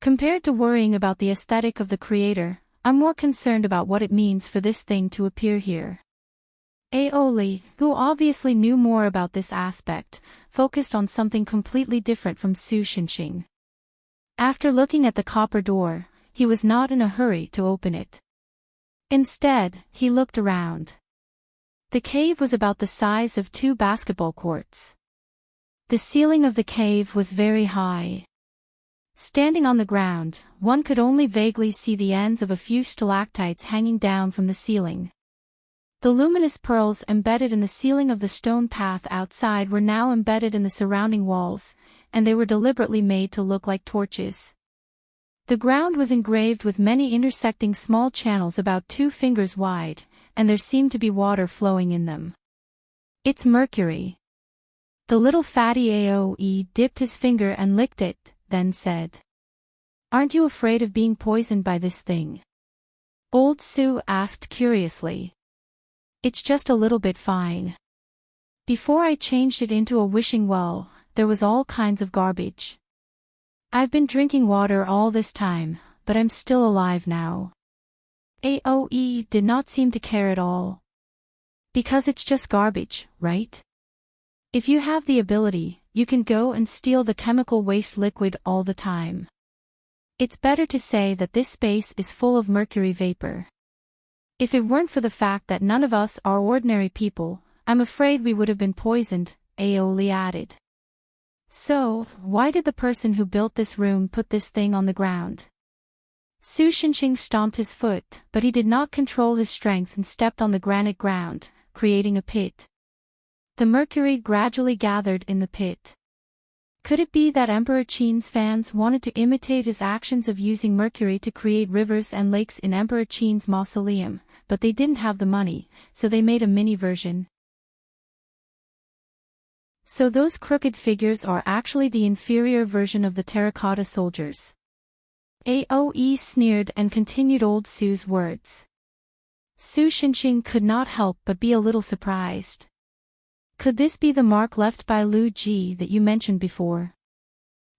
Compared to worrying about the aesthetic of the creator, I'm more concerned about what it means for this thing to appear here. Aeoli, who obviously knew more about this aspect, focused on something completely different from Su Shenxing. After looking at the copper door, he was not in a hurry to open it. Instead, he looked around. The cave was about the size of 2 basketball courts. The ceiling of the cave was very high. Standing on the ground, one could only vaguely see the ends of a few stalactites hanging down from the ceiling. The luminous pearls embedded in the ceiling of the stone path outside were now embedded in the surrounding walls, and they were deliberately made to look like torches. The ground was engraved with many intersecting small channels about 2 fingers wide, and there seemed to be water flowing in them. It's mercury. The little fatty Aoe dipped his finger and licked it, then said. Aren't you afraid of being poisoned by this thing? Old Sue asked curiously. It's just a little bit fine. Before I changed it into a wishing well, there was all kinds of garbage. I've been drinking water all this time, but I'm still alive now. Aoe did not seem to care at all. Because it's just garbage, right? If you have the ability, you can go and steal the chemical waste liquid all the time. It's better to say that this space is full of mercury vapor. If it weren't for the fact that none of us are ordinary people, I'm afraid we would have been poisoned, Aoe added. So, why did the person who built this room put this thing on the ground? Su Shinxing stomped his foot, but he did not control his strength and stepped on the granite ground, creating a pit. The mercury gradually gathered in the pit. Could it be that Emperor Qin's fans wanted to imitate his actions of using mercury to create rivers and lakes in Emperor Qin's mausoleum, but they didn't have the money, so they made a mini version? So those crooked figures are actually the inferior version of the terracotta soldiers. Aoe sneered and continued Old Sue's words. Su Shinxing could not help but be a little surprised. Could this be the mark left by Lu Ji that you mentioned before?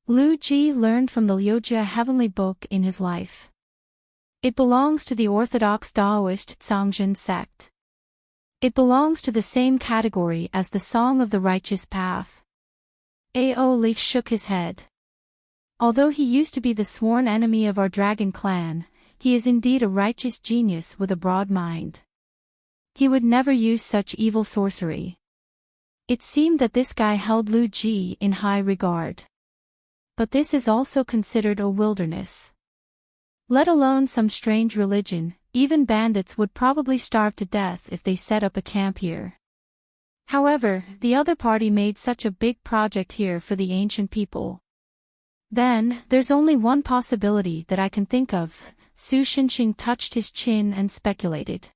Lu Ji learned from the Liujia heavenly book in his life. It belongs to the Orthodox Taoist Zhangzhen sect. It belongs to the same category as the Song of the Righteous Path. Aoe shook his head. Although he used to be the sworn enemy of our dragon clan, he is indeed a righteous genius with a broad mind. He would never use such evil sorcery. It seemed that this guy held Lu Ji in high regard. But this is also considered a wilderness. Let alone some strange religion, even bandits would probably starve to death if they set up a camp here. However, the other party made such a big project here for the ancient people. Then, there's only one possibility that I can think of. Su Shinxing touched his chin and speculated.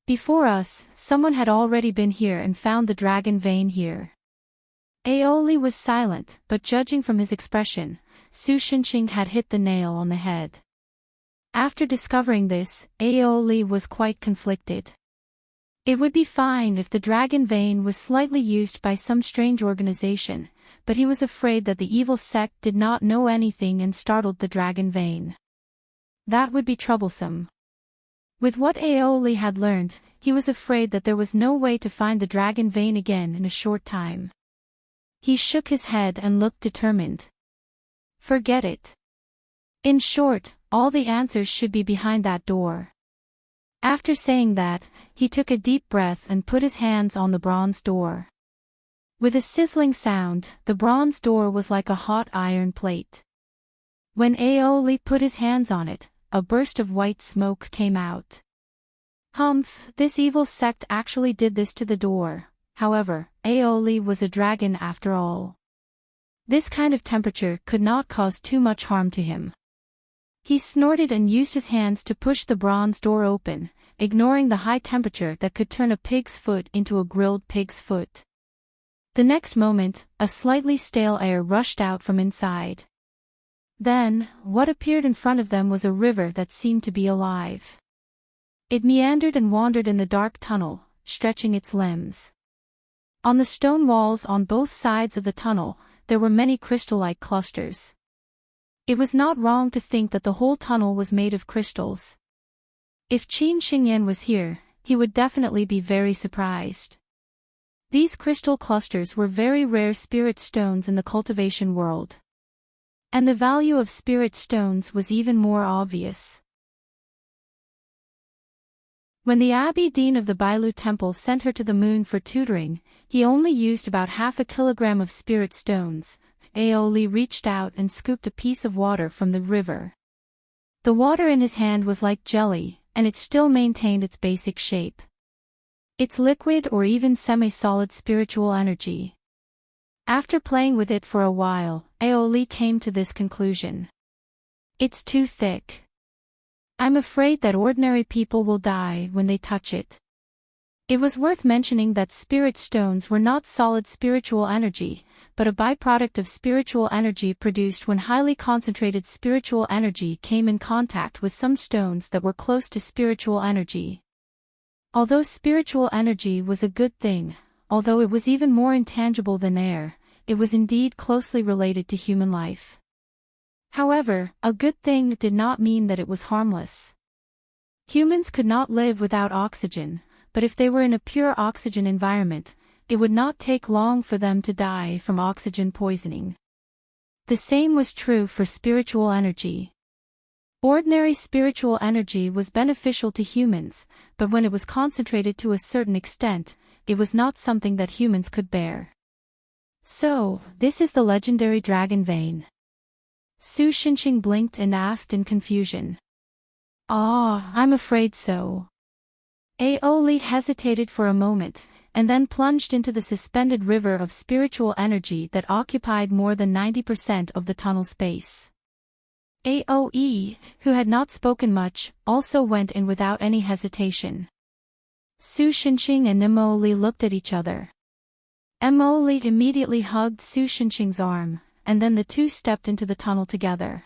Before us, someone had already been here and found the dragon vein here. Aoe was silent, but judging from his expression, Su Shinxing had hit the nail on the head. After discovering this, Aoe was quite conflicted. It would be fine if the dragon vein was slightly used by some strange organization, but he was afraid that the evil sect did not know anything and startled the dragon vein. That would be troublesome. With what Aoe had learned, he was afraid that there was no way to find the dragon vein again in a short time. He shook his head and looked determined. Forget it. In short, all the answers should be behind that door. After saying that, he took a deep breath and put his hands on the bronze door. With a sizzling sound, the bronze door was like a hot iron plate. When Aoe put his hands on it, a burst of white smoke came out. Humph, this evil sect actually did this to the door. However, Aoe was a dragon after all. This kind of temperature could not cause too much harm to him. He snorted and used his hands to push the bronze door open, ignoring the high temperature that could turn a pig's foot into a grilled pig's foot. The next moment, a slightly stale air rushed out from inside. Then, what appeared in front of them was a river that seemed to be alive. It meandered and wandered in the dark tunnel, stretching its limbs. On the stone walls on both sides of the tunnel, there were many crystal-like clusters. It was not wrong to think that the whole tunnel was made of crystals. If Qin Xingyan was here, he would definitely be very surprised. These crystal clusters were very rare spirit stones in the cultivation world. And the value of spirit stones was even more obvious. When the Abbey Dean of the Bailu Temple sent her to the moon for tutoring, he only used about half a kilogram of spirit stones. Aoe reached out and scooped a piece of water from the river. The water in his hand was like jelly, and it still maintained its basic shape. It's liquid or even semi-solid spiritual energy. After playing with it for a while, Aoe came to this conclusion. It's too thick. I'm afraid that ordinary people will die when they touch it. It was worth mentioning that spirit stones were not solid spiritual energy, but a byproduct of spiritual energy produced when highly concentrated spiritual energy came in contact with some stones that were close to spiritual energy. Although spiritual energy was a good thing, although it was even more intangible than air, it was indeed closely related to human life. However, a good thing did not mean that it was harmless. Humans could not live without oxygen, but if they were in a pure oxygen environment, it would not take long for them to die from oxygen poisoning. The same was true for spiritual energy. Ordinary spiritual energy was beneficial to humans, but when it was concentrated to a certain extent, it was not something that humans could bear. So, this is the legendary dragon vein. Su Shinxing blinked and asked in confusion. Ah, I'm afraid so. Aoli hesitated for a moment, and then plunged into the suspended river of spiritual energy that occupied more than 90% of the tunnel space. Aoe, who had not spoken much, also went in without any hesitation. Su Shinxing and Emoli looked at each other. Emoli immediately hugged Su Shinxing's arm, and then the two stepped into the tunnel together.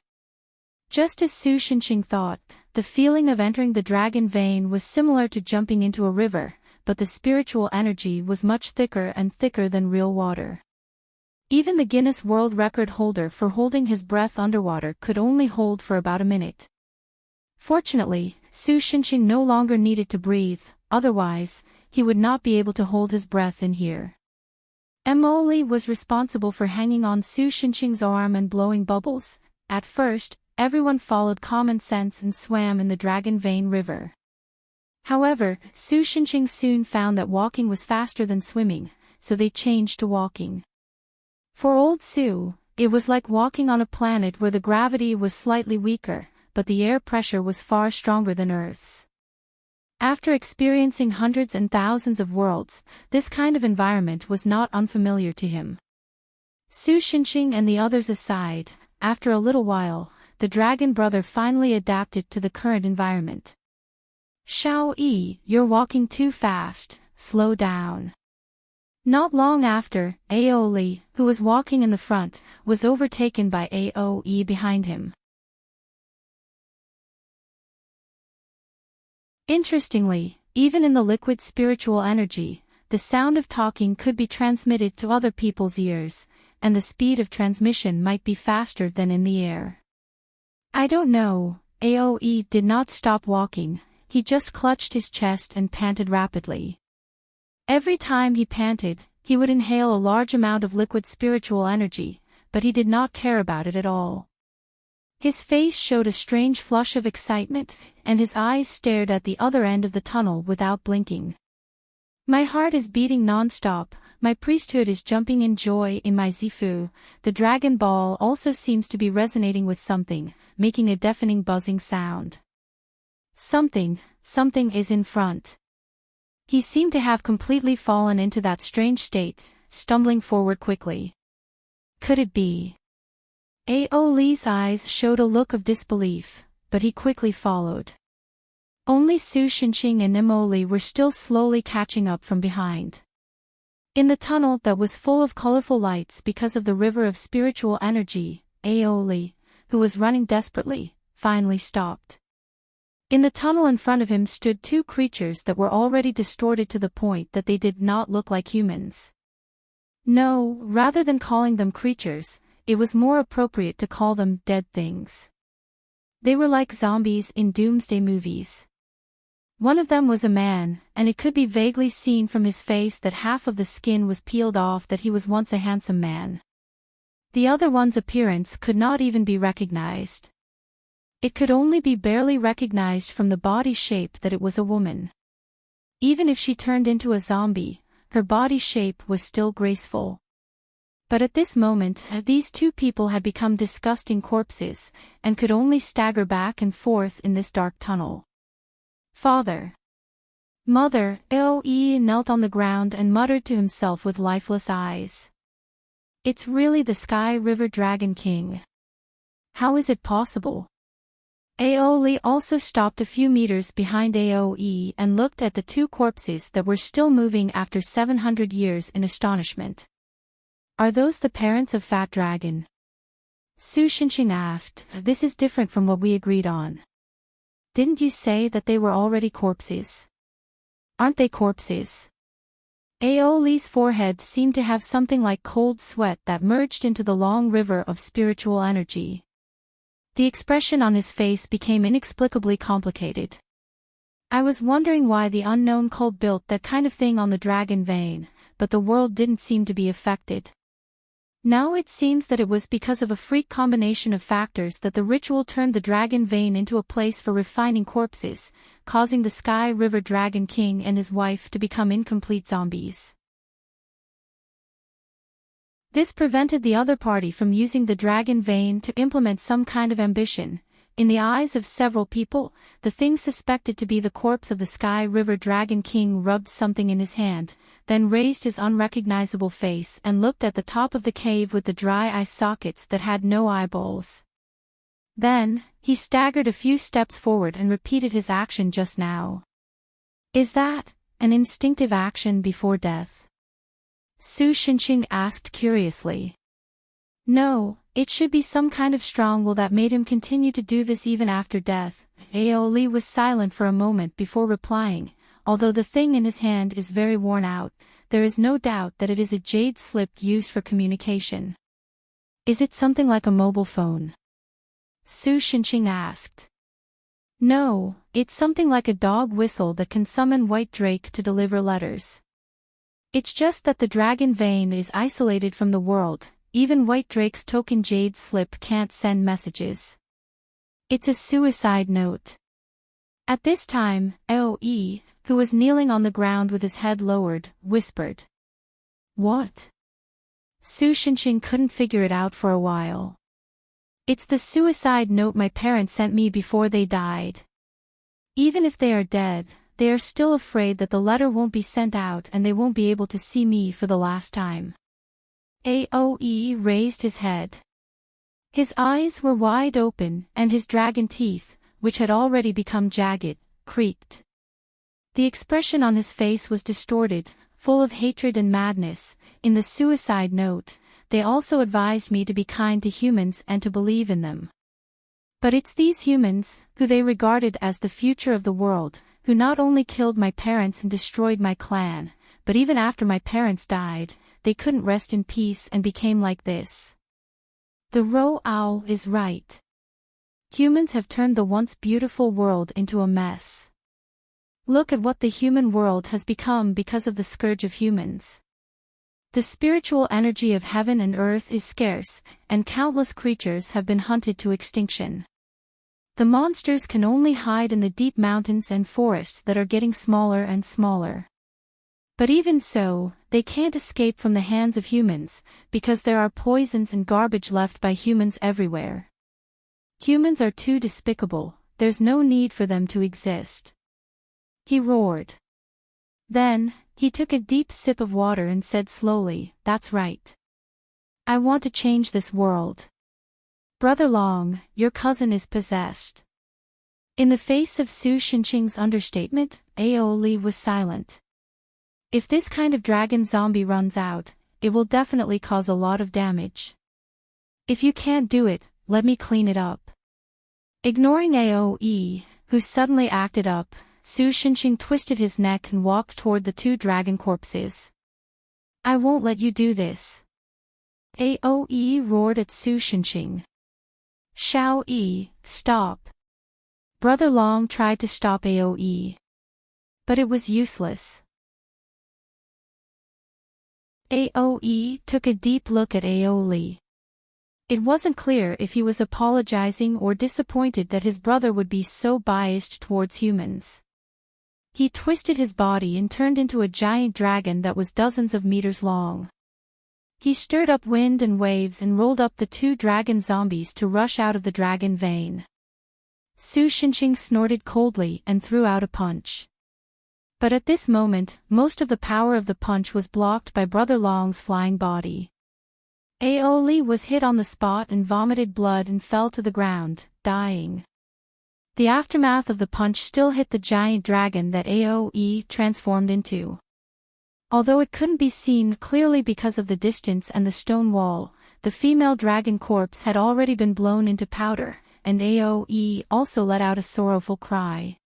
Just as Su Shinxing thought, the feeling of entering the dragon vein was similar to jumping into a river, but the spiritual energy was much thicker and thicker than real water. Even the Guinness World Record holder for holding his breath underwater could only hold for about a minute. Fortunately, Su Shinxing no longer needed to breathe, otherwise, he would not be able to hold his breath in here. Emoli was responsible for hanging on Su Shinxing's arm and blowing bubbles. At first, everyone followed common sense and swam in the Dragon Vein River. However, Su Shinxing soon found that walking was faster than swimming, so they changed to walking. For old Su, it was like walking on a planet where the gravity was slightly weaker, but the air pressure was far stronger than Earth's. After experiencing hundreds and thousands of worlds, this kind of environment was not unfamiliar to him. Su Shinxing and the others aside, after a little while, the dragon brother finally adapted to the current environment. Xiao Yi, you're walking too fast, slow down. Not long after, Aoli, who was walking in the front, was overtaken by Aoe behind him. Interestingly, even in the liquid spiritual energy, the sound of talking could be transmitted to other people's ears, and the speed of transmission might be faster than in the air. I don't know, Aoe did not stop walking, he just clutched his chest and panted rapidly. Every time he panted, he would inhale a large amount of liquid spiritual energy, but he did not care about it at all. His face showed a strange flush of excitement, and his eyes stared at the other end of the tunnel without blinking. My heart is beating non-stop, my priesthood is jumping in joy in my Zifu, the dragon ball also seems to be resonating with something, making a deafening buzzing sound. Something is in front. He seemed to have completely fallen into that strange state, stumbling forward quickly. Could it be? Aoli's eyes showed a look of disbelief, but he quickly followed. Only Su Shinxing and Emoli were still slowly catching up from behind. In the tunnel that was full of colorful lights because of the river of spiritual energy, Aoli, who was running desperately, finally stopped. In the tunnel in front of him stood two creatures that were already distorted to the point that they did not look like humans. No, rather than calling them creatures, it was more appropriate to call them dead things. They were like zombies in doomsday movies. One of them was a man, and it could be vaguely seen from his face that half of the skin was peeled off that he was once a handsome man. The other one's appearance could not even be recognized. It could only be barely recognized from the body shape that it was a woman. Even if she turned into a zombie, her body shape was still graceful. But at this moment, these two people had become disgusting corpses, and could only stagger back and forth in this dark tunnel. Father. Mother, Aoe knelt on the ground and muttered to himself with lifeless eyes. It's really the Sky River Dragon King. How is it possible? Aoi also stopped a few meters behind Aoi and looked at the two corpses that were still moving after 700 years in astonishment. Are those the parents of Fat Dragon? Su Shinxing asked. This is different from what we agreed on. Didn't you say that they were already corpses? Aren't they corpses? Aoli's forehead seemed to have something like cold sweat that merged into the long river of spiritual energy. The expression on his face became inexplicably complicated. I was wondering why the unknown cult built that kind of thing on the dragon vein, but the world didn't seem to be affected. Now it seems that it was because of a freak combination of factors that the ritual turned the dragon vein into a place for refining corpses, causing the Sky River Dragon King and his wife to become incomplete zombies. This prevented the other party from using the dragon vein to implement some kind of ambition. In the eyes of several people, the thing suspected to be the corpse of the Sky River Dragon King rubbed something in his hand, then raised his unrecognizable face and looked at the top of the cave with the dry eye sockets that had no eyeballs. Then, he staggered a few steps forward and repeated his action just now. Is that an instinctive action before death? Su Shinxing asked curiously. No, it should be some kind of strong will that made him continue to do this even after death. Aoi was silent for a moment before replying. Although the thing in his hand is very worn out, there is no doubt that it is a jade slip used for communication. Is it something like a mobile phone? Su Shinxing asked. No, it's something like a dog whistle that can summon White Drake to deliver letters. It's just that the dragon vein is isolated from the world, even White Drake's token jade slip can't send messages. It's a suicide note. At this time, Aoi, who was kneeling on the ground with his head lowered, whispered. What? Su Shinxing couldn't figure it out for a while. It's the suicide note my parents sent me before they died. Even if they are dead, they are still afraid that the letter won't be sent out and they won't be able to see me for the last time. Aoi raised his head. His eyes were wide open and his dragon teeth, which had already become jagged, creaked. The expression on his face was distorted, full of hatred and madness. In the suicide note, they also advised me to be kind to humans and to believe in them. But it's these humans, who they regarded as the future of the world, who not only killed my parents and destroyed my clan, but even after my parents died, they couldn't rest in peace and became like this. The Roe Owl is right. Humans have turned the once beautiful world into a mess. Look at what the human world has become because of the scourge of humans. The spiritual energy of heaven and earth is scarce, and countless creatures have been hunted to extinction. The monsters can only hide in the deep mountains and forests that are getting smaller and smaller. But even so, they can't escape from the hands of humans, because there are poisons and garbage left by humans everywhere. Humans are too despicable, there's no need for them to exist. He roared. Then, he took a deep sip of water and said slowly, That's right. I want to change this world. Brother Long, your cousin is possessed. In the face of Su Shinxing's understatement, Aoi was silent. If this kind of dragon zombie runs out, it will definitely cause a lot of damage. If you can't do it, let me clean it up. Ignoring Aoi, who suddenly acted up, Su Shinxing twisted his neck and walked toward the two dragon corpses. I won't let you do this. Aoi roared at Su Shinxing. Xiao Yi, stop. Brother Long tried to stop Aoi. But it was useless. Aoi took a deep look at Aoi. It wasn't clear if he was apologizing or disappointed that his brother would be so biased towards humans. He twisted his body and turned into a giant dragon that was dozens of meters long. He stirred up wind and waves and rolled up the two dragon zombies to rush out of the dragon vein. Su Shinxing snorted coldly and threw out a punch. But at this moment, most of the power of the punch was blocked by Brother Long's flying body. Aoi was hit on the spot and vomited blood and fell to the ground, dying. The aftermath of the punch still hit the giant dragon that Aoe transformed into. Although it couldn't be seen clearly because of the distance and the stone wall, the female dragon corpse had already been blown into powder, and Aoe also let out a sorrowful cry.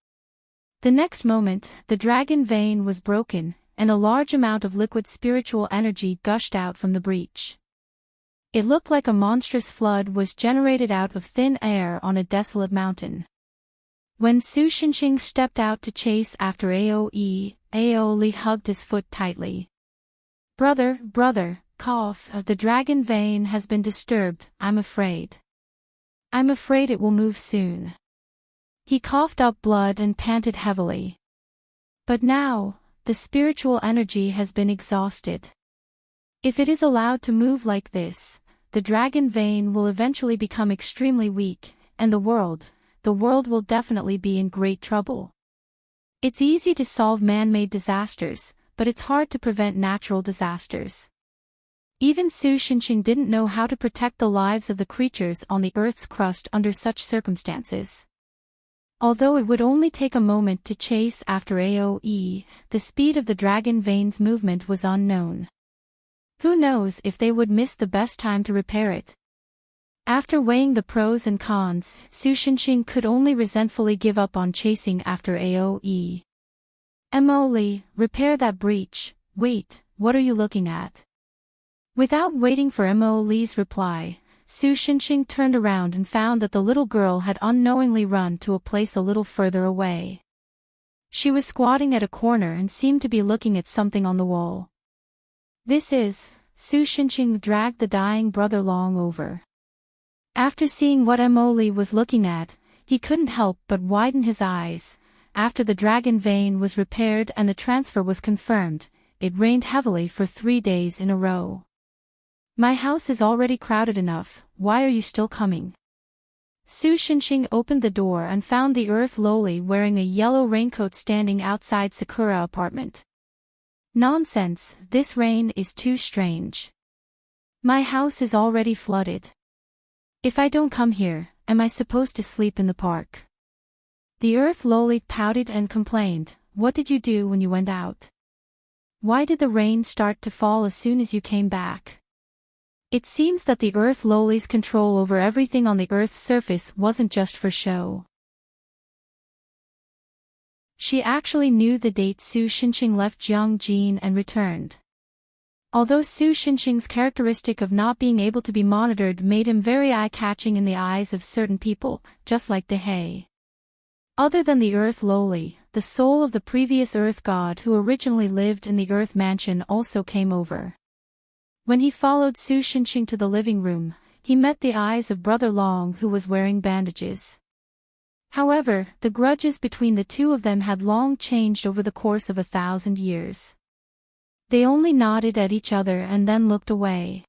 The next moment, the dragon vein was broken, and a large amount of liquid spiritual energy gushed out from the breach. It looked like a monstrous flood was generated out of thin air on a desolate mountain. When Su Xinxing stepped out to chase after Aoe, Aoe hugged his foot tightly. Brother, cough, the dragon vein has been disturbed, I'm afraid. I'm afraid it will move soon. He coughed up blood and panted heavily. But now, the spiritual energy has been exhausted. If it is allowed to move like this, the dragon vein will eventually become extremely weak, and the world will definitely be in great trouble. It's easy to solve man-made disasters, but it's hard to prevent natural disasters. Even Su Xinxing didn't know how to protect the lives of the creatures on the Earth's crust under such circumstances. Although it would only take a moment to chase after Aoe, the speed of the dragon vein's movement was unknown. Who knows if they would miss the best time to repair it? After weighing the pros and cons, Su Xinxing could only resentfully give up on chasing after Aoe. Emily, repair that breach. Wait, what are you looking at? Without waiting for Emily's reply, Su Xinxing turned around and found that the little girl had unknowingly run to a place a little further away. She was squatting at a corner and seemed to be looking at something on the wall. This is, Su Xinxing dragged the dying brother long over. After seeing what Emily was looking at, he couldn't help but widen his eyes. After the dragon vein was repaired and the transfer was confirmed, it rained heavily for 3 days in a row. My house is already crowded enough, why are you still coming? Su Xinxing opened the door and found the Earth Loli wearing a yellow raincoat standing outside Sakura apartment. Nonsense, this rain is too strange. My house is already flooded. If I don't come here, am I supposed to sleep in the park? The Earth Loli pouted and complained, what did you do when you went out? Why did the rain start to fall as soon as you came back? It seems that the Earth Loli's control over everything on the Earth's surface wasn't just for show. She actually knew the date Su Xinxing left Jiangjin and returned. Although Su Xinxing's characteristic of not being able to be monitored made him very eye-catching in the eyes of certain people, just like Dehe. Other than the Earth Loli, the soul of the previous Earth God who originally lived in the Earth Mansion also came over. When he followed Su Xinxing to the living room, he met the eyes of Brother Long who was wearing bandages. However, the grudges between the two of them had long changed over the course of 1,000 years. They only nodded at each other and then looked away.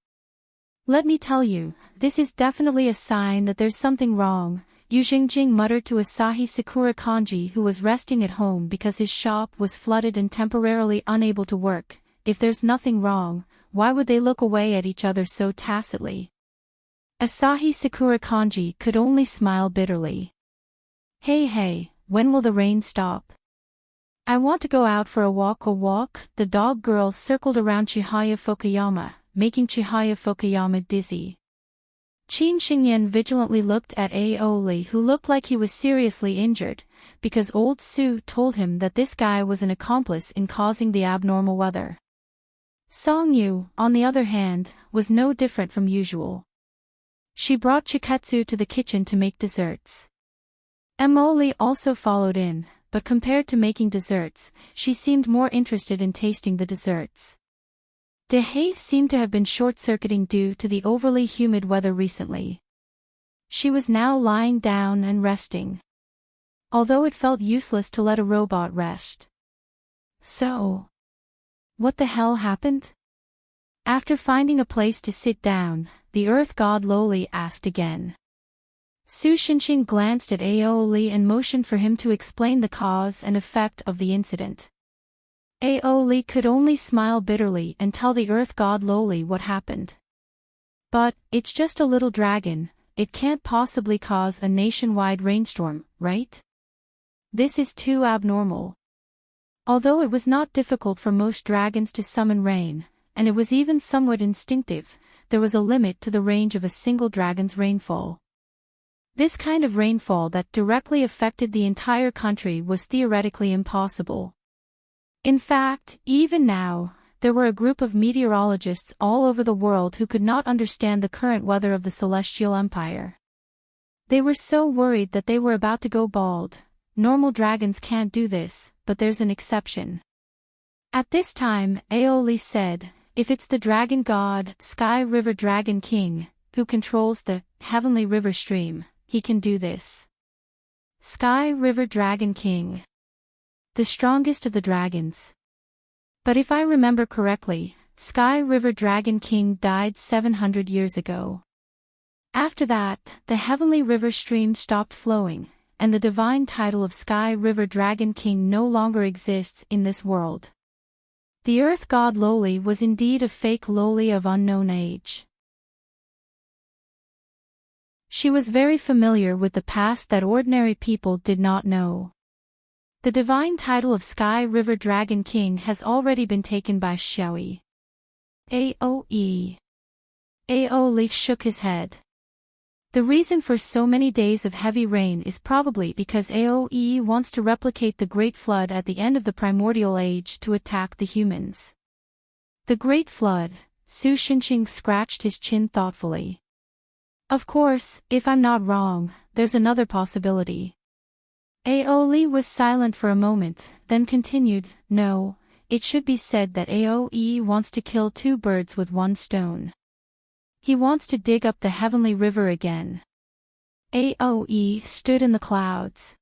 Let me tell you, this is definitely a sign that there's something wrong, Yu Jingjing muttered to Asahi Sakura Kanji who was resting at home because his shop was flooded and temporarily unable to work. If there's nothing wrong, why would they look away at each other so tacitly? Asahi Sakura Kanji could only smile bitterly. Hey, when will the rain stop? I want to go out for a walk. The dog girl circled around Chihaya Fukuyama, making Chihaya Fukuyama dizzy. Qin Xingyan vigilantly looked at Aoli who looked like he was seriously injured, because old Su told him that this guy was an accomplice in causing the abnormal weather. Song Yu, on the other hand, was no different from usual. She brought Chiketsu to the kitchen to make desserts. Emoli also followed in, but compared to making desserts, she seemed more interested in tasting the desserts. Dehe seemed to have been short-circuiting due to the overly humid weather recently. She was now lying down and resting. Although it felt useless to let a robot rest. So, what the hell happened? After finding a place to sit down, the Earth God Loli asked again. Su Xinxing glanced at Aoli and motioned for him to explain the cause and effect of the incident. Aoli could only smile bitterly and tell the Earth God Loli what happened. But, it's just a little dragon, it can't possibly cause a nationwide rainstorm, right? This is too abnormal. Although it was not difficult for most dragons to summon rain, and it was even somewhat instinctive, there was a limit to the range of a single dragon's rainfall. This kind of rainfall that directly affected the entire country was theoretically impossible. In fact, even now, there were a group of meteorologists all over the world who could not understand the current weather of the Celestial Empire. They were so worried that they were about to go bald. Normal dragons can't do this, but there's an exception. At this time, Aeoli said, if it's the dragon god, Sky River Dragon King, who controls the heavenly river stream, he can do this. Sky River Dragon King. The strongest of the dragons. But if I remember correctly, Sky River Dragon King died 700 years ago. After that, the heavenly river stream stopped flowing, and the divine title of Sky River Dragon King no longer exists in this world. The earth god Loli was indeed a fake Loli of unknown age. She was very familiar with the past that ordinary people did not know. The divine title of Sky River Dragon King has already been taken by Xiaoi. Aoi. Aoli shook his head. The reason for so many days of heavy rain is probably because Aoi wants to replicate the Great Flood at the end of the Primordial Age to attack the humans. The Great Flood, Su Xinqing scratched his chin thoughtfully. Of course, if I'm not wrong, there's another possibility. Aoi was silent for a moment, then continued, no, it should be said that Aoi wants to kill two birds with one stone. He wants to dig up the heavenly river again. Aoi stood in the clouds.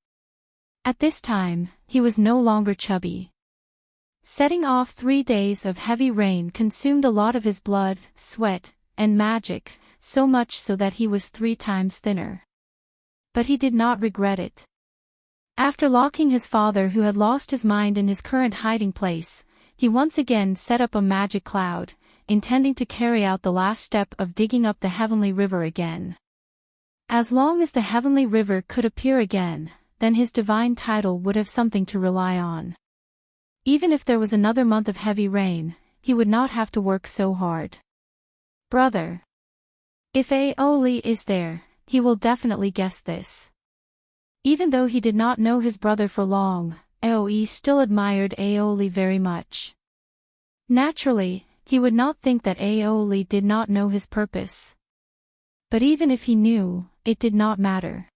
At this time, he was no longer chubby. Setting off 3 days of heavy rain consumed a lot of his blood, sweat, and magic, so much so that he was 3 times thinner. But he did not regret it. After locking his father who had lost his mind in his current hiding place, he once again set up a magic cloud, intending to carry out the last step of digging up the heavenly river again. As long as the heavenly river could appear again, then his divine title would have something to rely on. Even if there was another month of heavy rain, he would not have to work so hard. Brother. If Aoli is there, he will definitely guess this. Even though he did not know his brother for long, Aoi still admired Aoli very much. Naturally, he would not think that Aoli did not know his purpose. But even if he knew, it did not matter.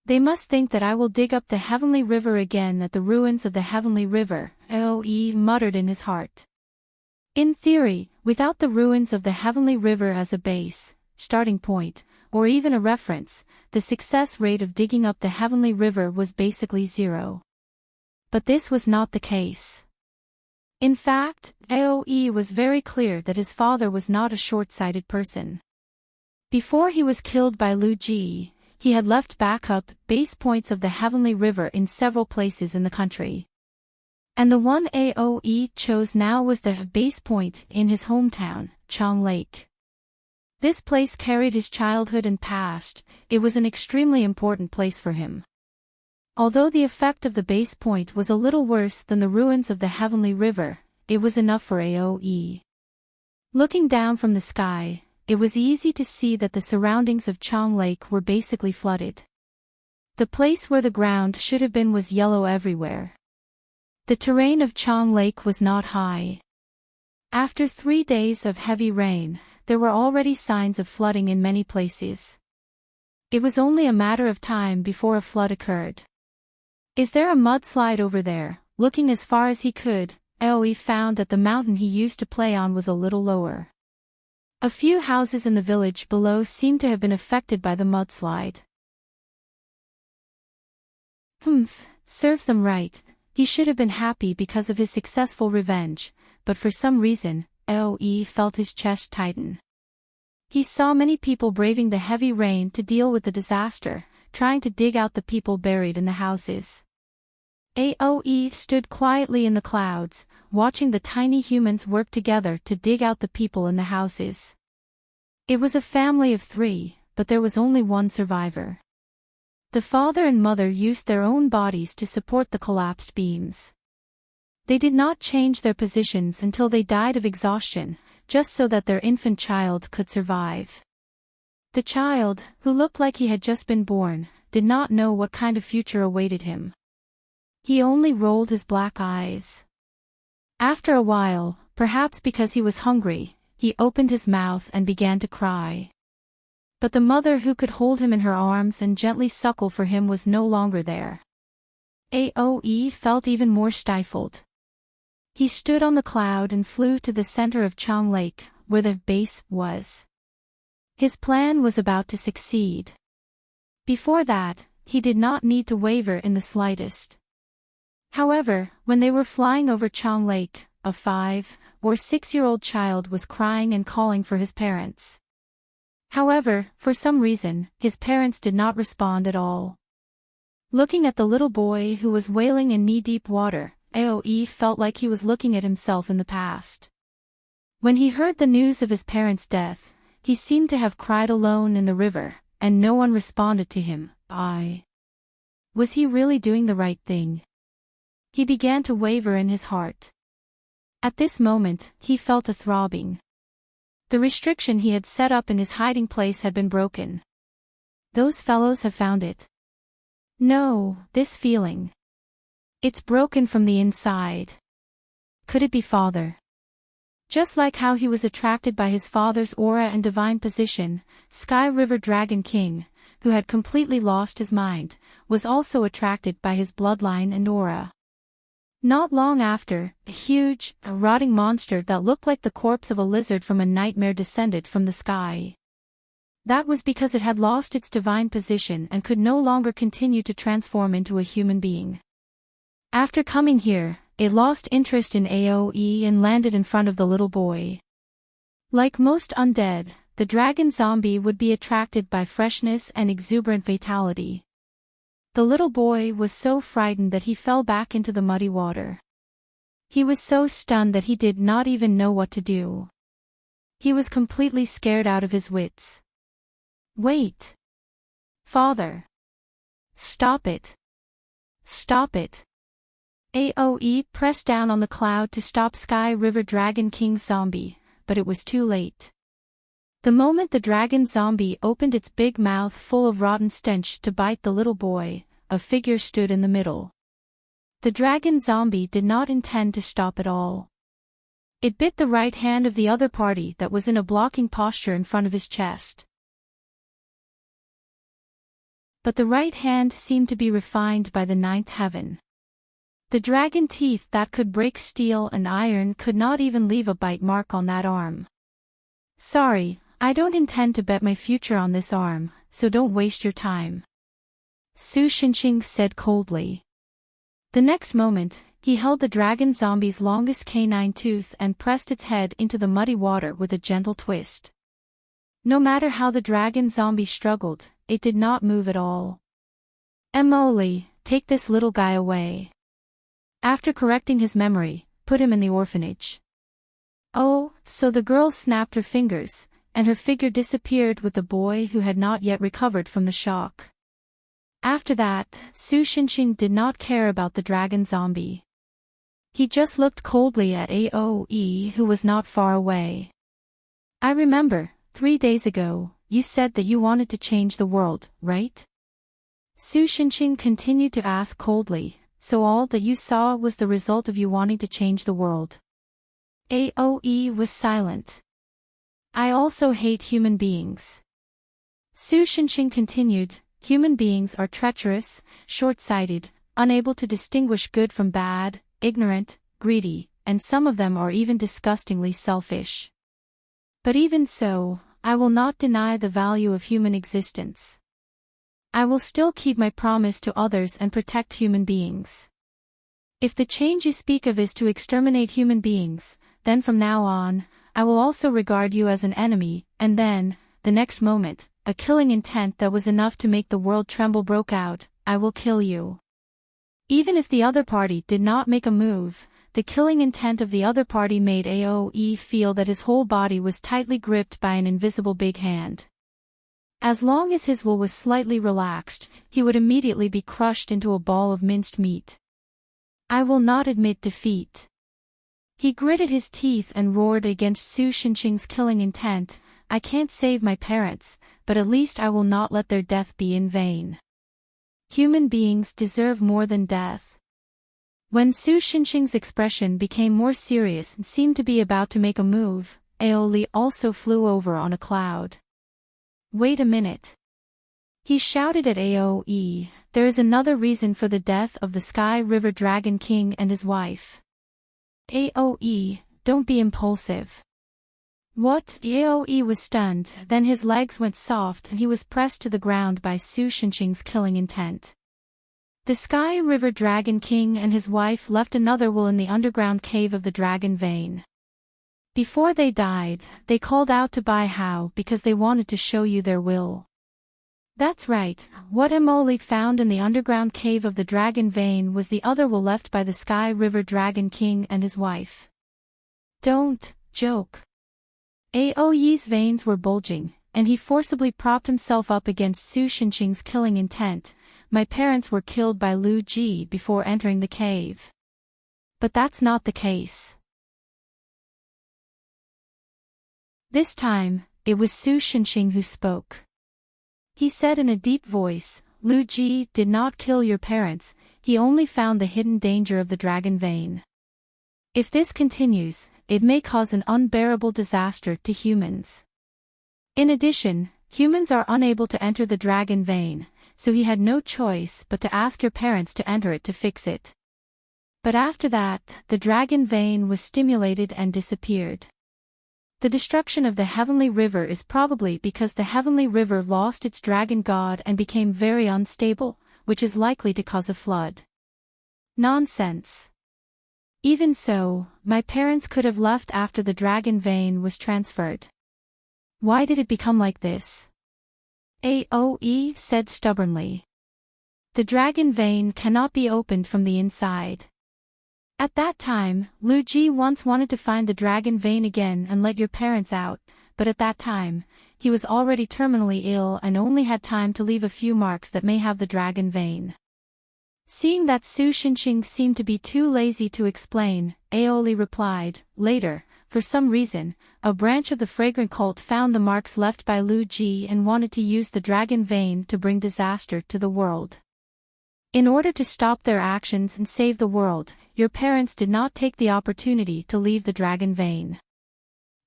They must think that I will dig up the heavenly river again at the ruins of the heavenly river, Aoi muttered in his heart. In theory, without the ruins of the heavenly river as a base, starting point, or even a reference, the success rate of digging up the heavenly river was basically 0. But this was not the case. In fact, Aoi was very clear that his father was not a short-sighted person. Before he was killed by Lu Ji, he had left backup base points of the heavenly river in several places in the country. And the one Aoi chose now was the base point in his hometown, Chang Lake. This place carried his childhood and past, it was an extremely important place for him. Although the effect of the base point was a little worse than the ruins of the heavenly river, it was enough for Aoi. Looking down from the sky, it was easy to see that the surroundings of Chang Lake were basically flooded. The place where the ground should have been was yellow everywhere. The terrain of Chang Lake was not high. After 3 days of heavy rain, there were already signs of flooding in many places. It was only a matter of time before a flood occurred. Is there a mudslide over there? Looking as far as he could, Aoi found that the mountain he used to play on was a little lower. A few houses in the village below seemed to have been affected by the mudslide. Serves them right. He should have been happy because of his successful revenge, but for some reason, Aoi felt his chest tighten. He saw many people braving the heavy rain to deal with the disaster, trying to dig out the people buried in the houses. Aoi stood quietly in the clouds, watching the tiny humans work together to dig out the people in the houses. It was a family of 3, but there was only one survivor. The father and mother used their own bodies to support the collapsed beams. They did not change their positions until they died of exhaustion, just so that their infant child could survive. The child, who looked like he had just been born, did not know what kind of future awaited him. He only rolled his black eyes. After a while, perhaps because he was hungry, he opened his mouth and began to cry. But the mother who could hold him in her arms and gently suckle for him was no longer there. Aoe felt even more stifled. He stood on the cloud and flew to the center of Chang Lake, where the base was. His plan was about to succeed. Before that, he did not need to waver in the slightest. However, when they were flying over Chang Lake, a 5- or 6-year-old child was crying and calling for his parents. However, for some reason, his parents did not respond at all. Looking at the little boy who was wailing in knee-deep water, Aoe felt like he was looking at himself in the past. When he heard the news of his parents' death, he seemed to have cried alone in the river, and no one responded to him. Was he really doing the right thing? He began to waver in his heart. At this moment, he felt a throbbing. The restriction he had set up in his hiding place had been broken. Those fellows have found it. No, this feeling. It's broken from the inside. Could it be father? Just like how he was attracted by his father's aura and divine position, Sky River Dragon King, who had completely lost his mind, was also attracted by his bloodline and aura. Not long after, a huge, rotting monster that looked like the corpse of a lizard from a nightmare descended from the sky. That was because it had lost its divine position and could no longer continue to transform into a human being. After coming here, it lost interest in Aoe and landed in front of the little boy. Like most undead, the dragon zombie would be attracted by freshness and exuberant vitality. The little boy was so frightened that he fell back into the muddy water. He was so stunned that he did not even know what to do. He was completely scared out of his wits. Wait! Father! Stop it! Stop it! Aoe pressed down on the cloud to stop Sky River Dragon King's zombie, but it was too late. The moment the dragon zombie opened its big mouth full of rotten stench to bite the little boy, a figure stood in the middle. The dragon zombie did not intend to stop at all. It bit the right hand of the other party that was in a blocking posture in front of his chest. But the right hand seemed to be refined by the 9th heaven. The dragon teeth that could break steel and iron could not even leave a bite mark on that arm. Sorry, I don't intend to bet my future on this arm, so don't waste your time. Su Shinxing said coldly. The next moment, he held the dragon zombie's longest canine tooth and pressed its head into the muddy water with a gentle twist. No matter how the dragon zombie struggled, it did not move at all. Emily, take this little guy away. After correcting his memory, put him in the orphanage. Oh, so the girl snapped her fingers, and her figure disappeared with the boy who had not yet recovered from the shock. After that, Su Shinxing did not care about the dragon zombie. He just looked coldly at Aoe, who was not far away. I remember, 3 days ago, you said that you wanted to change the world, right? Su Shinxing continued to ask coldly, so all that you saw was the result of you wanting to change the world. Aoe was silent. I also hate human beings. Su Shinxing continued, human beings are treacherous, short-sighted, unable to distinguish good from bad, ignorant, greedy, and some of them are even disgustingly selfish. But even so, I will not deny the value of human existence. I will still keep my promise to others and protect human beings. If the change you speak of is to exterminate human beings, then from now on, I will also regard you as an enemy, and then, the next moment, a killing intent that was enough to make the world tremble broke out, I will kill you. Even if the other party did not make a move, the killing intent of the other party made Aoe feel that his whole body was tightly gripped by an invisible big hand. As long as his will was slightly relaxed, he would immediately be crushed into a ball of minced meat. I will not admit defeat. He gritted his teeth and roared against Su Shinxing's killing intent. I can't save my parents, but at least I will not let their death be in vain. Human beings deserve more than death. When Su Shinxing's expression became more serious and seemed to be about to make a move, Aoli also flew over on a cloud. Wait a minute. He shouted at Aoi, there is another reason for the death of the Sky River Dragon King and his wife. Aoi, don't be impulsive. What? Aoi was stunned, then his legs went soft and he was pressed to the ground by Su Shinxing's killing intent. The Sky River Dragon King and his wife left another will in the underground cave of the Dragon Vein. Before they died, they called out to Bai Hao because they wanted to show you their will. That's right, what Aoli found in the underground cave of the Dragon Vein was the other will left by the Sky River Dragon King and his wife. Don't joke. Aoyi's veins were bulging, and he forcibly propped himself up against Su Shinxing's killing intent. My parents were killed by Lu Ji before entering the cave. But that's not the case. This time, it was Su Shinxing who spoke. He said in a deep voice, Lu Ji did not kill your parents, he only found the hidden danger of the Dragon Vein. If this continues, it may cause an unbearable disaster to humans. In addition, humans are unable to enter the Dragon Vein, so he had no choice but to ask your parents to enter it to fix it. But after that, the Dragon Vein was stimulated and disappeared. The destruction of the Heavenly River is probably because the Heavenly River lost its dragon god and became very unstable, which is likely to cause a flood. Nonsense. Even so, my parents could have left after the Dragon Vein was transferred. Why did it become like this? Aoi said stubbornly. The Dragon Vein cannot be opened from the inside. At that time, Lu Ji once wanted to find the Dragon Vein again and let your parents out, but at that time, he was already terminally ill and only had time to leave a few marks that may have the Dragon Vein. Seeing that Su Shinxing seemed to be too lazy to explain, Aoli replied, later, for some reason, a branch of the fragrant cult found the marks left by Lu Ji and wanted to use the Dragon Vein to bring disaster to the world. In order to stop their actions and save the world, your parents did not take the opportunity to leave the Dragon Vein.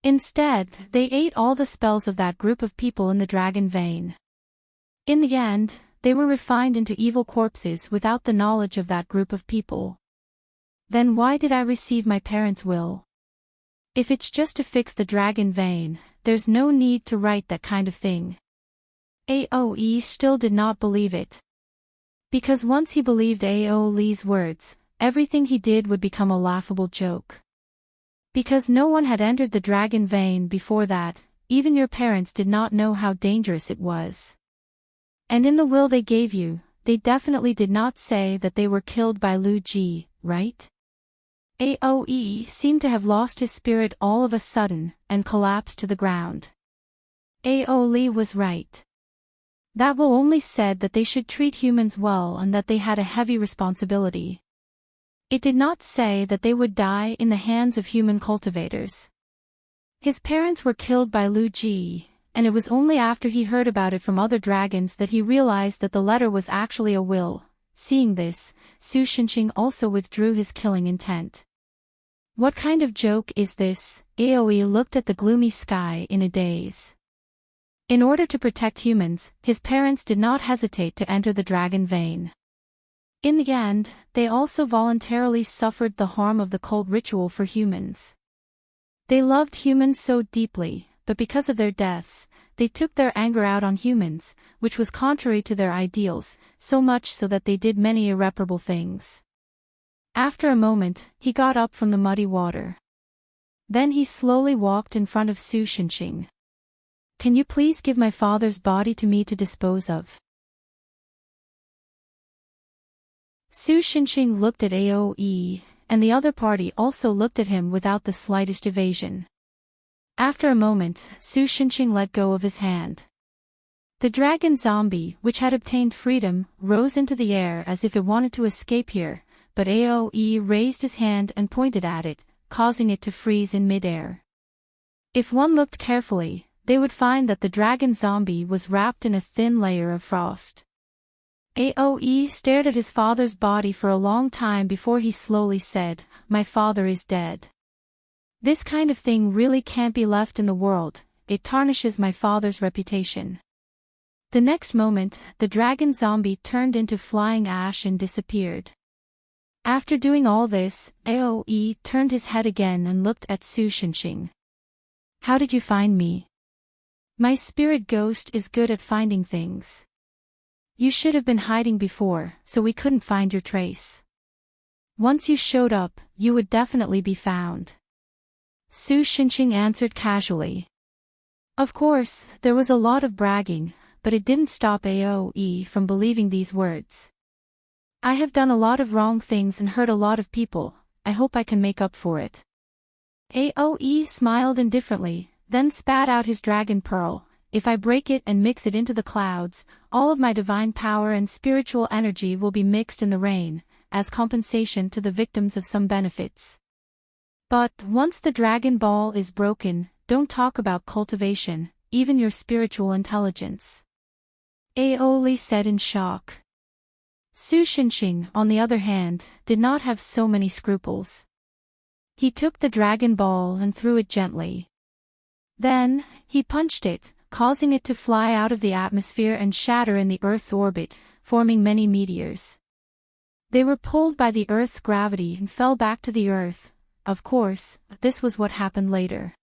Instead, they ate all the spells of that group of people in the Dragon Vein. In the end, they were refined into evil corpses without the knowledge of that group of people. Then why did I receive my parents' will? If it's just to fix the Dragon Vein, there's no need to write that kind of thing. Aoi still did not believe it. Because once he believed Aoli's words, everything he did would become a laughable joke. Because no one had entered the Dragon Vein before that, even your parents did not know how dangerous it was. And in the will they gave you, they definitely did not say that they were killed by Lu Ji, right? Aoi seemed to have lost his spirit all of a sudden, and collapsed to the ground. Aoli was right. That will only said that they should treat humans well and that they had a heavy responsibility. It did not say that they would die in the hands of human cultivators. His parents were killed by Lu Ji, and it was only after he heard about it from other dragons that he realized that the letter was actually a will. Seeing this, Su Shinxing also withdrew his killing intent. What kind of joke is this? Aoi looked at the gloomy sky in a daze. In order to protect humans, his parents did not hesitate to enter the Dragon Vein. In the end, they also voluntarily suffered the harm of the cult ritual for humans. They loved humans so deeply, but because of their deaths, they took their anger out on humans, which was contrary to their ideals, so much so that they did many irreparable things. After a moment, he got up from the muddy water. Then he slowly walked in front of Su Shinxing. Can you please give my father's body to me to dispose of? Su Shinxing looked at Aoi, and the other party also looked at him without the slightest evasion. After a moment, Su Shinxing let go of his hand. The dragon zombie, which had obtained freedom, rose into the air as if it wanted to escape here, but Aoe raised his hand and pointed at it, causing it to freeze in midair. If one looked carefully, they would find that the dragon zombie was wrapped in a thin layer of frost. Aoe stared at his father's body for a long time before he slowly said, "My father is dead. This kind of thing really can't be left in the world, it tarnishes my father's reputation." The next moment, the dragon zombie turned into flying ash and disappeared. After doing all this, Aoe turned his head again and looked at Su Shinxing. "How did you find me?" "My spirit ghost is good at finding things. You should have been hiding before, so we couldn't find your trace. Once you showed up, you would definitely be found." Su Shinxing answered casually. Of course, there was a lot of bragging, but it didn't stop Aoe from believing these words. "I have done a lot of wrong things and hurt a lot of people, I hope I can make up for it." Aoe smiled indifferently, then spat out his dragon pearl. "If I break it and mix it into the clouds, all of my divine power and spiritual energy will be mixed in the rain, as compensation to the victims of some benefits. But once the dragon ball is broken, don't talk about cultivation, even your spiritual intelligence." Aoe said in shock. Su Shinxing, on the other hand, did not have so many scruples. He took the dragon ball and threw it gently. Then, he punched it, causing it to fly out of the atmosphere and shatter in the Earth's orbit, forming many meteors. They were pulled by the Earth's gravity and fell back to the Earth. Of course, this was what happened later.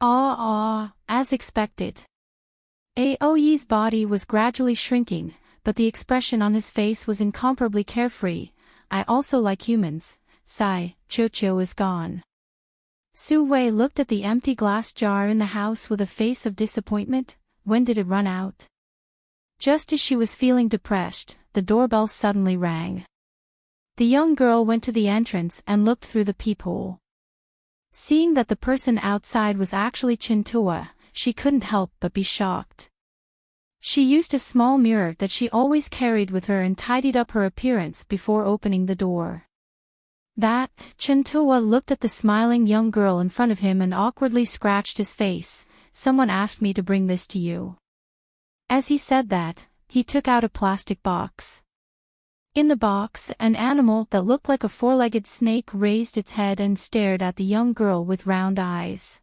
As expected. Aoe's body was gradually shrinking, but the expression on his face was incomparably carefree. "I also like humans. Sigh, Chocho is gone." Su Wei looked at the empty glass jar in the house with a face of disappointment. When did it run out? Just as she was feeling depressed, the doorbell suddenly rang. The young girl went to the entrance and looked through the peephole. Seeing that the person outside was actually Chintua, she couldn't help but be shocked. She used a small mirror that she always carried with her and tidied up her appearance before opening the door. Chintua looked at the smiling young girl in front of him and awkwardly scratched his face. "Someone asked me to bring this to you." As he said that, he took out a plastic box. In the box, an animal that looked like a four-legged snake raised its head and stared at the young girl with round eyes.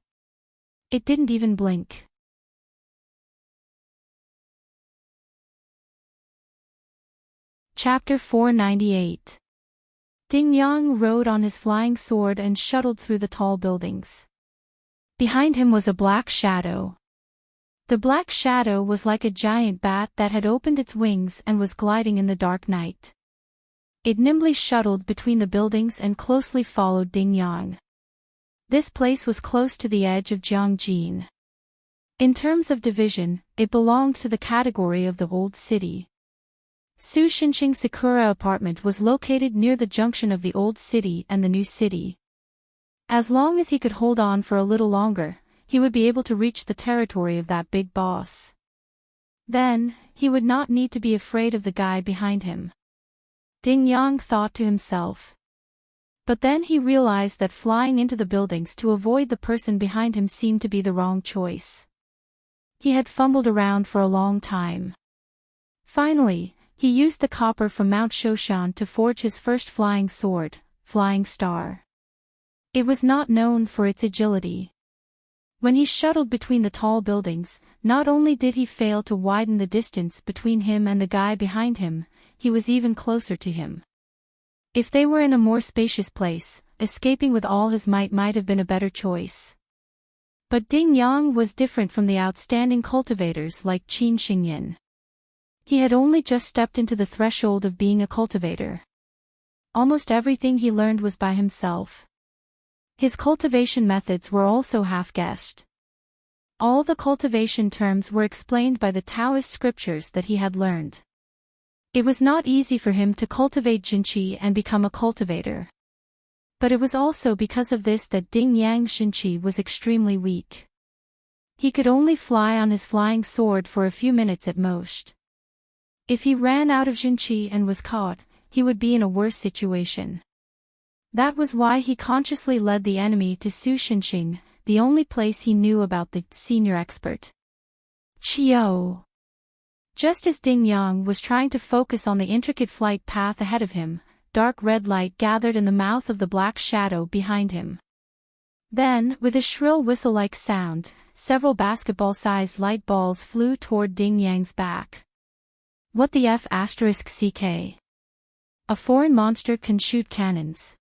It didn't even blink. Chapter 498. Ding Yang rode on his flying sword and shuttled through the tall buildings. Behind him was a black shadow. The black shadow was like a giant bat that had opened its wings and was gliding in the dark night. It nimbly shuttled between the buildings and closely followed Ding Yang. This place was close to the edge of Jiangjin. In terms of division, it belonged to the category of the old city. Su Shinxing's Sakura apartment was located near the junction of the old city and the new city. As long as he could hold on for a little longer, he would be able to reach the territory of that big boss. Then, he would not need to be afraid of the guy behind him. Ding Yang thought to himself. But then he realized that flying into the buildings to avoid the person behind him seemed to be the wrong choice. He had fumbled around for a long time. Finally, he used the copper from Mount Shoshan to forge his first flying sword, Flying Star. It was not known for its agility. When he shuttled between the tall buildings, not only did he fail to widen the distance between him and the guy behind him, he was even closer to him. If they were in a more spacious place, escaping with all his might have been a better choice. But Ding Yang was different from the outstanding cultivators like Qin Xingyan. He had only just stepped into the threshold of being a cultivator. Almost everything he learned was by himself. His cultivation methods were also half-guessed. All the cultivation terms were explained by the Taoist scriptures that he had learned. It was not easy for him to cultivate Jinqi and become a cultivator. But it was also because of this that Ding Yang's Jinqi was extremely weak. He could only fly on his flying sword for a few minutes at most. If he ran out of Jinchi and was caught, he would be in a worse situation. That was why he consciously led the enemy to Su Shinxing, the only place he knew about the senior expert. Chiyo. Just as Ding Yang was trying to focus on the intricate flight path ahead of him, dark red light gathered in the mouth of the black shadow behind him. Then, with a shrill whistle-like sound, several basketball-sized light balls flew toward Ding Yang's back. What the F***CK? A foreign monster can shoot cannons.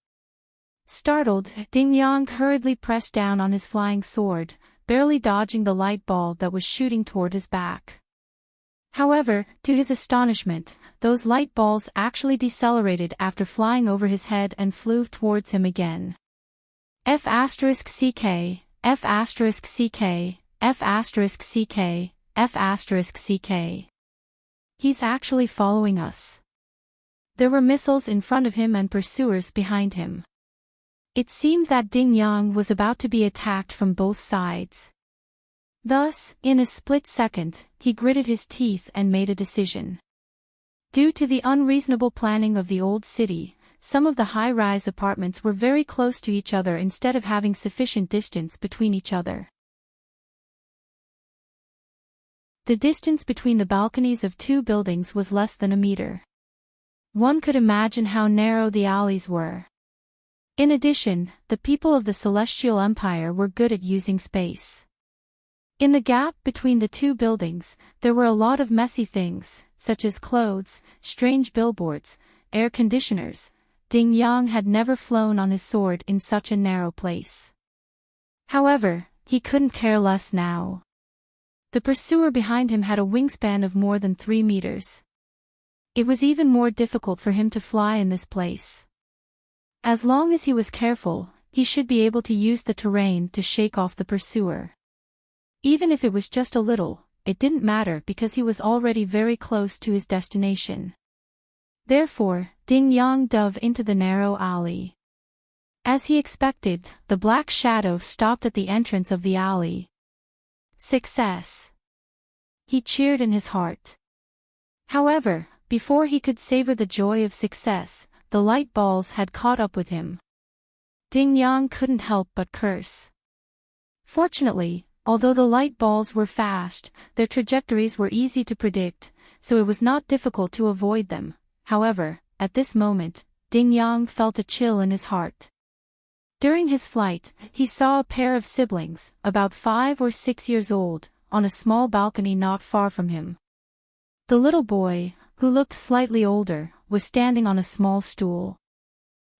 Startled, Ding Yang hurriedly pressed down on his flying sword, barely dodging the light ball that was shooting toward his back. However, to his astonishment, those light balls actually decelerated after flying over his head and flew towards him again. F***CK, F***CK, F***CK, F***CK. He's actually following us. There were missiles in front of him and pursuers behind him. It seemed that Ding Yang was about to be attacked from both sides. Thus, in a split second, he gritted his teeth and made a decision. Due to the unreasonable planning of the old city, some of the high-rise apartments were very close to each other instead of having sufficient distance between each other. The distance between the balconies of two buildings was less than a meter. One could imagine how narrow the alleys were. In addition, the people of the Celestial Empire were good at using space. In the gap between the two buildings, there were a lot of messy things, such as clothes, strange billboards, air conditioners. Ding Yang had never flown on his sword in such a narrow place. However, he couldn't care less now. The pursuer behind him had a wingspan of more than 3 meters. It was even more difficult for him to fly in this place. As long as he was careful, he should be able to use the terrain to shake off the pursuer. Even if it was just a little, it didn't matter because he was already very close to his destination. Therefore, Ding Yang dove into the narrow alley. As he expected, the black shadow stopped at the entrance of the alley. Success! He cheered in his heart. However, before he could savor the joy of success, the light balls had caught up with him. Ding Yang couldn't help but curse. Fortunately, although the light balls were fast, their trajectories were easy to predict, so it was not difficult to avoid them. However, at this moment, Ding Yang felt a chill in his heart. During his flight, he saw a pair of siblings, about 5 or 6 years old, on a small balcony not far from him. The little boy, who looked slightly older, was standing on a small stool.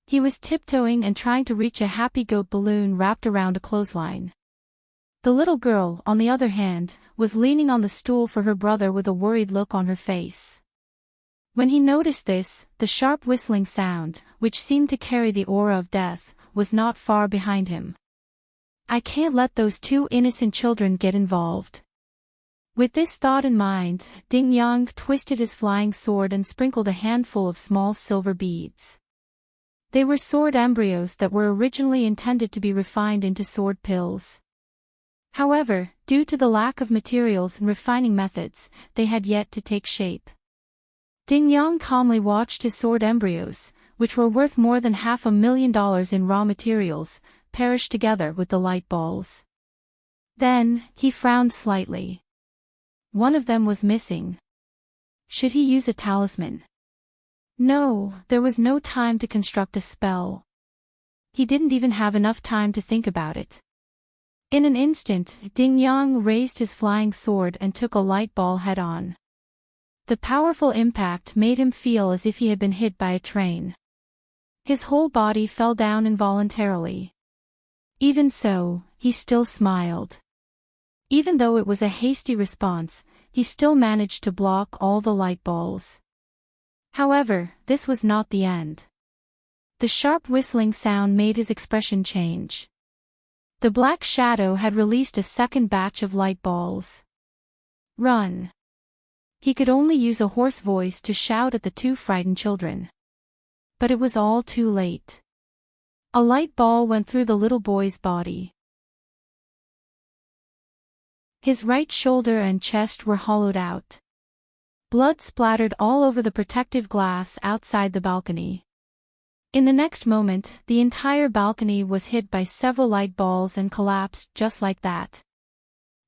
He was tiptoeing and trying to reach a happy goat balloon wrapped around a clothesline. The little girl, on the other hand, was leaning on the stool for her brother with a worried look on her face. When he noticed this, the sharp whistling sound, which seemed to carry the aura of death, was not far behind him. I can't let those two innocent children get involved. With this thought in mind, Ding Yang twisted his flying sword and sprinkled a handful of small silver beads. They were sword embryos that were originally intended to be refined into sword pills. However, due to the lack of materials and refining methods, they had yet to take shape. Ding Yang calmly watched his sword embryos, which were worth more than $500,000 in raw materials, perish together with the light balls. Then, he frowned slightly. One of them was missing. Should he use a talisman? No, there was no time to construct a spell. He didn't even have enough time to think about it. In an instant, Ding Yang raised his flying sword and took a light ball head-on. The powerful impact made him feel as if he had been hit by a train. His whole body fell down involuntarily. Even so, he still smiled. Even though it was a hasty response, he still managed to block all the light balls. However, this was not the end. The sharp whistling sound made his expression change. The black shadow had released a second batch of light balls. Run! He could only use a hoarse voice to shout at the two frightened children. But it was all too late. A light ball went through the little boy's body. His right shoulder and chest were hollowed out. Blood splattered all over the protective glass outside the balcony. In the next moment, the entire balcony was hit by several light balls and collapsed just like that.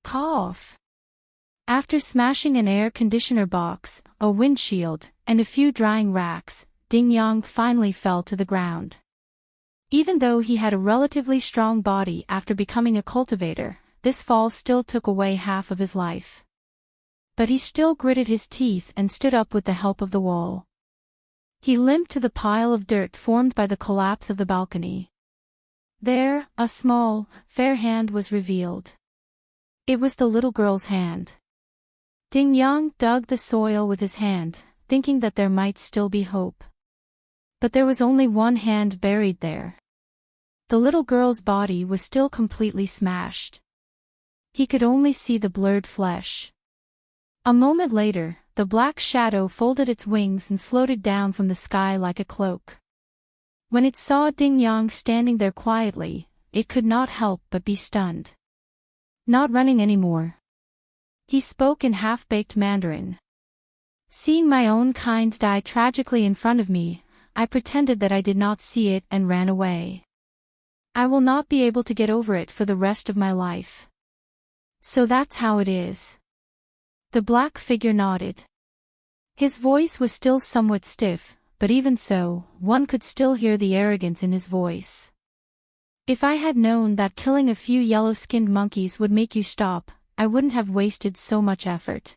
Cough. After smashing an air conditioner box, a windshield, and a few drying racks, Ding Yang finally fell to the ground. Even though he had a relatively strong body after becoming a cultivator, this fall still took away half of his life. But he still gritted his teeth and stood up with the help of the wall. He limped to the pile of dirt formed by the collapse of the balcony. There, a small, fair hand was revealed. It was the little girl's hand. Ding Yang dug the soil with his hand, thinking that there might still be hope. But there was only one hand buried there. The little girl's body was still completely smashed. He could only see the blurred flesh. A moment later, the black shadow folded its wings and floated down from the sky like a cloak. When it saw Ding Yang standing there quietly, it could not help but be stunned. Not running anymore. He spoke in half-baked Mandarin. Seeing my own kind die tragically in front of me, I pretended that I did not see it and ran away. I will not be able to get over it for the rest of my life. So that's how it is. The black figure nodded. His voice was still somewhat stiff, but even so, one could still hear the arrogance in his voice. If I had known that killing a few yellow-skinned monkeys would make you stop, I wouldn't have wasted so much effort.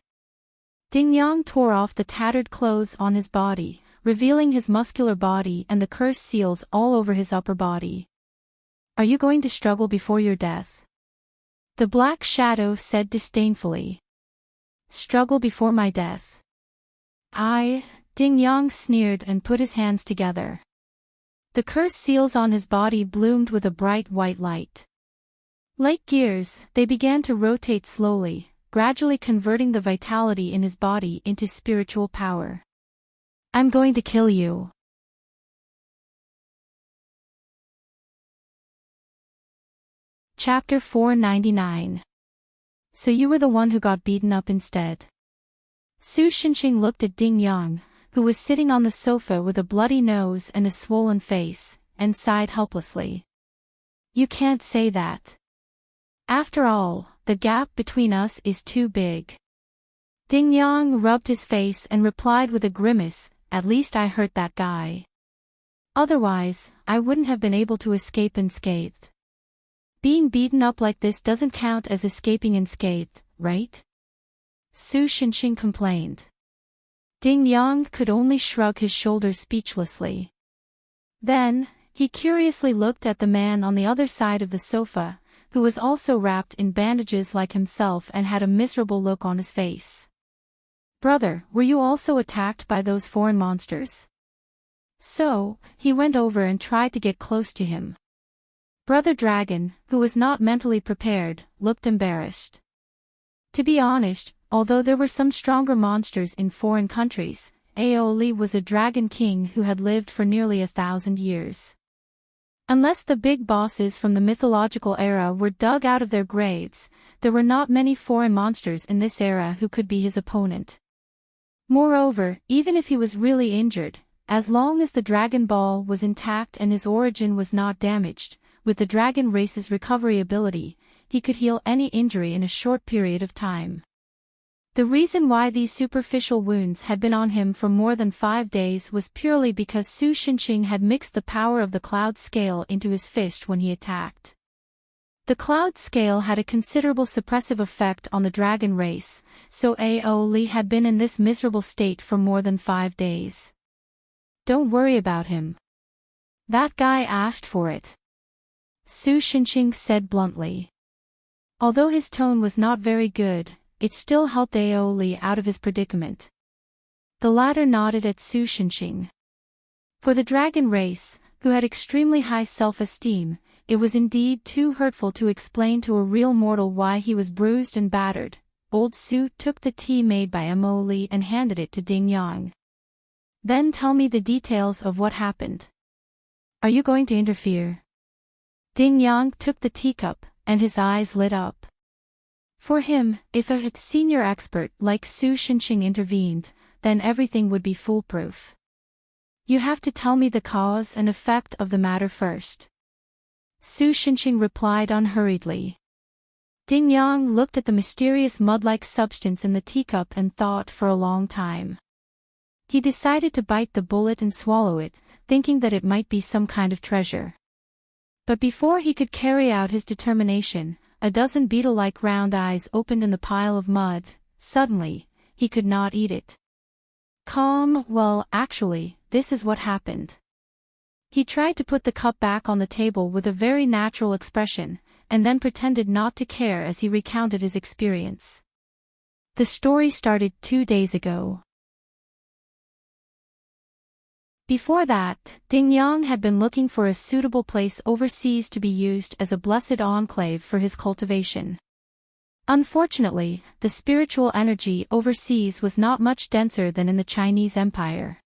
Ding Yang tore off the tattered clothes on his body, revealing his muscular body and the cursed seals all over his upper body. Are you going to struggle before your death? The black shadow said disdainfully. Struggle before my death. Ding Yang sneered and put his hands together. The cursed seals on his body bloomed with a bright white light. Like gears, they began to rotate slowly, gradually converting the vitality in his body into spiritual power. I'm going to kill you. Chapter 499. So you were the one who got beaten up instead. Su Xinqing looked at Ding Yang, who was sitting on the sofa with a bloody nose and a swollen face, and sighed helplessly. You can't say that. After all, the gap between us is too big. Ding Yang rubbed his face and replied with a grimace, at least I hurt that guy. Otherwise, I wouldn't have been able to escape unscathed. Being beaten up like this doesn't count as escaping unscathed, right? Su Xinqing complained. Ding Yang could only shrug his shoulders speechlessly. Then, he curiously looked at the man on the other side of the sofa, who was also wrapped in bandages like himself and had a miserable look on his face. Brother, were you also attacked by those foreign monsters? So, he went over and tried to get close to him. Brother Dragon, who was not mentally prepared, looked embarrassed. To be honest, although there were some stronger monsters in foreign countries, Aoli was a dragon king who had lived for nearly 1,000 years. Unless the big bosses from the mythological era were dug out of their graves, there were not many foreign monsters in this era who could be his opponent. Moreover, even if he was really injured, as long as the Dragon Ball was intact and his origin was not damaged, with the dragon race's recovery ability, he could heal any injury in a short period of time. The reason why these superficial wounds had been on him for more than 5 days was purely because Su Xinqing had mixed the power of the cloud scale into his fist when he attacked. The cloud scale had a considerable suppressive effect on the dragon race, so Aoli had been in this miserable state for more than 5 days. Don't worry about him. That guy asked for it. Su Xinqing said bluntly. Although his tone was not very good, it still helped Aoli out of his predicament. The latter nodded at Su Xinqing. For the dragon race, who had extremely high self-esteem, it was indeed too hurtful to explain to a real mortal why he was bruised and battered. Old Su took the tea made by Aoli and handed it to Ding Yang. Then tell me the details of what happened. Are you going to interfere? Ding Yang took the teacup, and his eyes lit up. For him, if a senior expert like Su Shinxing intervened, then everything would be foolproof. You have to tell me the cause and effect of the matter first. Su Shinxing replied unhurriedly. Ding Yang looked at the mysterious mud-like substance in the teacup and thought for a long time. He decided to bite the bullet and swallow it, thinking that it might be some kind of treasure. But before he could carry out his determination, a dozen beetle-like round eyes opened in the pile of mud. Suddenly, he could not eat it. Well, actually, this is what happened. He tried to put the cup back on the table with a very natural expression, and then pretended not to care as he recounted his experience. The story started 2 days ago. Before that, Ding Yang had been looking for a suitable place overseas to be used as a blessed enclave for his cultivation. Unfortunately, the spiritual energy overseas was not much denser than in the Chinese Empire.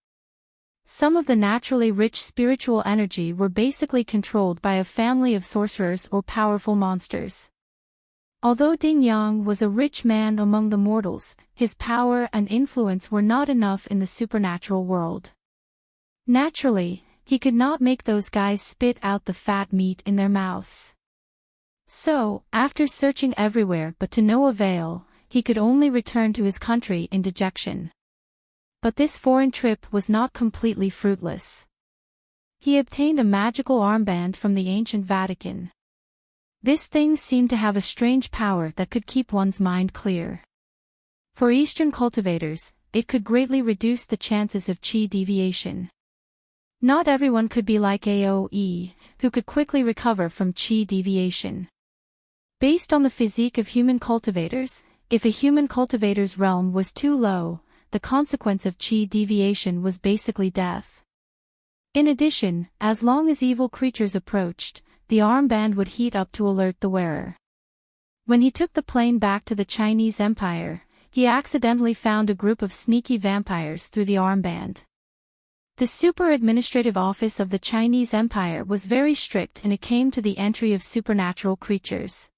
Some of the naturally rich spiritual energy were basically controlled by a family of sorcerers or powerful monsters. Although Ding Yang was a rich man among the mortals, his power and influence were not enough in the supernatural world. Naturally, he could not make those guys spit out the fat meat in their mouths. So, after searching everywhere but to no avail, he could only return to his country in dejection. But this foreign trip was not completely fruitless. He obtained a magical armband from the ancient Vatican. This thing seemed to have a strange power that could keep one's mind clear. For Eastern cultivators, it could greatly reduce the chances of qi deviation. Not everyone could be like AOE, who could quickly recover from qi deviation. Based on the physique of human cultivators, if a human cultivator's realm was too low, the consequence of qi deviation was basically death. In addition, as long as evil creatures approached, the armband would heat up to alert the wearer. When he took the plane back to the Chinese Empire, he accidentally found a group of sneaky vampires through the armband. The super administrative office of the Chinese Empire was very strict and it came to the entry of supernatural creatures.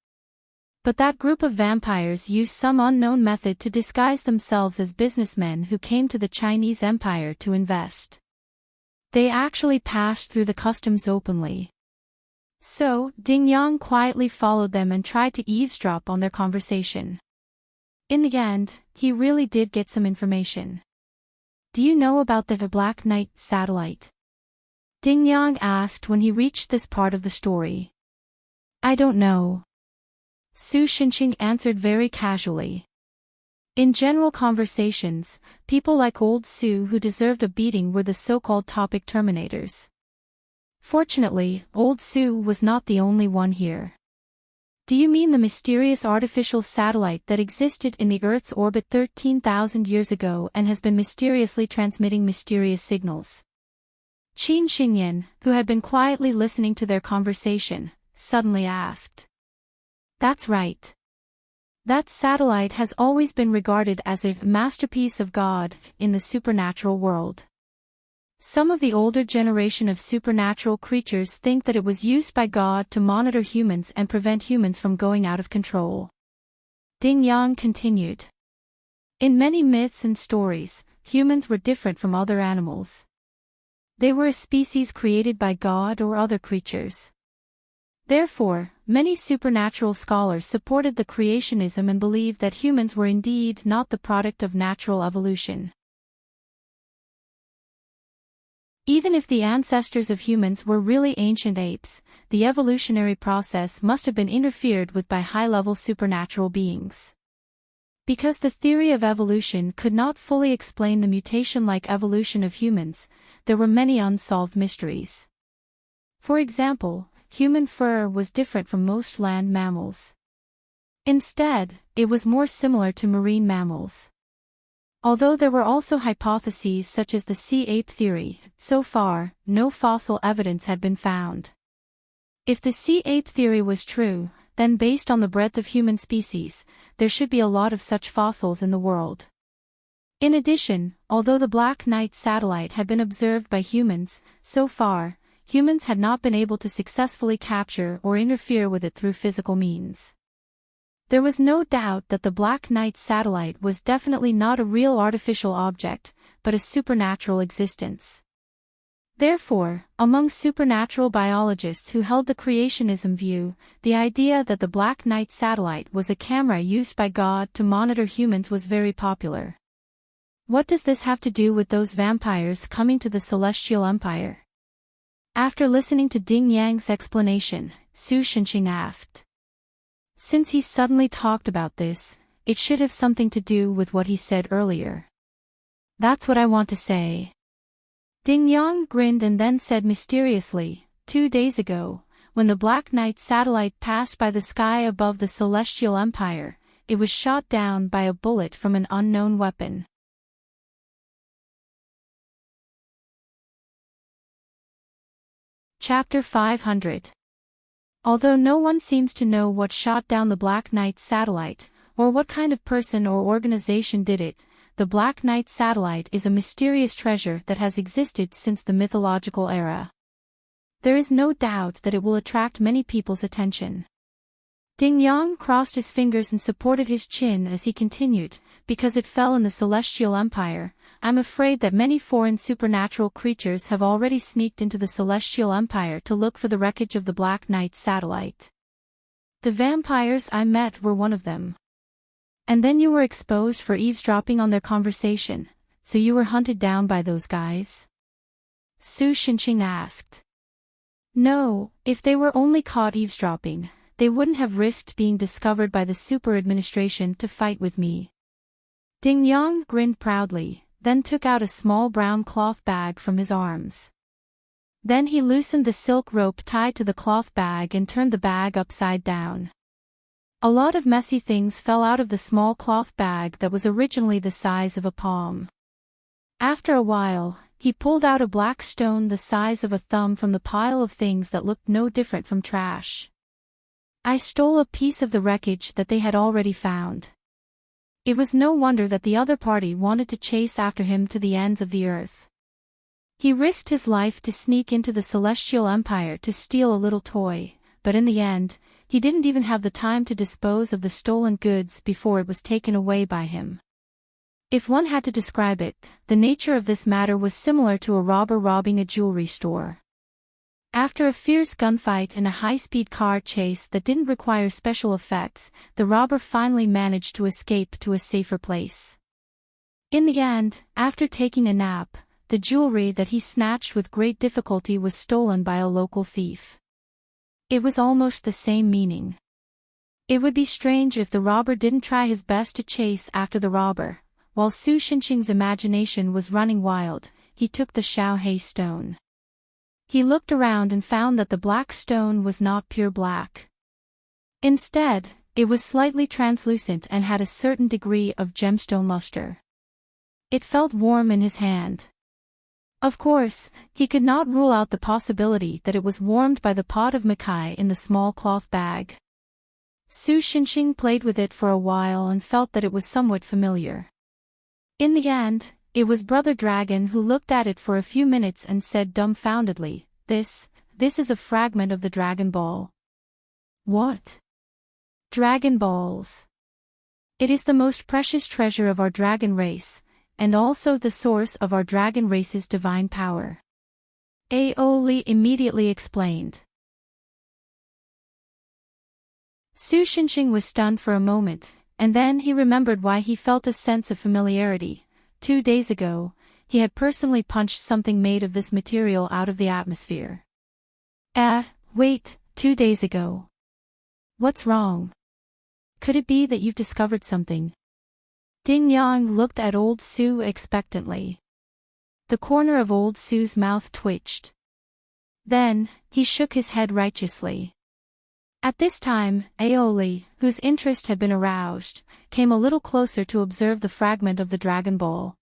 But that group of vampires used some unknown method to disguise themselves as businessmen who came to the Chinese Empire to invest. They actually passed through the customs openly. So, Ding Yang quietly followed them and tried to eavesdrop on their conversation. In the end, he really did get some information. Do you know about the Black Knight satellite? Ding Yang asked when he reached this part of the story. I don't know. Su Shinxing answered very casually. In general conversations, people like old Su who deserved a beating were the so-called topic terminators. Fortunately, old Su was not the only one here. Do you mean the mysterious artificial satellite that existed in the Earth's orbit 13,000 years ago and has been mysteriously transmitting mysterious signals? Qin Xingyan, who had been quietly listening to their conversation, suddenly asked. That's right. That satellite has always been regarded as a masterpiece of God in the supernatural world. Some of the older generation of supernatural creatures think that it was used by God to monitor humans and prevent humans from going out of control. Ding Yang continued. In many myths and stories, humans were different from other animals. They were a species created by God or other creatures. Therefore, many supernatural scholars supported the creationism and believed that humans were indeed not the product of natural evolution. Even if the ancestors of humans were really ancient apes, the evolutionary process must have been interfered with by high-level supernatural beings. Because the theory of evolution could not fully explain the mutation-like evolution of humans, there were many unsolved mysteries. For example, human fur was different from most land mammals. Instead, it was more similar to marine mammals. Although there were also hypotheses such as the sea ape theory, so far, no fossil evidence had been found. If the sea ape theory was true, then based on the breadth of human species, there should be a lot of such fossils in the world. In addition, although the Black Knight satellite had been observed by humans, so far, humans had not been able to successfully capture or interfere with it through physical means. There was no doubt that the Black Knight satellite was definitely not a real artificial object, but a supernatural existence. Therefore, among supernatural biologists who held the creationism view, the idea that the Black Knight satellite was a camera used by God to monitor humans was very popular. What does this have to do with those vampires coming to the Celestial Empire? After listening to Ding Yang's explanation, Su Shenxing asked. Since he suddenly talked about this, it should have something to do with what he said earlier. That's what I want to say. Ding Yang grinned and then said mysteriously, 2 days ago, when the Black Knight satellite passed by the sky above the Celestial Empire, it was shot down by a bullet from an unknown weapon. Chapter 500. Although no one seems to know what shot down the Black Knight satellite, or what kind of person or organization did it, the Black Knight satellite is a mysterious treasure that has existed since the mythological era. There is no doubt that it will attract many people's attention. Ding Yang crossed his fingers and supported his chin as he continued, because it fell in the Celestial Empire. I'm afraid that many foreign supernatural creatures have already sneaked into the Celestial Empire to look for the wreckage of the Black Knight satellite. The vampires I met were one of them. And then you were exposed for eavesdropping on their conversation, so you were hunted down by those guys? Su Shenxing asked. No, if they were only caught eavesdropping, they wouldn't have risked being discovered by the super administration to fight with me. Ding Yang grinned proudly, then took out a small brown cloth bag from his arms. Then he loosened the silk rope tied to the cloth bag and turned the bag upside down. A lot of messy things fell out of the small cloth bag that was originally the size of a palm. After a while, he pulled out a black stone the size of a thumb from the pile of things that looked no different from trash. I stole a piece of the wreckage that they had already found. It was no wonder that the other party wanted to chase after him to the ends of the earth. He risked his life to sneak into the Celestial Empire to steal a little toy, but in the end, he didn't even have the time to dispose of the stolen goods before it was taken away by him. If one had to describe it, the nature of this matter was similar to a robber robbing a jewelry store. After a fierce gunfight and a high-speed car chase that didn't require special effects, the robber finally managed to escape to a safer place. In the end, after taking a nap, the jewelry that he snatched with great difficulty was stolen by a local thief. It was almost the same meaning. It would be strange if the robber didn't try his best to chase after the robber. While Su Shenxing's imagination was running wild, he took the Xiaohei stone. He looked around and found that the black stone was not pure black. Instead, it was slightly translucent and had a certain degree of gemstone luster. It felt warm in his hand. Of course, he could not rule out the possibility that it was warmed by the pot of Makai in the small cloth bag. Su Shenxing played with it for a while and felt that it was somewhat familiar. In the end, it was Brother Dragon who looked at it for a few minutes and said dumbfoundedly, This is a fragment of the Dragon Ball. What? Dragon Balls. It is the most precious treasure of our dragon race, and also the source of our dragon race's divine power. Aoli immediately explained. Su Shenxing was stunned for a moment, and then he remembered why he felt a sense of familiarity. 2 days ago, he had personally punched something made of this material out of the atmosphere. Wait, 2 days ago. What's wrong? Could it be that you've discovered something? Ding Yang looked at old Su expectantly. The corner of old Su's mouth twitched. Then, he shook his head righteously. At this time, Aoli, whose interest had been aroused, came a little closer to observe the fragment of the Dragon Ball.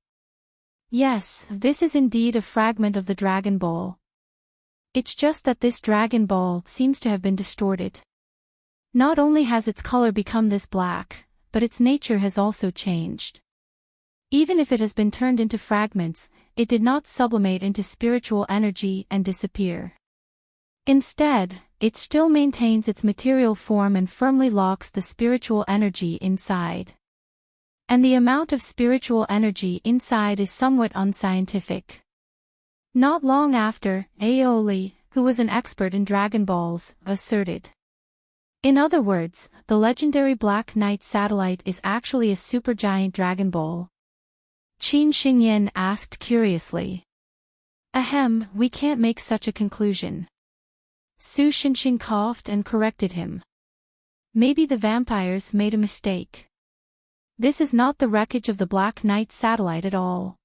Yes, this is indeed a fragment of the Dragon Ball. It's just that this Dragon Ball seems to have been distorted. Not only has its color become this black, but its nature has also changed. Even if it has been turned into fragments, it did not sublimate into spiritual energy and disappear. Instead, it still maintains its material form and firmly locks the spiritual energy inside. And the amount of spiritual energy inside is somewhat unscientific. Not long after, Aoi, who was an expert in Dragon Balls, asserted. In other words, the legendary Black Knight satellite is actually a supergiant Dragon Ball. Qin Xingyan asked curiously. Ahem, we can't make such a conclusion. Su Shinxing coughed and corrected him. Maybe the vampires made a mistake. This is not the wreckage of the Black Knight satellite at all.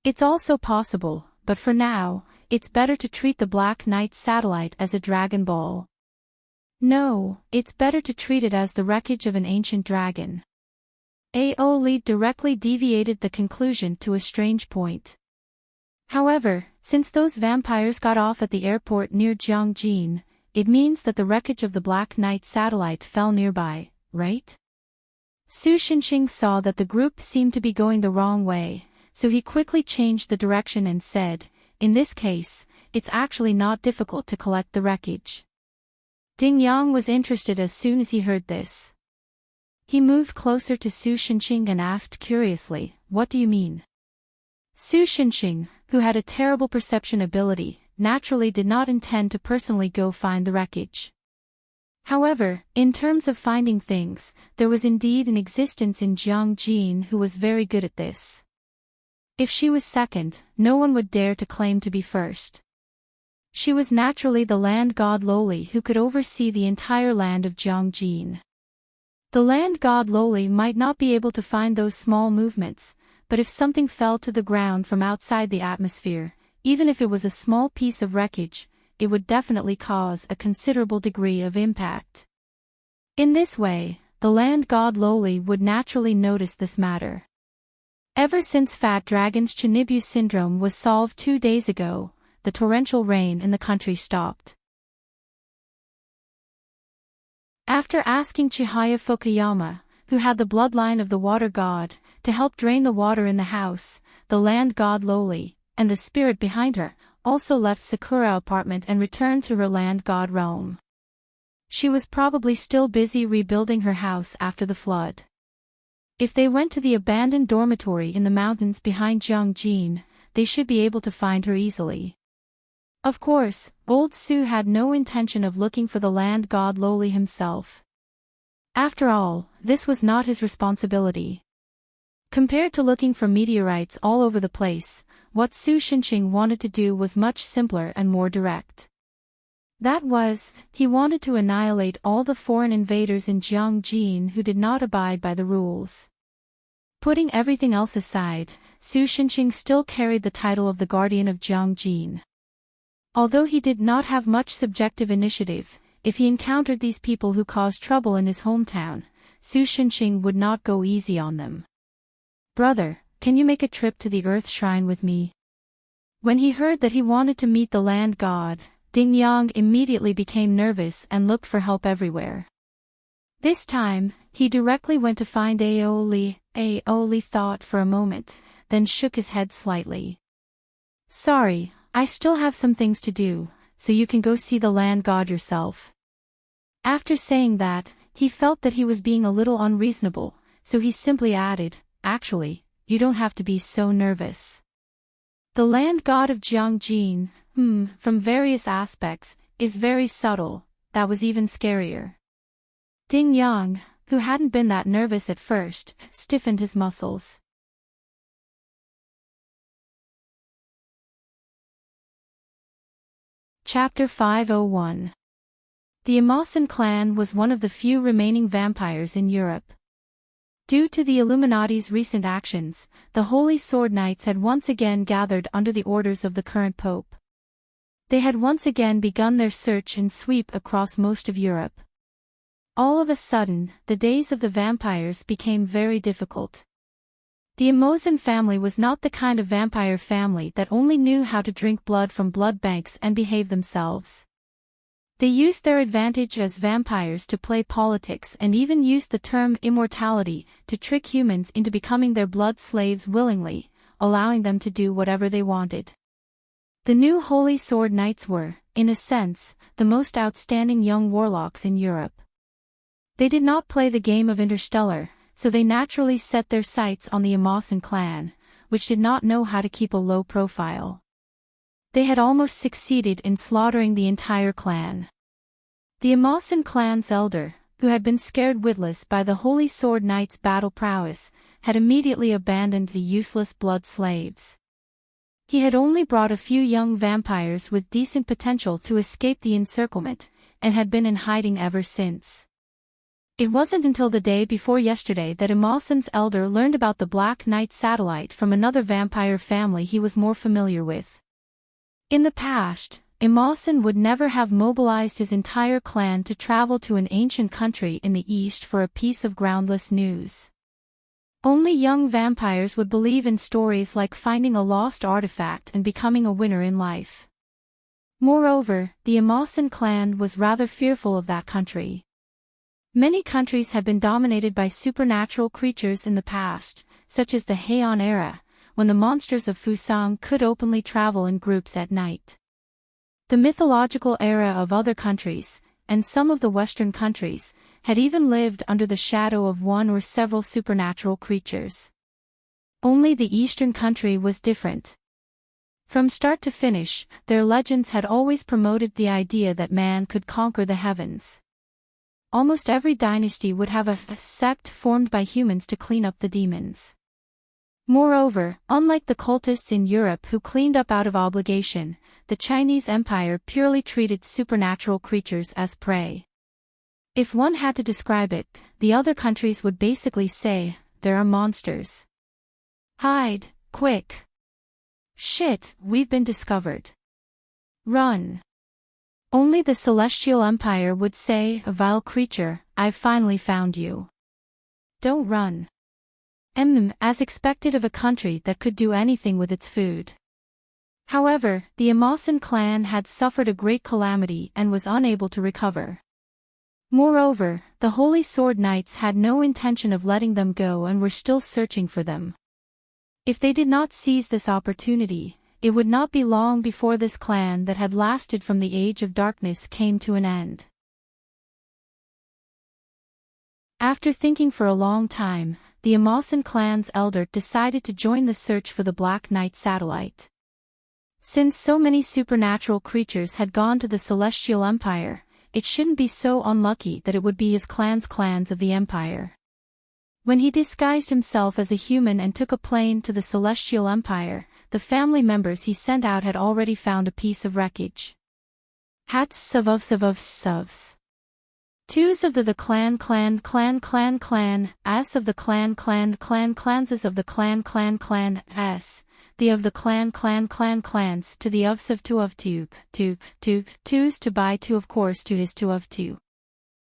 It's also possible, but for now, it's better to treat the Black Knight satellite as a Dragon Ball. No, it's better to treat it as the wreckage of an ancient dragon. Aoi directly deviated the conclusion to a strange point. However, since those vampires got off at the airport near Jiangjin, it means that the wreckage of the Black Knight satellite fell nearby, right? Su Shinxing saw that the group seemed to be going the wrong way, so he quickly changed the direction and said, in this case, it's actually not difficult to collect the wreckage. Ding Yang was interested as soon as he heard this. He moved closer to Su Shinxing and asked curiously, what do you mean? Su Shinxing, who had a terrible perception ability, naturally did not intend to personally go find the wreckage. However, in terms of finding things, there was indeed an existence in Jiangjin who was very good at this. If she was second, no one would dare to claim to be first. She was naturally the land god Loli who could oversee the entire land of Jiangjin. The land god Loli might not be able to find those small movements, but if something fell to the ground from outside the atmosphere, even if it was a small piece of wreckage, it would definitely cause a considerable degree of impact. In this way, the land god Loli would naturally notice this matter. Ever since Fat Dragon's Chinibu syndrome was solved 2 days ago, the torrential rain in the country stopped. After asking Chihaya Fukuyama, who had the bloodline of the water god, to help drain the water in the house, the land god Loli, and the spirit behind her, also left Sakura apartment and returned to her land god realm. She was probably still busy rebuilding her house after the flood. If they went to the abandoned dormitory in the mountains behind Jiangjin, they should be able to find her easily. Of course, old Su had no intention of looking for the land god Loli himself. After all, this was not his responsibility. Compared to looking for meteorites all over the place, what Su Shinxing wanted to do was much simpler and more direct. That was, he wanted to annihilate all the foreign invaders in Jiangjin who did not abide by the rules. Putting everything else aside, Su Shinxing still carried the title of the Guardian of Jiangjin. Although he did not have much subjective initiative, if he encountered these people who caused trouble in his hometown, Su Shinxing would not go easy on them. Brother, can you make a trip to the Earth Shrine with me? When he heard that he wanted to meet the land god, Ding Yang immediately became nervous and looked for help everywhere. This time, he directly went to find Aoi. Aoi thought for a moment, then shook his head slightly. Sorry, I still have some things to do, so you can go see the land god yourself. After saying that, he felt that he was being a little unreasonable, so he simply added, actually, you don't have to be so nervous. The land god of Jiangjin, from various aspects, is very subtle. That was even scarier. Ding Yang, who hadn't been that nervous at first, stiffened his muscles. Chapter 501. The Immerse clan was one of the few remaining vampires in Europe. Due to the Illuminati's recent actions, the Holy Sword Knights had once again gathered under the orders of the current Pope. They had once again begun their search and sweep across most of Europe. All of a sudden, the days of the vampires became very difficult. The Immerse family was not the kind of vampire family that only knew how to drink blood from blood banks and behave themselves. They used their advantage as vampires to play politics and even used the term immortality to trick humans into becoming their blood slaves willingly, allowing them to do whatever they wanted. The new Holy Sword Knights were, in a sense, the most outstanding young warlocks in Europe. They did not play the game of Interstellar, so they naturally set their sights on the Immerse clan, which did not know how to keep a low profile. They had almost succeeded in slaughtering the entire clan. The Immerse clan's elder, who had been scared witless by the Holy Sword Knight's battle prowess, had immediately abandoned the useless blood slaves. He had only brought a few young vampires with decent potential to escape the encirclement, and had been in hiding ever since. It wasn't until the day before yesterday that Immerse's elder learned about the Black Knight satellite from another vampire family he was more familiar with. In the past, Immerse would never have mobilized his entire clan to travel to an ancient country in the east for a piece of groundless news. Only young vampires would believe in stories like finding a lost artifact and becoming a winner in life. Moreover, the Immerse clan was rather fearful of that country. Many countries have been dominated by supernatural creatures in the past, such as the Heian era, when the monsters of Fusang could openly travel in groups at night. The mythological era of other countries, and some of the Western countries, had even lived under the shadow of one or several supernatural creatures. Only the Eastern country was different. From start to finish, their legends had always promoted the idea that man could conquer the heavens. Almost every dynasty would have a sect formed by humans to clean up the demons. Moreover, unlike the cultists in Europe who cleaned up out of obligation, the Chinese Empire purely treated supernatural creatures as prey. If one had to describe it, the other countries would basically say, there are monsters. Hide, quick. Shit, we've been discovered. Run. Only the Celestial Empire would say, a vile creature, I've finally found you. Don't run. As expected of a country that could do anything with its food. However, the Immerse clan had suffered a great calamity and was unable to recover. Moreover, the Holy Sword Knights had no intention of letting them go and were still searching for them. If they did not seize this opportunity, it would not be long before this clan that had lasted from the Age of Darkness came to an end. After thinking for a long time, the Immerse clan's elder decided to join the search for the Black Knight satellite. Since so many supernatural creatures had gone to the Celestial Empire, it shouldn't be so unlucky that it would be his clans of the Empire. When he disguised himself as a human and took a plane to the Celestial Empire, the family members he sent out had already found a piece of wreckage. Hats savs. Twos of the clan, as of the clan, clanses of the clan, s, the of the clan, clans, to the ofs of two of two, twos to buy two of course to his two of two.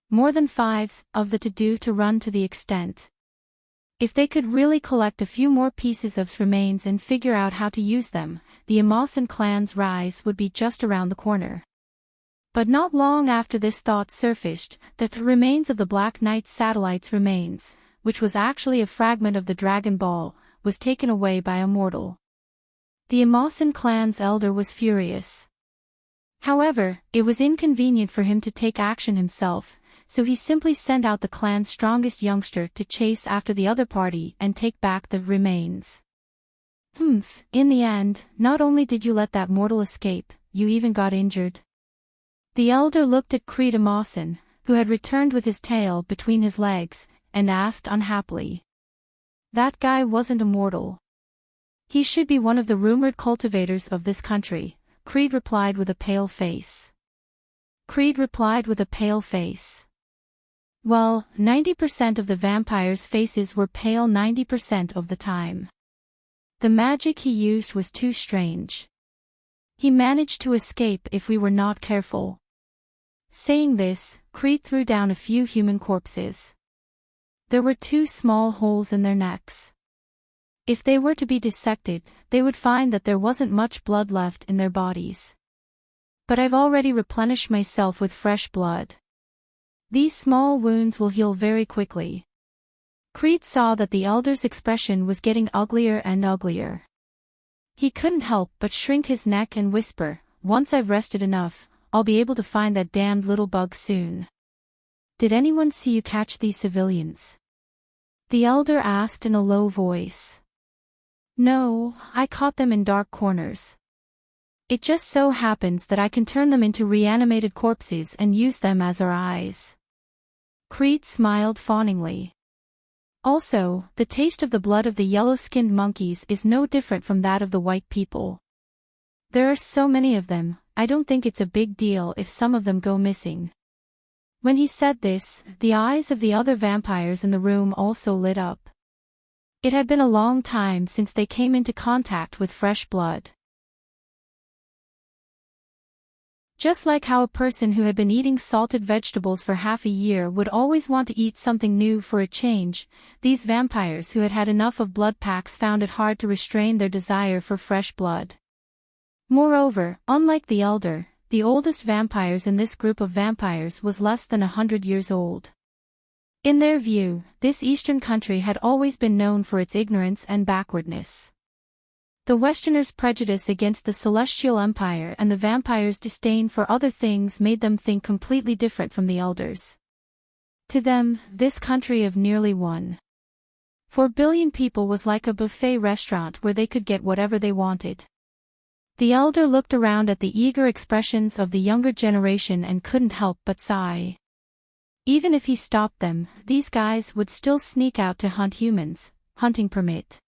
More than fives, of the to do to run to the extent. If they could really collect a few more pieces of remains and figure out how to use them, the Immerse clan's rise would be just around the corner. But not long after this thought surfaced, that the remains of the Black Knight satellite's remains, which was actually a fragment of the Dragon Ball, was taken away by a mortal. The Immerse clan's elder was furious. However, it was inconvenient for him to take action himself, so he simply sent out the clan's strongest youngster to chase after the other party and take back the remains. In the end, not only did you let that mortal escape, you even got injured. The elder looked at Creed Immerse, who had returned with his tail between his legs, and asked unhappily. That guy wasn't a mortal. He should be one of the rumored cultivators of this country, Creed replied with a pale face. Well, 90% of the vampires' faces were pale 90% of the time. The magic he used was too strange. He managed to escape if we were not careful. Saying this, Creed threw down a few human corpses. There were 2 small holes in their necks. If they were to be dissected, they would find that there wasn't much blood left in their bodies. But I've already replenished myself with fresh blood. These small wounds will heal very quickly. Creed saw that the elder's expression was getting uglier and uglier. He couldn't help but shrink his neck and whisper, once I've rested enough, I'll be able to find that damned little bug soon. Did anyone see you catch these civilians? The elder asked in a low voice. No, I caught them in dark corners. It just so happens that I can turn them into reanimated corpses and use them as our eyes. Creed smiled fawningly. Also, the taste of the blood of the yellow-skinned monkeys is no different from that of the white people. There are so many of them, I don't think it's a big deal if some of them go missing. When he said this, the eyes of the other vampires in the room also lit up. It had been a long time since they came into contact with fresh blood. Just like how a person who had been eating salted vegetables for half a year would always want to eat something new for a change, these vampires who had had enough of blood packs found it hard to restrain their desire for fresh blood. Moreover, unlike the elder, the oldest vampires in this group of vampires was less than 100 years old. In their view, this eastern country had always been known for its ignorance and backwardness. The Westerners' prejudice against the Celestial Empire and the vampires' disdain for other things made them think completely different from the elders. To them, this country of nearly 1.4 billion people was like a buffet restaurant where they could get whatever they wanted. The elder looked around at the eager expressions of the younger generation and couldn't help but sigh. Even if he stopped them, these guys would still sneak out to hunt humans, hunting permit.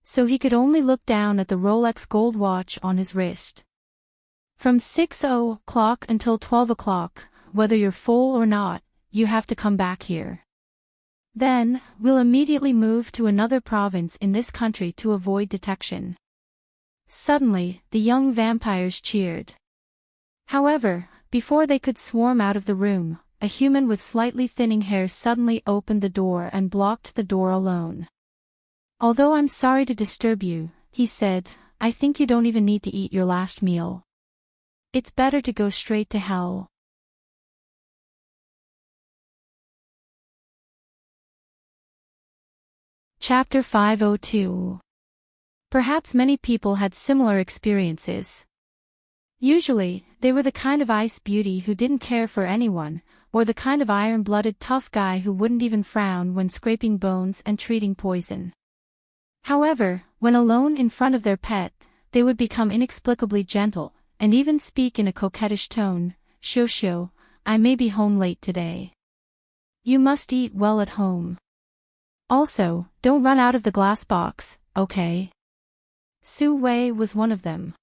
So he could only look down at the Rolex gold watch on his wrist. From 6:00 until 12:00, whether you're full or not, you have to come back here. Then, we'll immediately move to another province in this country to avoid detection. Suddenly, the young vampires cheered. However, before they could swarm out of the room, a human with slightly thinning hair suddenly opened the door and blocked the door alone. Although I'm sorry to disturb you, he said, I think you don't even need to eat your last meal. It's better to go straight to hell. Chapter 502. Perhaps many people had similar experiences. Usually, they were the kind of ice beauty who didn't care for anyone, or the kind of iron-blooded tough guy who wouldn't even frown when scraping bones and treating poison. However, when alone in front of their pet, they would become inexplicably gentle, and even speak in a coquettish tone, Shosho, I may be home late today. You must eat well at home. Also, don't run out of the glass box, okay? Su Wei was one of them.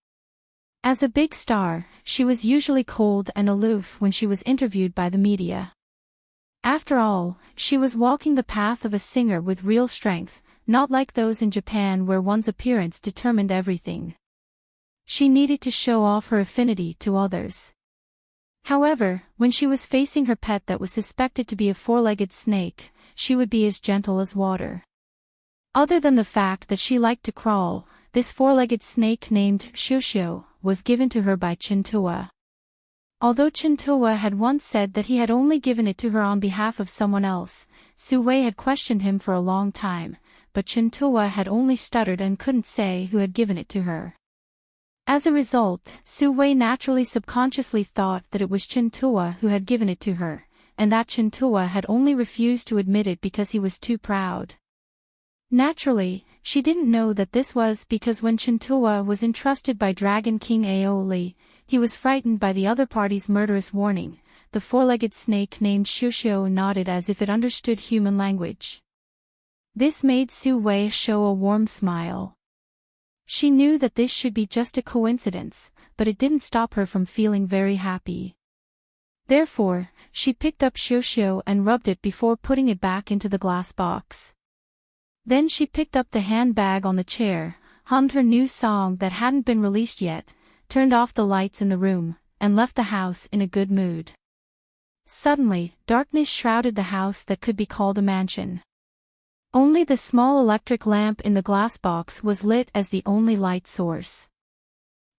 As a big star, she was usually cold and aloof when she was interviewed by the media. After all, she was walking the path of a singer with real strength, not like those in Japan where one's appearance determined everything. She needed to show off her affinity to others. However, when she was facing her pet that was suspected to be a four-legged snake, she would be as gentle as water. Other than the fact that she liked to crawl, this four-legged snake named Shosho was given to her by Chintua. Although Chintua had once said that he had only given it to her on behalf of someone else, Su Wei had questioned him for a long time, but Chintua had only stuttered and couldn't say who had given it to her. As a result, Su Wei naturally subconsciously thought that it was Chintua who had given it to her, and that Chintua had only refused to admit it because he was too proud. Naturally, she didn't know that this was because when Chintua was entrusted by Dragon King Aoli, he was frightened by the other party's murderous warning. The four-legged snake named Shosho nodded as if it understood human language. This made Su Wei show a warm smile. She knew that this should be just a coincidence, but it didn't stop her from feeling very happy. Therefore, she picked up Shosho and rubbed it before putting it back into the glass box. Then she picked up the handbag on the chair, hummed her new song that hadn't been released yet, turned off the lights in the room, and left the house in a good mood. Suddenly, darkness shrouded the house that could be called a mansion. Only the small electric lamp in the glass box was lit as the only light source.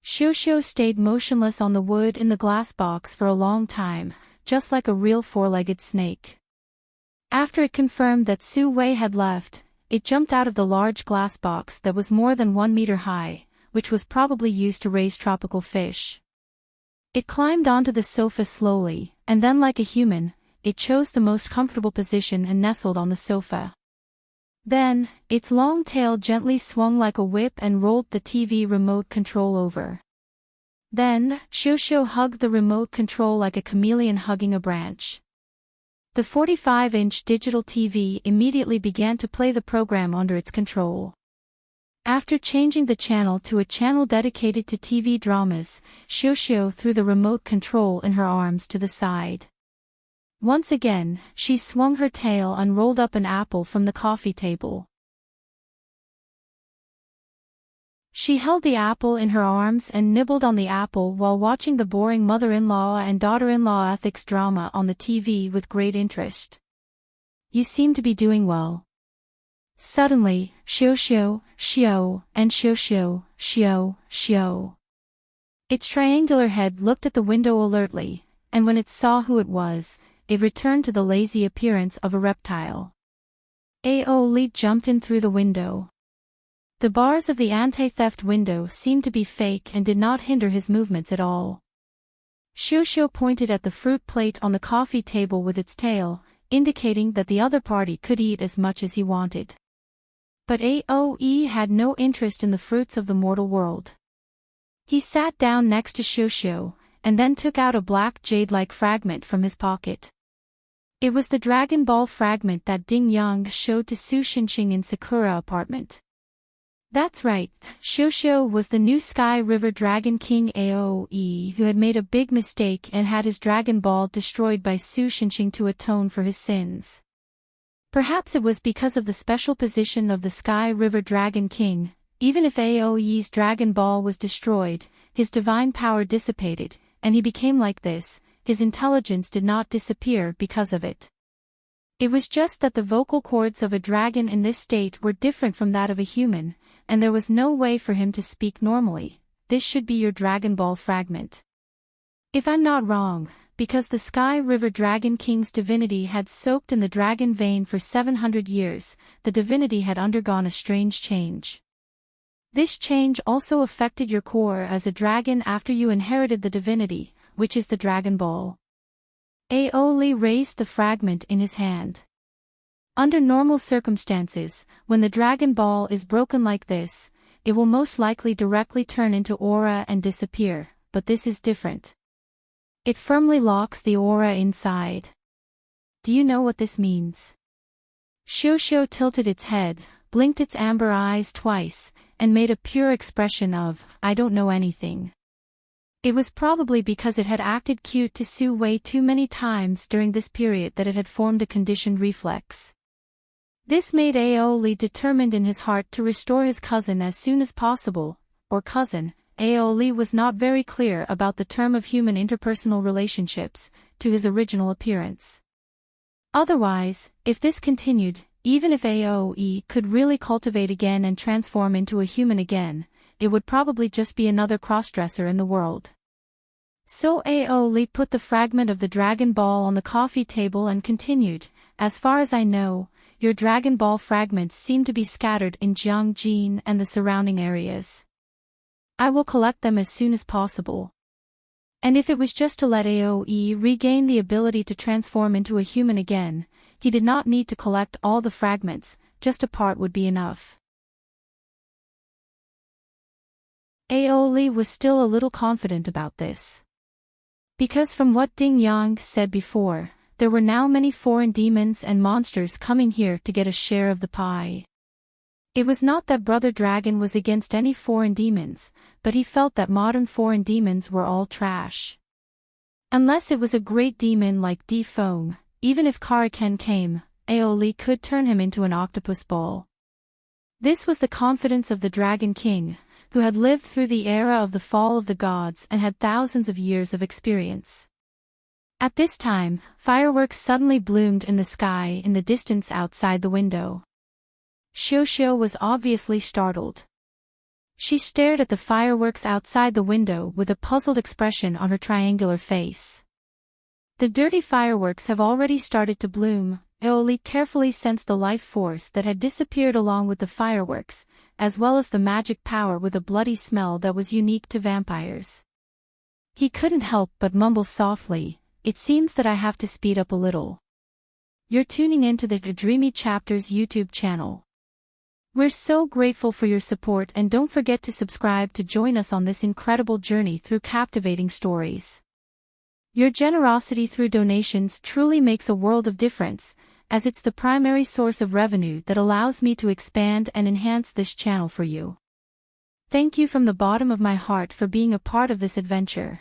Shosho stayed motionless on the wood in the glass box for a long time, just like a real four-legged snake. After it confirmed that Su Wei had left, it jumped out of the large glass box that was more than 1 meter high, which was probably used to raise tropical fish. It climbed onto the sofa slowly, and then like a human, it chose the most comfortable position and nestled on the sofa. Then, its long tail gently swung like a whip and rolled the TV remote control over. Then, Xiaoxiao hugged the remote control like a chameleon hugging a branch. The 45-inch digital TV immediately began to play the program under its control. After changing the channel to a channel dedicated to TV dramas, Xiaoxiao threw the remote control in her arms to the side. Once again, she swung her tail and rolled up an apple from the coffee table. She held the apple in her arms and nibbled on the apple while watching the boring mother-in-law and daughter-in-law ethics drama on the TV with great interest. "You seem to be doing well." Suddenly, Xiaoxiao, Xiao, and Xiaoxiao, Xiao, Xiao. Its triangular head looked at the window alertly, and when it saw who it was, it returned to the lazy appearance of a reptile. Ao Li jumped in through the window. The bars of the anti-theft window seemed to be fake and did not hinder his movements at all. Xiaoxiao pointed at the fruit plate on the coffee table with its tail, indicating that the other party could eat as much as he wanted. But Aoe had no interest in the fruits of the mortal world. He sat down next to Xiaoxiao, and then took out a black jade-like fragment from his pocket. It was the Dragon Ball fragment that Ding Yang showed to Su Xinxing in Sakura apartment. That's right, Xiaoxiao was the new Sky River Dragon King Aoe who had made a big mistake and had his Dragon Ball destroyed by Su Xinxing to atone for his sins. Perhaps it was because of the special position of the Sky River Dragon King. Even if Aoe's Dragon Ball was destroyed, his divine power dissipated, and he became like this. His intelligence did not disappear because of it. It was just that the vocal cords of a dragon in this state were different from that of a human, and there was no way for him to speak normally. This should be your Dragon Ball fragment. If I'm not wrong, because the Sky River Dragon King's divinity had soaked in the dragon vein for 700 years, the divinity had undergone a strange change. This change also affected your core as a dragon after you inherited the divinity, which is the Dragon Ball. Aoli raised the fragment in his hand. Under normal circumstances, when the Dragon Ball is broken like this, it will most likely directly turn into aura and disappear, but this is different. It firmly locks the aura inside. Do you know what this means? Xiaoxiao tilted its head, blinked its amber eyes twice, and made a pure expression of, "I don't know anything." It was probably because it had acted cute to Su Wei too many times during this period that it had formed a conditioned reflex. This made Aoli determined in his heart to restore his cousin as soon as possible, or cousin. Aoli was not very clear about the term of human interpersonal relationships, to his original appearance. Otherwise, if this continued, even if Aoi could really cultivate again and transform into a human again, it would probably just be another crossdresser in the world. So Aoli put the fragment of the Dragon Ball on the coffee table and continued, "As far as I know, your Dragon Ball fragments seem to be scattered in Jiangjin and the surrounding areas. I will collect them as soon as possible." And if it was just to let Aoi regain the ability to transform into a human again, he did not need to collect all the fragments, just a part would be enough. Aoli was still a little confident about this. Because from what Ding Yang said before, there were now many foreign demons and monsters coming here to get a share of the pie. It was not that Brother Dragon was against any foreign demons, but he felt that modern foreign demons were all trash. Unless it was a great demon like Di Feng, even if Karaken came, Aoli could turn him into an octopus ball. This was the confidence of the Dragon King, who had lived through the era of the fall of the gods and had thousands of years of experience. At this time, fireworks suddenly bloomed in the sky in the distance outside the window. Xiaoxiao was obviously startled. She stared at the fireworks outside the window with a puzzled expression on her triangular face. The dirty fireworks have already started to bloom. Aoli carefully sensed the life force that had disappeared along with the fireworks, as well as the magic power with a bloody smell that was unique to vampires. He couldn't help but mumble softly, "It seems that I have to speed up a little." You're tuning into the Dreamy Chapters YouTube channel. We're so grateful for your support, and don't forget to subscribe to join us on this incredible journey through captivating stories. Your generosity through donations truly makes a world of difference, as it's the primary source of revenue that allows me to expand and enhance this channel for you. Thank you from the bottom of my heart for being a part of this adventure.